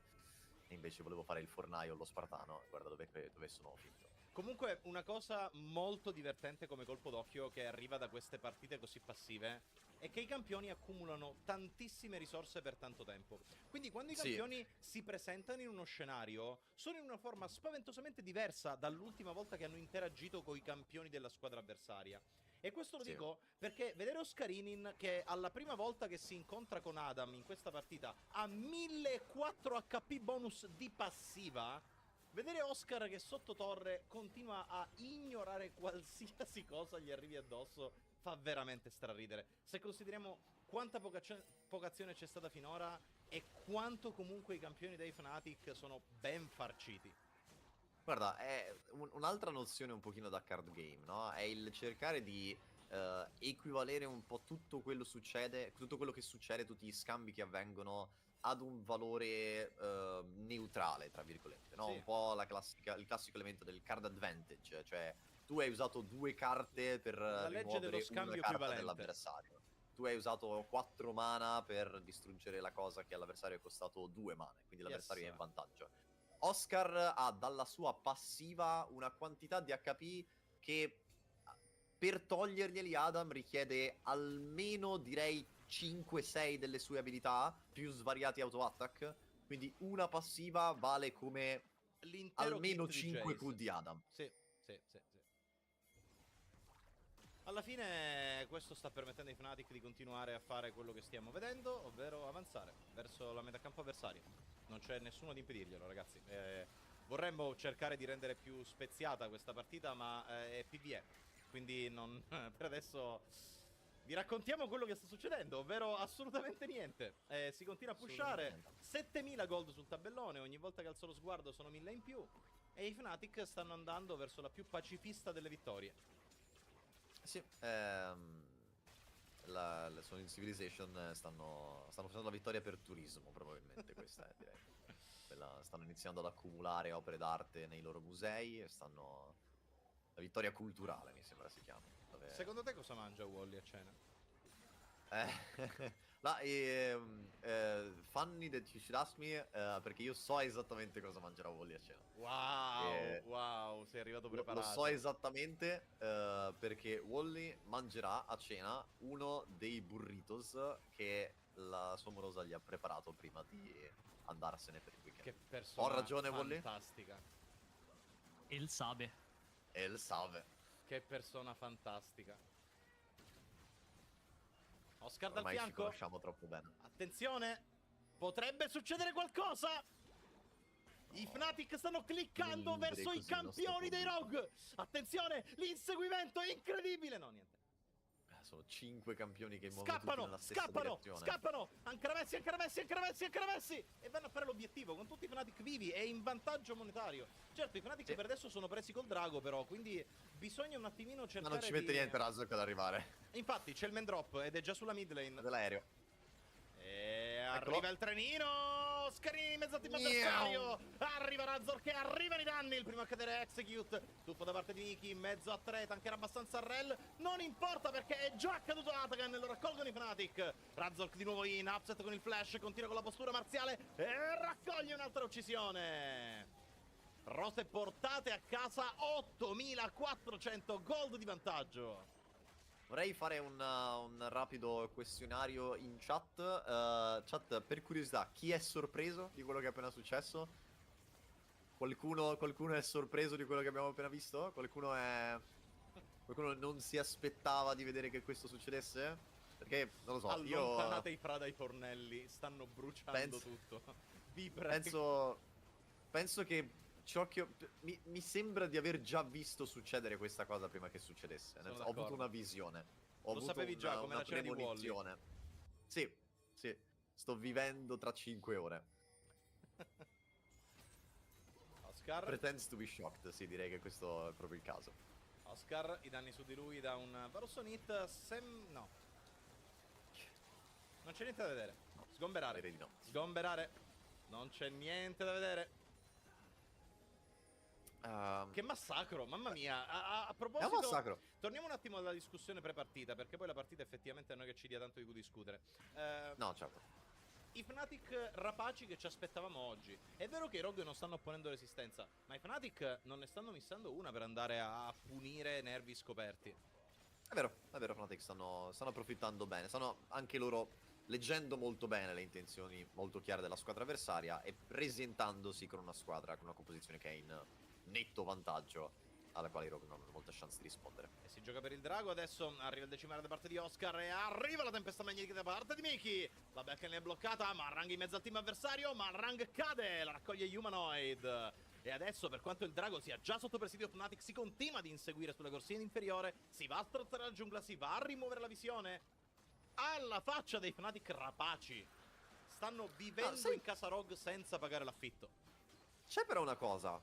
e invece volevo fare il fornaio o lo spartano, guarda dove sono finito. Comunque, una cosa molto divertente come colpo d'occhio che arriva da queste partite così passive è che i campioni accumulano tantissime risorse per tanto tempo. Quindi quando i campioni si presentano in uno scenario, sono in una forma spaventosamente diversa dall'ultima volta che hanno interagito con i campioni della squadra avversaria. E questo lo dico perché vedere Oscarinin che alla prima volta che si incontra con Adam in questa partita ha 1004 HP bonus di passiva. Vedere Oscar che sotto torre continua a ignorare qualsiasi cosa gli arrivi addosso fa veramente straridere. Se consideriamo quanta poca azione c'è stata finora e quanto comunque i campioni dei Fnatic sono ben farciti. Guarda, è un'altra nozione un pochino da card game, no? È il cercare di equivalere un po' tutto quello che succede, tutti gli scambi che avvengono ad un valore neutrale, tra virgolette, no? Un po' il classico elemento del card advantage, cioè tu hai usato 2 carte per rimuovere una carta dell'avversario. Tu hai usato 4 mana per distruggere la cosa che all'avversario è costato 2 mana, quindi l'avversario è in vantaggio. Oscar ha dalla sua passiva una quantità di HP che per toglierglieli Adam richiede almeno, direi, 5-6 delle sue abilità, più svariati auto-attack. Quindi una passiva vale come almeno 5 Q di Adam. Sì. Alla fine questo sta permettendo ai Fnatic di continuare a fare quello che stiamo vedendo, ovvero avanzare verso la metacampo avversaria. Non c'è nessuno ad impedirglielo, ragazzi. Vorremmo cercare di rendere più speziata questa partita, ma è PvE. Quindi non per adesso vi raccontiamo quello che sta succedendo, ovvero assolutamente niente. Si continua a pushare, 7000 gold sul tabellone, ogni volta che alzo lo sguardo sono 1000 in più. E i Fnatic stanno andando verso la più pacifista delle vittorie. Sì, sono in Civilization, stanno facendo la vittoria per turismo, probabilmente, questa è, direi. Stanno iniziando ad accumulare opere d'arte nei loro musei e la vittoria culturale, mi sembra si chiama. Secondo te cosa mangia Wally a cena? Funny that you should ask me, perché io so esattamente cosa mangerà Wally a cena. Wow, sei arrivato preparato. Lo so esattamente, perché Wally mangerà a cena uno dei burritos che la sua morosa gli ha preparato prima di andarsene per il weekend. Che persona Ho ragione, Wally? Fantastica. El sabe. Che persona fantastica. Oscar Ormai dal fianco. ci conosciamo troppo bene. Attenzione, potrebbe succedere qualcosa. I Fnatic stanno cliccando verso i campioni dei Rogue. Attenzione, l'inseguimento è incredibile. No, niente. Sono 5 campioni che muovono tutti nella stessa direzione. Scappano. Ancora messi. E vanno a fare l'obiettivo con tutti i Fnatic vivi e in vantaggio monetario. Certo, i Fnatic per adesso sono presi col drago, però, quindi bisogna un attimino cercare. Ma non ci mette niente Razok ad arrivare. Infatti c'è il man drop ed è già sulla mid lane. Dell'aereo. E arriva il trenino. Scarini in mezzo al team avversario. Arriva Razor che arrivano i danni. Il primo a cadere è Execute. Tuffo da parte di Niki in mezzo a 3. Tancherà abbastanza Rel. Non importa perché è già accaduto Atakan e lo raccolgono i Fnatic. Razor di nuovo in upset con il flash. Continua con la postura marziale e raccoglie un'altra uccisione. Rose portate a casa 8400 gold di vantaggio. Vorrei fare un rapido questionario in chat. Chat, per curiosità, chi è sorpreso di quello che è appena successo? Qualcuno è sorpreso di quello che abbiamo appena visto? Qualcuno non si aspettava di vedere che questo succedesse? Perché, non lo so, allontanate i fra dai tornelli, stanno bruciando tutto. Vi prego. Penso che ciò che mi sembra di aver già visto succedere questa cosa prima che succedesse. Ho avuto una visione. Lo sapevi già, come la cena di Wally. Sì. Sto vivendo tra 5 ore. Oscar pretends to be shocked, sì, direi che questo è proprio il caso. Oscar, i danni su di lui da un Varusonit. No. Non c'è niente da vedere. Sgomberare. Direi di no. Sgomberare. Non c'è niente da vedere. Che massacro, mamma mia. A proposito, è un massacro. Torniamo un attimo alla discussione pre-partita, perché poi la partita effettivamente non è che ci dia tanto di cui discutere. No, certo. i Fnatic rapaci che ci aspettavamo oggi. È vero che i Rogue non stanno opponendo resistenza, ma i Fnatic non ne stanno missando una per andare a punire nervi scoperti. È vero, Fnatic stanno approfittando bene, stanno anche loro leggendo molto bene le intenzioni molto chiare della squadra avversaria e presentandosi con una squadra, con una composizione che è in netto vantaggio, alla quale i Rogue non hanno molta chance di rispondere. E si gioca per il drago, adesso arriva il decimale da parte di Oscar e arriva la tempesta magnetica da parte di Miki. La backline è bloccata, Marrang in mezzo al team avversario, Marrang cade, la raccoglie Humanoid. E adesso, per quanto il drago sia già sotto presidio Fnatic, si continua ad inseguire sulla corsia inferiore, si va a strozzare la giungla, si va a rimuovere la visione. Alla faccia dei Fnatic rapaci. Stanno vivendo in casa Rogue senza pagare l'affitto. C'è però una cosa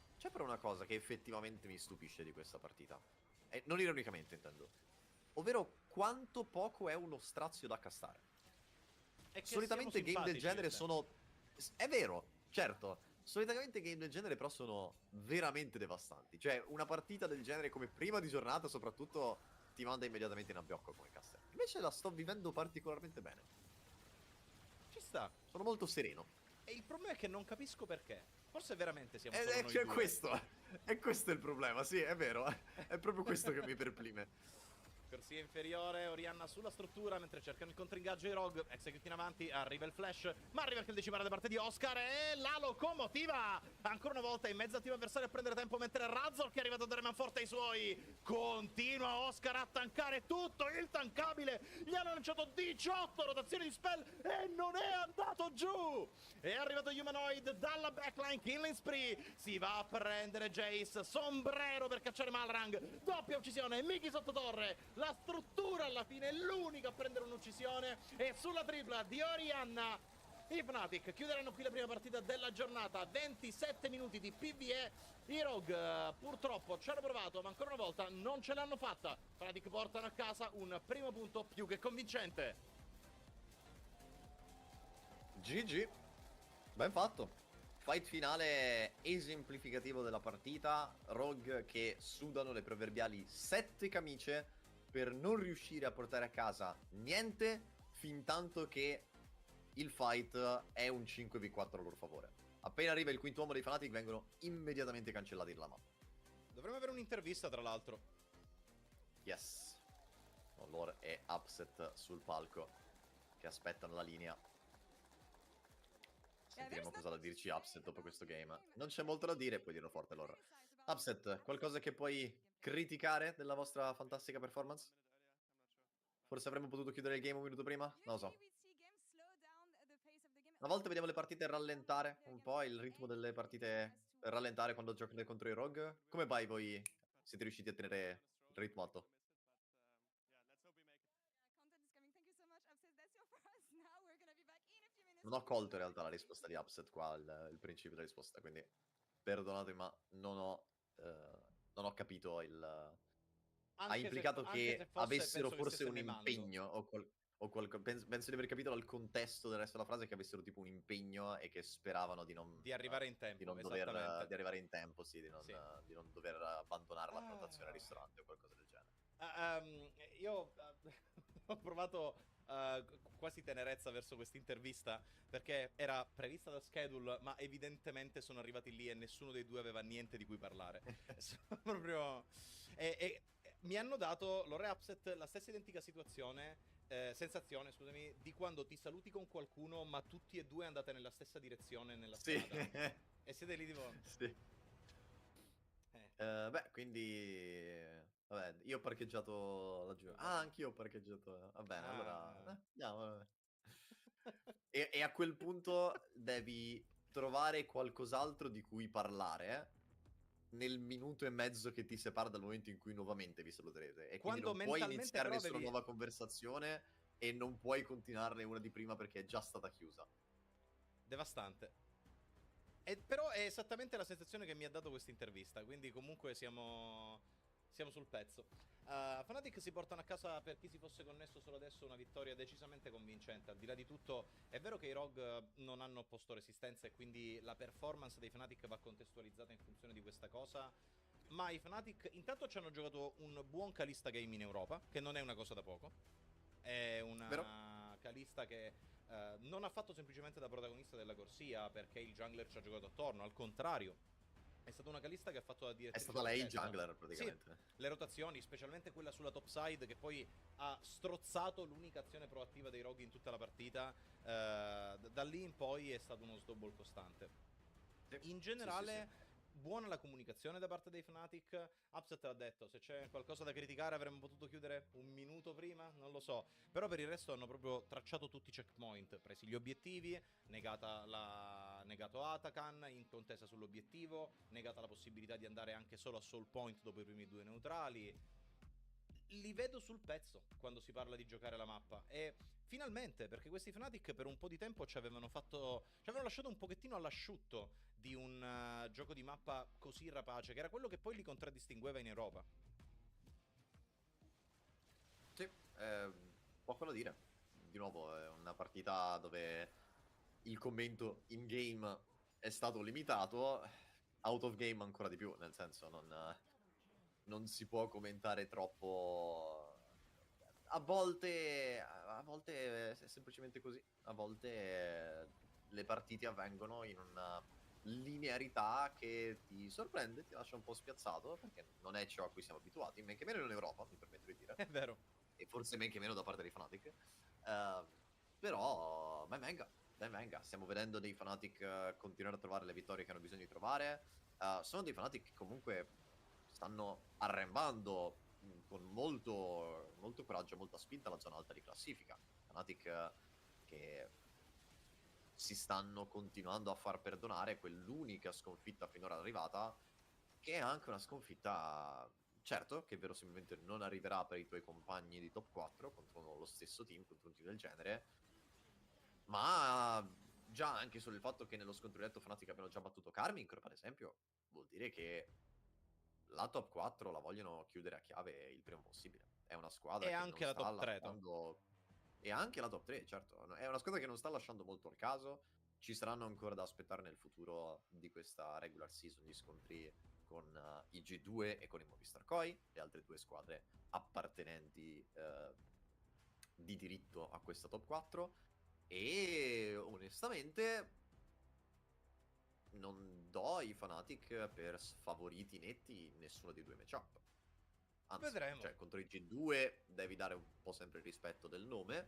che effettivamente mi stupisce di questa partita. E non ironicamente intendo. Ovvero quanto poco è uno strazio da castare. Solitamente game del genere sono... È vero, certo. Solitamente game del genere però sono veramente devastanti. Cioè una partita del genere come prima di giornata soprattutto ti manda immediatamente in abbiocco come caster. Invece la sto vivendo particolarmente bene. Ci sta. Sono molto sereno. E il problema è che non capisco perché. Forse veramente siamo solo noi due. È questo il problema, sì, è vero. È proprio questo che mi perplime. Corsia inferiore, Orianna sulla struttura mentre cercano il controingaggio i Rogue. Execute in avanti, arriva il flash, ma arriva anche il decimale da parte di Oscar e la locomotiva ancora una volta in mezzo al team avversario a prendere tempo, mentre Razor, che è arrivato a dare manforte ai suoi, continua Oscar a tankare tutto il tankabile. Gli hanno lanciato 18 rotazioni di spell e non è andato giù. È arrivato Humanoid dalla backline, killing spree, si va a prendere Jace, sombrero per cacciare Malrang, doppia uccisione, Miki sotto torre. La struttura alla fine è l'unica a prendere un'uccisione e sulla tripla di Orianna i Fnatic chiuderanno qui la prima partita della giornata. 27 minuti di PvE. I Rogue purtroppo ci hanno provato, ma ancora una volta non ce l'hanno fatta. Fnatic portano a casa un primo punto più che convincente. GG. Ben fatto. Fight finale esemplificativo della partita. Rogue che sudano le proverbiali 7 camicie per non riuscire a portare a casa niente, fin tanto che il fight è un 5v4 a loro favore. Appena arriva il quinto uomo dei Fnatic vengono immediatamente cancellati dalla mappa. Dovremmo avere un'intervista, tra l'altro. Yes. Lore e Upset sul palco che aspettano la linea. Sentiremo cosa da dirci Upset dopo questo game. Non c'è molto da dire, puoi dirlo forte Lore. Upset, qualcosa che puoi criticare della vostra fantastica performance? Forse avremmo potuto chiudere il game un minuto prima? Non lo so. A volte vediamo le partite rallentare un po', il ritmo delle partite rallentare quando giocate contro i Rogue. Come mai voi siete riusciti a tenere il ritmo alto? Non ho colto in realtà la risposta di Upset qua, il principio della risposta, quindi perdonate ma non ho capito il... Ha implicato che avessero forse un impegno penso di aver capito dal contesto del resto della frase che avessero tipo un impegno e che speravano di non... Di arrivare in tempo, di non dover, di arrivare in tempo, sì, di non dover abbandonare la prenotazione al ristorante o qualcosa del genere. Io ho provato quasi tenerezza verso questa intervista perché era prevista da schedule, ma evidentemente sono arrivati lì e nessuno dei due aveva niente di cui parlare. Proprio... mi hanno dato, Lore Upset, la stessa identica sensazione, scusami, di quando ti saluti con qualcuno ma tutti e due andate nella stessa direzione nella strada. E siete lì tipo... Sì. Beh, quindi... Vabbè, io ho parcheggiato laggiù. Ah, anch'io ho parcheggiato. Va bene, allora... andiamo, vabbè. E a quel punto devi trovare qualcos'altro di cui parlare nel minuto e mezzo che ti separa dal momento in cui nuovamente vi saluterete. E quindi non puoi iniziare nessuna nuova conversazione e non puoi continuarne una di prima perché è già stata chiusa. Devastante. Però è esattamente la sensazione che mi ha dato questa intervista, quindi comunque siamo sul pezzo. Fnatic si portano a casa, per chi si fosse connesso solo adesso, una vittoria decisamente convincente. Al di là di tutto, è vero che i Rogue non hanno opposto resistenza e quindi la performance dei Fnatic va contestualizzata in funzione di questa cosa, ma i Fnatic intanto ci hanno giocato un buon Kalista game in Europa, che non è una cosa da poco. È una Kalista che non ha fatto semplicemente da protagonista della corsia perché il jungler ci ha giocato attorno, al contrario. È stata una Kalista che ha fatto la direttrice. È stata lei il d'orchestra. jungler, praticamente. Sì, le rotazioni, specialmente quella sulla top side, che poi ha strozzato l'unica azione proattiva dei roghi in tutta la partita. Da lì in poi è stato uno snowball costante. In generale, buona la comunicazione da parte dei Fnatic. Upset l'ha detto, se c'è qualcosa da criticare avremmo potuto chiudere un minuto prima, non lo so. Però per il resto hanno proprio tracciato tutti i checkpoint, presi gli obiettivi, negato Atakan in contesa sull'obiettivo, negata la possibilità di andare anche solo a soul point dopo i primi 2 neutrali. Li vedo sul pezzo quando si parla di giocare la mappa e finalmente, perché questi Fnatic per un po' di tempo ci avevano lasciato un pochettino all'asciutto di un gioco di mappa così rapace, che era quello che poi li contraddistingueva in Europa. Sì, poco da dire. Di nuovo è una partita dove il commento in game è stato limitato, out of game ancora di più, nel senso non si può commentare troppo. A volte è semplicemente così. A volte le partite avvengono in una linearità che ti sorprende, ti lascia un po' spiazzato, perché non è ciò a cui siamo abituati, men che meno in Europa, mi permetto di dire. È vero. E forse men che meno da parte dei Fnatic. Però ben venga. Stiamo vedendo dei Fnatic continuare a trovare le vittorie che hanno bisogno di trovare. Sono dei Fnatic che comunque stanno arrembando con molto coraggio e molta spinta la zona alta di classifica. Fnatic che si stanno continuando a far perdonare quell'unica sconfitta finora arrivata, che è anche una sconfitta, certo, che verosimilmente non arriverà per i tuoi compagni di top 4 contro lo stesso team, contro un team del genere, ma già anche solo il fatto che nello scontro diretto Fnatic abbiano già battuto Karming, per esempio, vuol dire che la top 4 la vogliono chiudere a chiave il prima possibile. È una squadra E che anche non la sta top 3, lasciando... E anche la top 3, certo. È una squadra che non sta lasciando molto al caso. Ci saranno ancora da aspettare nel futuro di questa regular season gli scontri con i G2 e con i Movistar Koi, le altre due squadre appartenenti di diritto a questa top 4. E onestamente non do i Fnatic per sfavoriti netti in nessuno dei due matchup. Anzi, vedremo. Cioè, contro i G2 devi dare un po' sempre il rispetto del nome,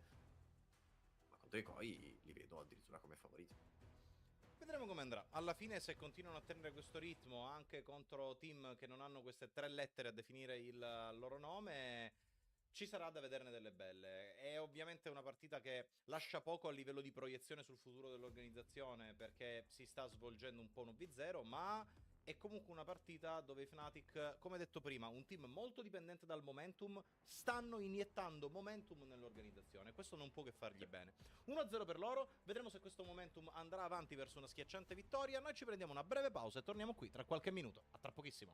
ma contro i Koi li vedo addirittura come favoriti. Vedremo come andrà. Alla fine, se continuano a tenere questo ritmo anche contro team che non hanno queste 3 lettere a definire il loro nome, ci sarà da vederne delle belle. È ovviamente una partita che lascia poco a livello di proiezione sul futuro dell'organizzazione, perché si sta svolgendo un po' un 1v0, ma è comunque una partita dove i Fnatic, come detto prima, un team molto dipendente dal momentum, stanno iniettando momentum nell'organizzazione. Questo non può che fargli bene. 1-0 per loro, vedremo se questo momentum andrà avanti verso una schiacciante vittoria. Noi ci prendiamo una breve pausa e torniamo qui tra qualche minuto. A tra pochissimo.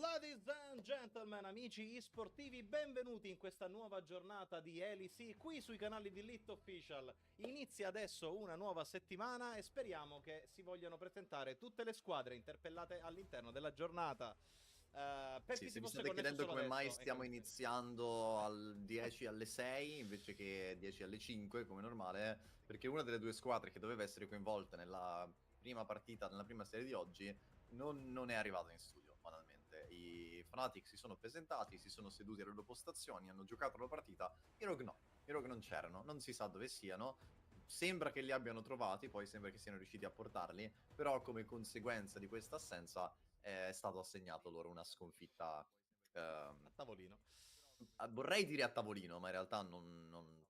Ladies and gentlemen, amici e-sportivi, benvenuti in questa nuova giornata di LEC qui sui canali di Lit Official. Inizia adesso una nuova settimana e speriamo che si vogliano presentare tutte le squadre interpellate all'interno della giornata. Per Sì, chi se si mi fosse state connesso chiedendo solo come mai adesso, stiamo ecco. iniziando al 10 alle 6 invece che 10 alle 5 come normale, perché una delle due squadre che doveva essere coinvolta nella prima partita, nella prima serie di oggi, non è arrivata in studio, banalmente. I Fnatic si sono presentati, si sono seduti alle loro postazioni, hanno giocato la partita, i Rogue no, i Rogue non c'erano, non si sa dove siano. Sembra che li abbiano trovati, poi sembra che siano riusciti a portarli, però come conseguenza di questa assenza è stato assegnato loro una sconfitta A tavolino. vorrei dire a tavolino, ma in realtà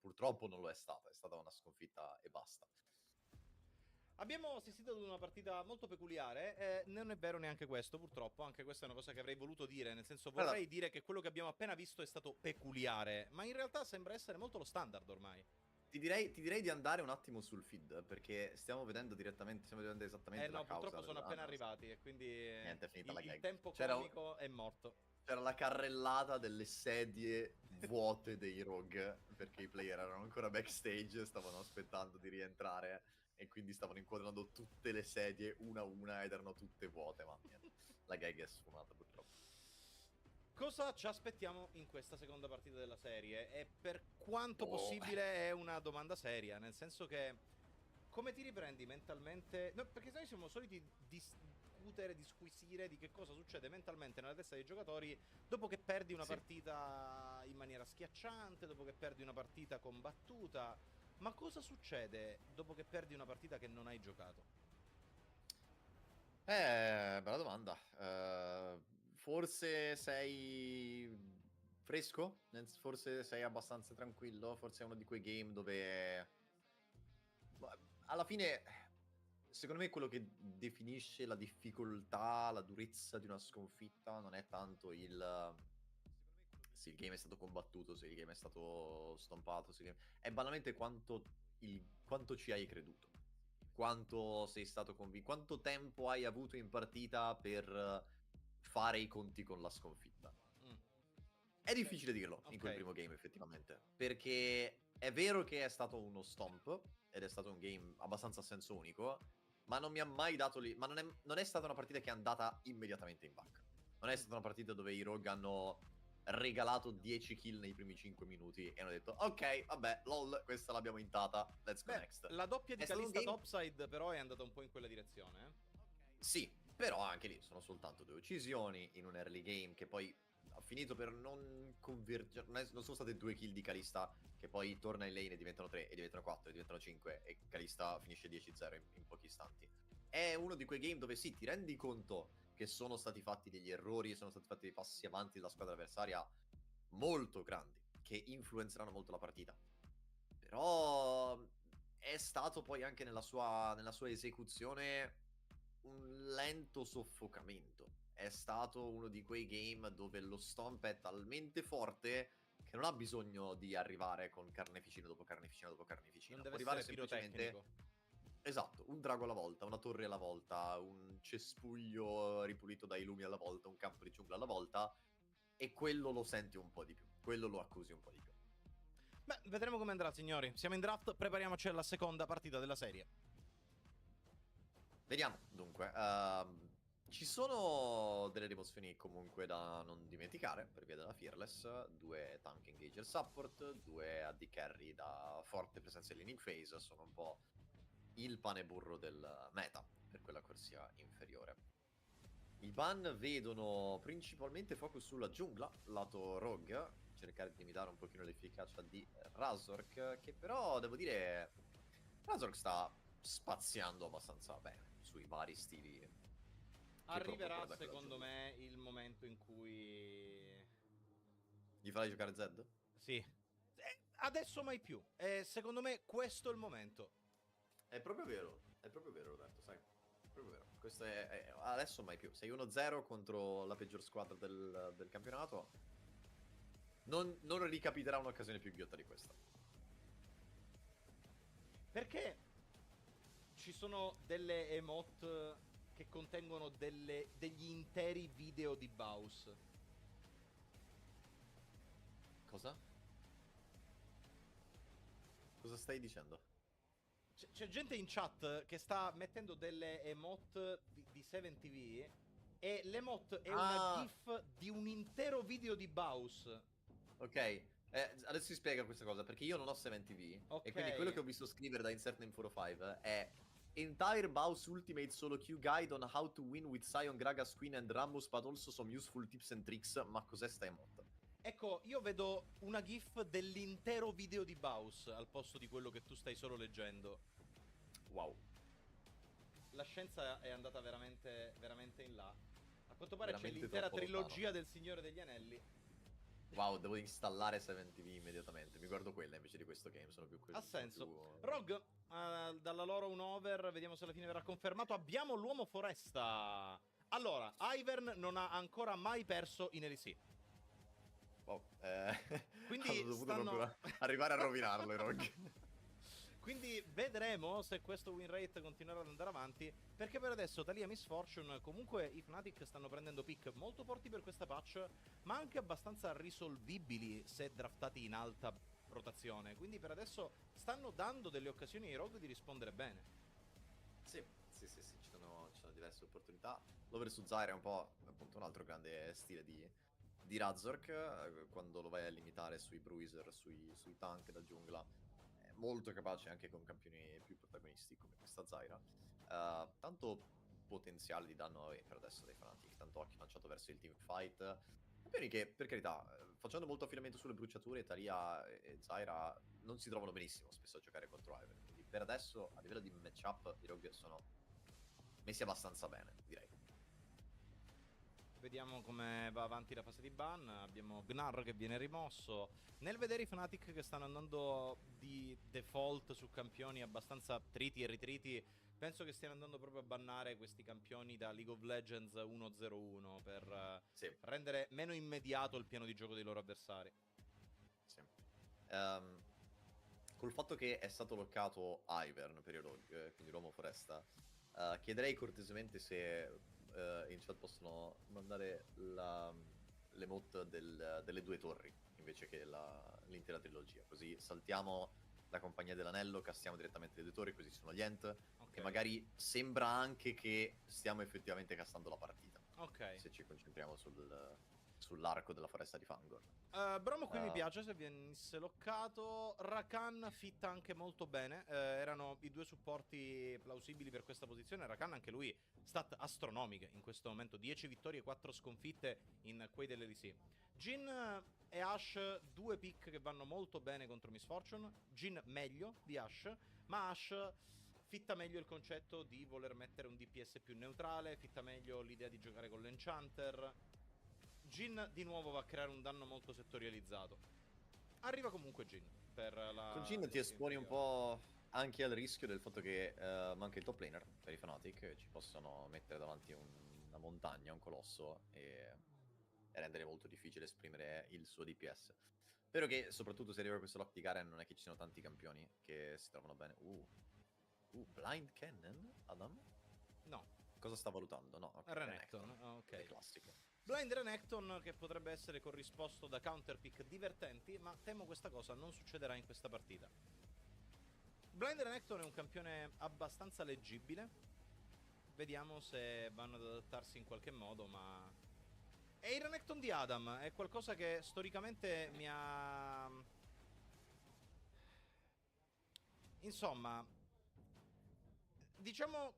purtroppo non lo è stata una sconfitta e basta. Abbiamo assistito ad una partita molto peculiare, non è vero neanche questo, purtroppo, anche questa è una cosa che avrei voluto dire, nel senso vorrei dire che quello che abbiamo appena visto è stato peculiare, ma in realtà sembra essere molto lo standard ormai. Ti direi di andare un attimo sul feed, perché stiamo vedendo esattamente la No, causa. purtroppo sono appena arrivati e quindi Niente, è finita la il gag. tempo comico è morto. C'era la carrellata delle sedie vuote dei Rogue, perché i player erano ancora backstage, stavano aspettando di rientrare e quindi stavano inquadrando tutte le sedie una a una ed erano tutte vuote, ma niente. La gag è sfumata purtroppo. Cosa ci aspettiamo in questa seconda partita della serie? E per quanto possibile è una domanda seria, nel senso che come ti riprendi mentalmente? No, perché noi siamo soliti discutere, disquisire di che cosa succede mentalmente nella testa dei giocatori dopo che perdi una partita in maniera schiacciante, dopo che perdi una partita combattuta. Ma cosa succede dopo che perdi una partita che non hai giocato? Bella domanda. Forse sei fresco? Forse sei abbastanza tranquillo? Forse è uno di quei game dove alla fine, secondo me, quello che definisce la difficoltà, la durezza di una sconfitta non è tanto se il game è stato combattuto, se il game è stato stompato, è banalmente quanto ci hai creduto. quanto sei stato convinto, quanto tempo hai avuto in partita per fare i conti con la sconfitta. È difficile dirlo in quel primo game, effettivamente, perché è vero che è stato uno stomp ed è stato un game abbastanza a senso unico, ma non mi ha mai dato ma non è stata una partita che è andata immediatamente in banca. Non è stata una partita dove i Rogue hanno regalato 10 kill nei primi 5 minuti e hanno detto ok, vabbè, lol, questa l'abbiamo intata, let's go next. La doppia di È stato un Calista game- topside però è andata un po' in quella direzione. Sì, però anche lì sono soltanto 2 uccisioni in un early game che poi ha finito per non convergere. Non sono state 2 kill di Calista che poi torna in lane e diventano 3 e diventano 4 e diventano 5 e Calista finisce 10-0 in pochi istanti. È uno di quei game dove sì, ti rendi conto che sono stati fatti degli errori, sono stati fatti dei passi avanti della squadra avversaria molto grandi che influenzeranno molto la partita. Però è stato poi anche nella sua esecuzione un lento soffocamento. È stato uno di quei game dove lo stomp è talmente forte che non ha bisogno di arrivare con carneficina dopo carneficina dopo carneficina. Non deve Può arrivare essere semplicemente pirotecnico. esatto, un drago alla volta, una torre alla volta, un cespuglio ripulito dai lumi alla volta, un campo di giungla alla volta, e quello lo senti un po' di più, quello lo accusi un po' di più. Beh, vedremo come andrà, signori. Siamo in draft, prepariamoci alla seconda partita della serie. Vediamo, dunque. Ci sono delle rimozioni comunque da non dimenticare, per via della Fearless, 2 tank engager support, 2 AD carry da forte presenza in laning phase, sono un po' il pane e burro del meta per quella corsia inferiore. I ban vedono principalmente focus sulla giungla, lato rogue, cercare di limitare un pochino l'efficacia di Razork, che però, devo dire, Razork sta spaziando abbastanza bene sui vari stili. Arriverà, secondo me, il momento in cui Gli farai giocare Zed? sì. Adesso mai più. Secondo me questo è il momento. È proprio vero, Roberto, sai. È proprio vero. Questo è adesso mai più. Sei 1-0 contro la peggior squadra del campionato. Non ricapiterà un'occasione più ghiotta di questa. Perché ci sono delle emote che contengono degli interi video di Baus? Cosa? Cosa stai dicendo? C'è gente in chat che sta mettendo delle emote di 7TV e l'emote è una gif di un intero video di Baus. Ok, adesso si spiega questa cosa, perché io non ho 7TV, Ok. e quindi quello che ho visto scrivere da InsertName405 è Entire Baus Ultimate Solo Queue Guide on how to win with Sion, Gragas, Queen and Rammus, but also some useful tips and tricks. Ma cos'è sta emote? Ecco, io vedo una gif dell'intero video di Baus al posto di quello che tu stai solo leggendo. Wow. La scienza è andata veramente, veramente in là. A quanto pare Veramente c'è l'intera troppo trilogia lontano. del Signore degli Anelli. Wow, devo installare 7TV immediatamente. Mi guardo quella invece di questo game, sono più quelli. Ha senso. Rogue, dalla loro un over, vediamo se alla fine verrà confermato. Abbiamo l'uomo foresta. Allora, Ivern non ha ancora mai perso in LEC. Wow, Quindi hanno dovuto proprio arrivare a rovinarlo i Rogue. Quindi vedremo se questo win rate continuerà ad andare avanti, perché per adesso Thalia Miss Fortune, comunque i Fnatic stanno prendendo pick molto forti per questa patch, ma anche abbastanza risolvibili se draftati in alta rotazione. Quindi per adesso stanno dando delle occasioni ai Rogue di rispondere bene. Sì, ci sono diverse opportunità. L'over su Zyra è un po' appunto un altro grande stile di Razork, quando lo vai a limitare sui bruiser, sui tank da giungla. Molto capace anche con campioni più protagonisti come questa Zyra. Tanto potenziale di danno per adesso dai Fnatic, tanto occhio lanciato verso il teamfight. Campioni che, per carità, facendo molto affidamento sulle bruciature, Thalia e Zyra non si trovano benissimo spesso a giocare contro Ivern. Quindi per adesso, a livello di matchup, i Rogue sono messi abbastanza bene, direi. Vediamo come va avanti la fase di ban. Abbiamo Gnar che viene rimosso. Nel vedere i Fnatic che stanno andando di default su campioni abbastanza triti e ritriti, penso che stiano andando proprio a bannare questi campioni da League of Legends 1-0-1 per rendere meno immediato il piano di gioco dei loro avversari. Sì. col fatto che è stato loccato Ivern per i rogue, quindi l'uomo foresta, chiederei cortesemente se in chat possono mandare l'emote delle 2 torri invece che l'intera trilogia, così saltiamo la compagnia dell'anello, castiamo direttamente le 2 torri, così sono gli ent, e magari sembra anche che stiamo effettivamente castando la partita. Ok. Se ci concentriamo sull'arco della foresta di Fangor. Bromo qui mi piace se venisse loccato. Rakan fitta anche molto bene. Erano i 2 supporti plausibili per questa posizione. Rakan anche lui, stat astronomiche in questo momento. 10 vittorie e 4 sconfitte in quei dell'LEC. Jhin e Ashe, 2 pick che vanno molto bene contro Miss Fortune. Jhin meglio di Ashe, ma Ashe fitta meglio il concetto di voler mettere un DPS più neutrale, fitta meglio l'idea di giocare con l'Enchanter. Jhin di nuovo va a creare un danno molto settorializzato. Arriva comunque Jhin per la... Con Jhin ti esponi un po' anche al rischio del fatto che manca il top laner per i Fnatic, ci possono mettere davanti una montagna, un colosso, e rendere molto difficile esprimere il suo DPS. Spero che soprattutto se arriva questo lock di Garen non è che ci siano tanti campioni che si trovano bene. Blind Cannon, Adam? No. Cosa sta valutando? No, okay, Renekton, ok. È classico. Blind Renekton che potrebbe essere corrisposto da counterpick divertenti, ma temo questa cosa non succederà in questa partita. Blind Renekton è un campione abbastanza leggibile. Vediamo se vanno ad adattarsi in qualche modo, ma... È il Renekton di Adam, è qualcosa che storicamente mi ha... Insomma... Diciamo...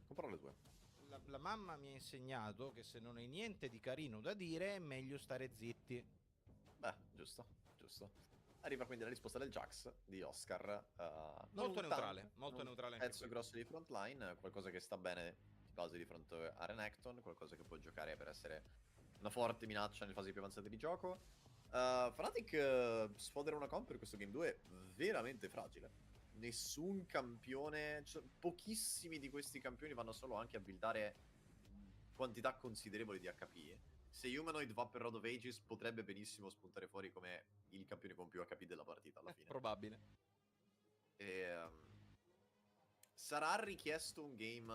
Comprò le 2. La mamma mi ha insegnato che se non hai niente di carino da dire è meglio stare zitti. Beh, giusto. Arriva quindi la risposta del Jax di Oscar. Molto neutrale anche pezzo qui. grosso di frontline, qualcosa che sta bene di base di fronte a Renekton, qualcosa che può giocare per essere una forte minaccia nelle fasi più avanzate di gioco. Fnatic sfodera una comp per questo game 2 veramente fragile. Nessun campione, cioè, pochissimi di questi campioni vanno solo anche a buildare quantità considerevoli di HP. Se Humanoid va per Road of Ages potrebbe benissimo spuntare fuori come il campione con più HP della partita alla fine. Probabile. Sarà richiesto un game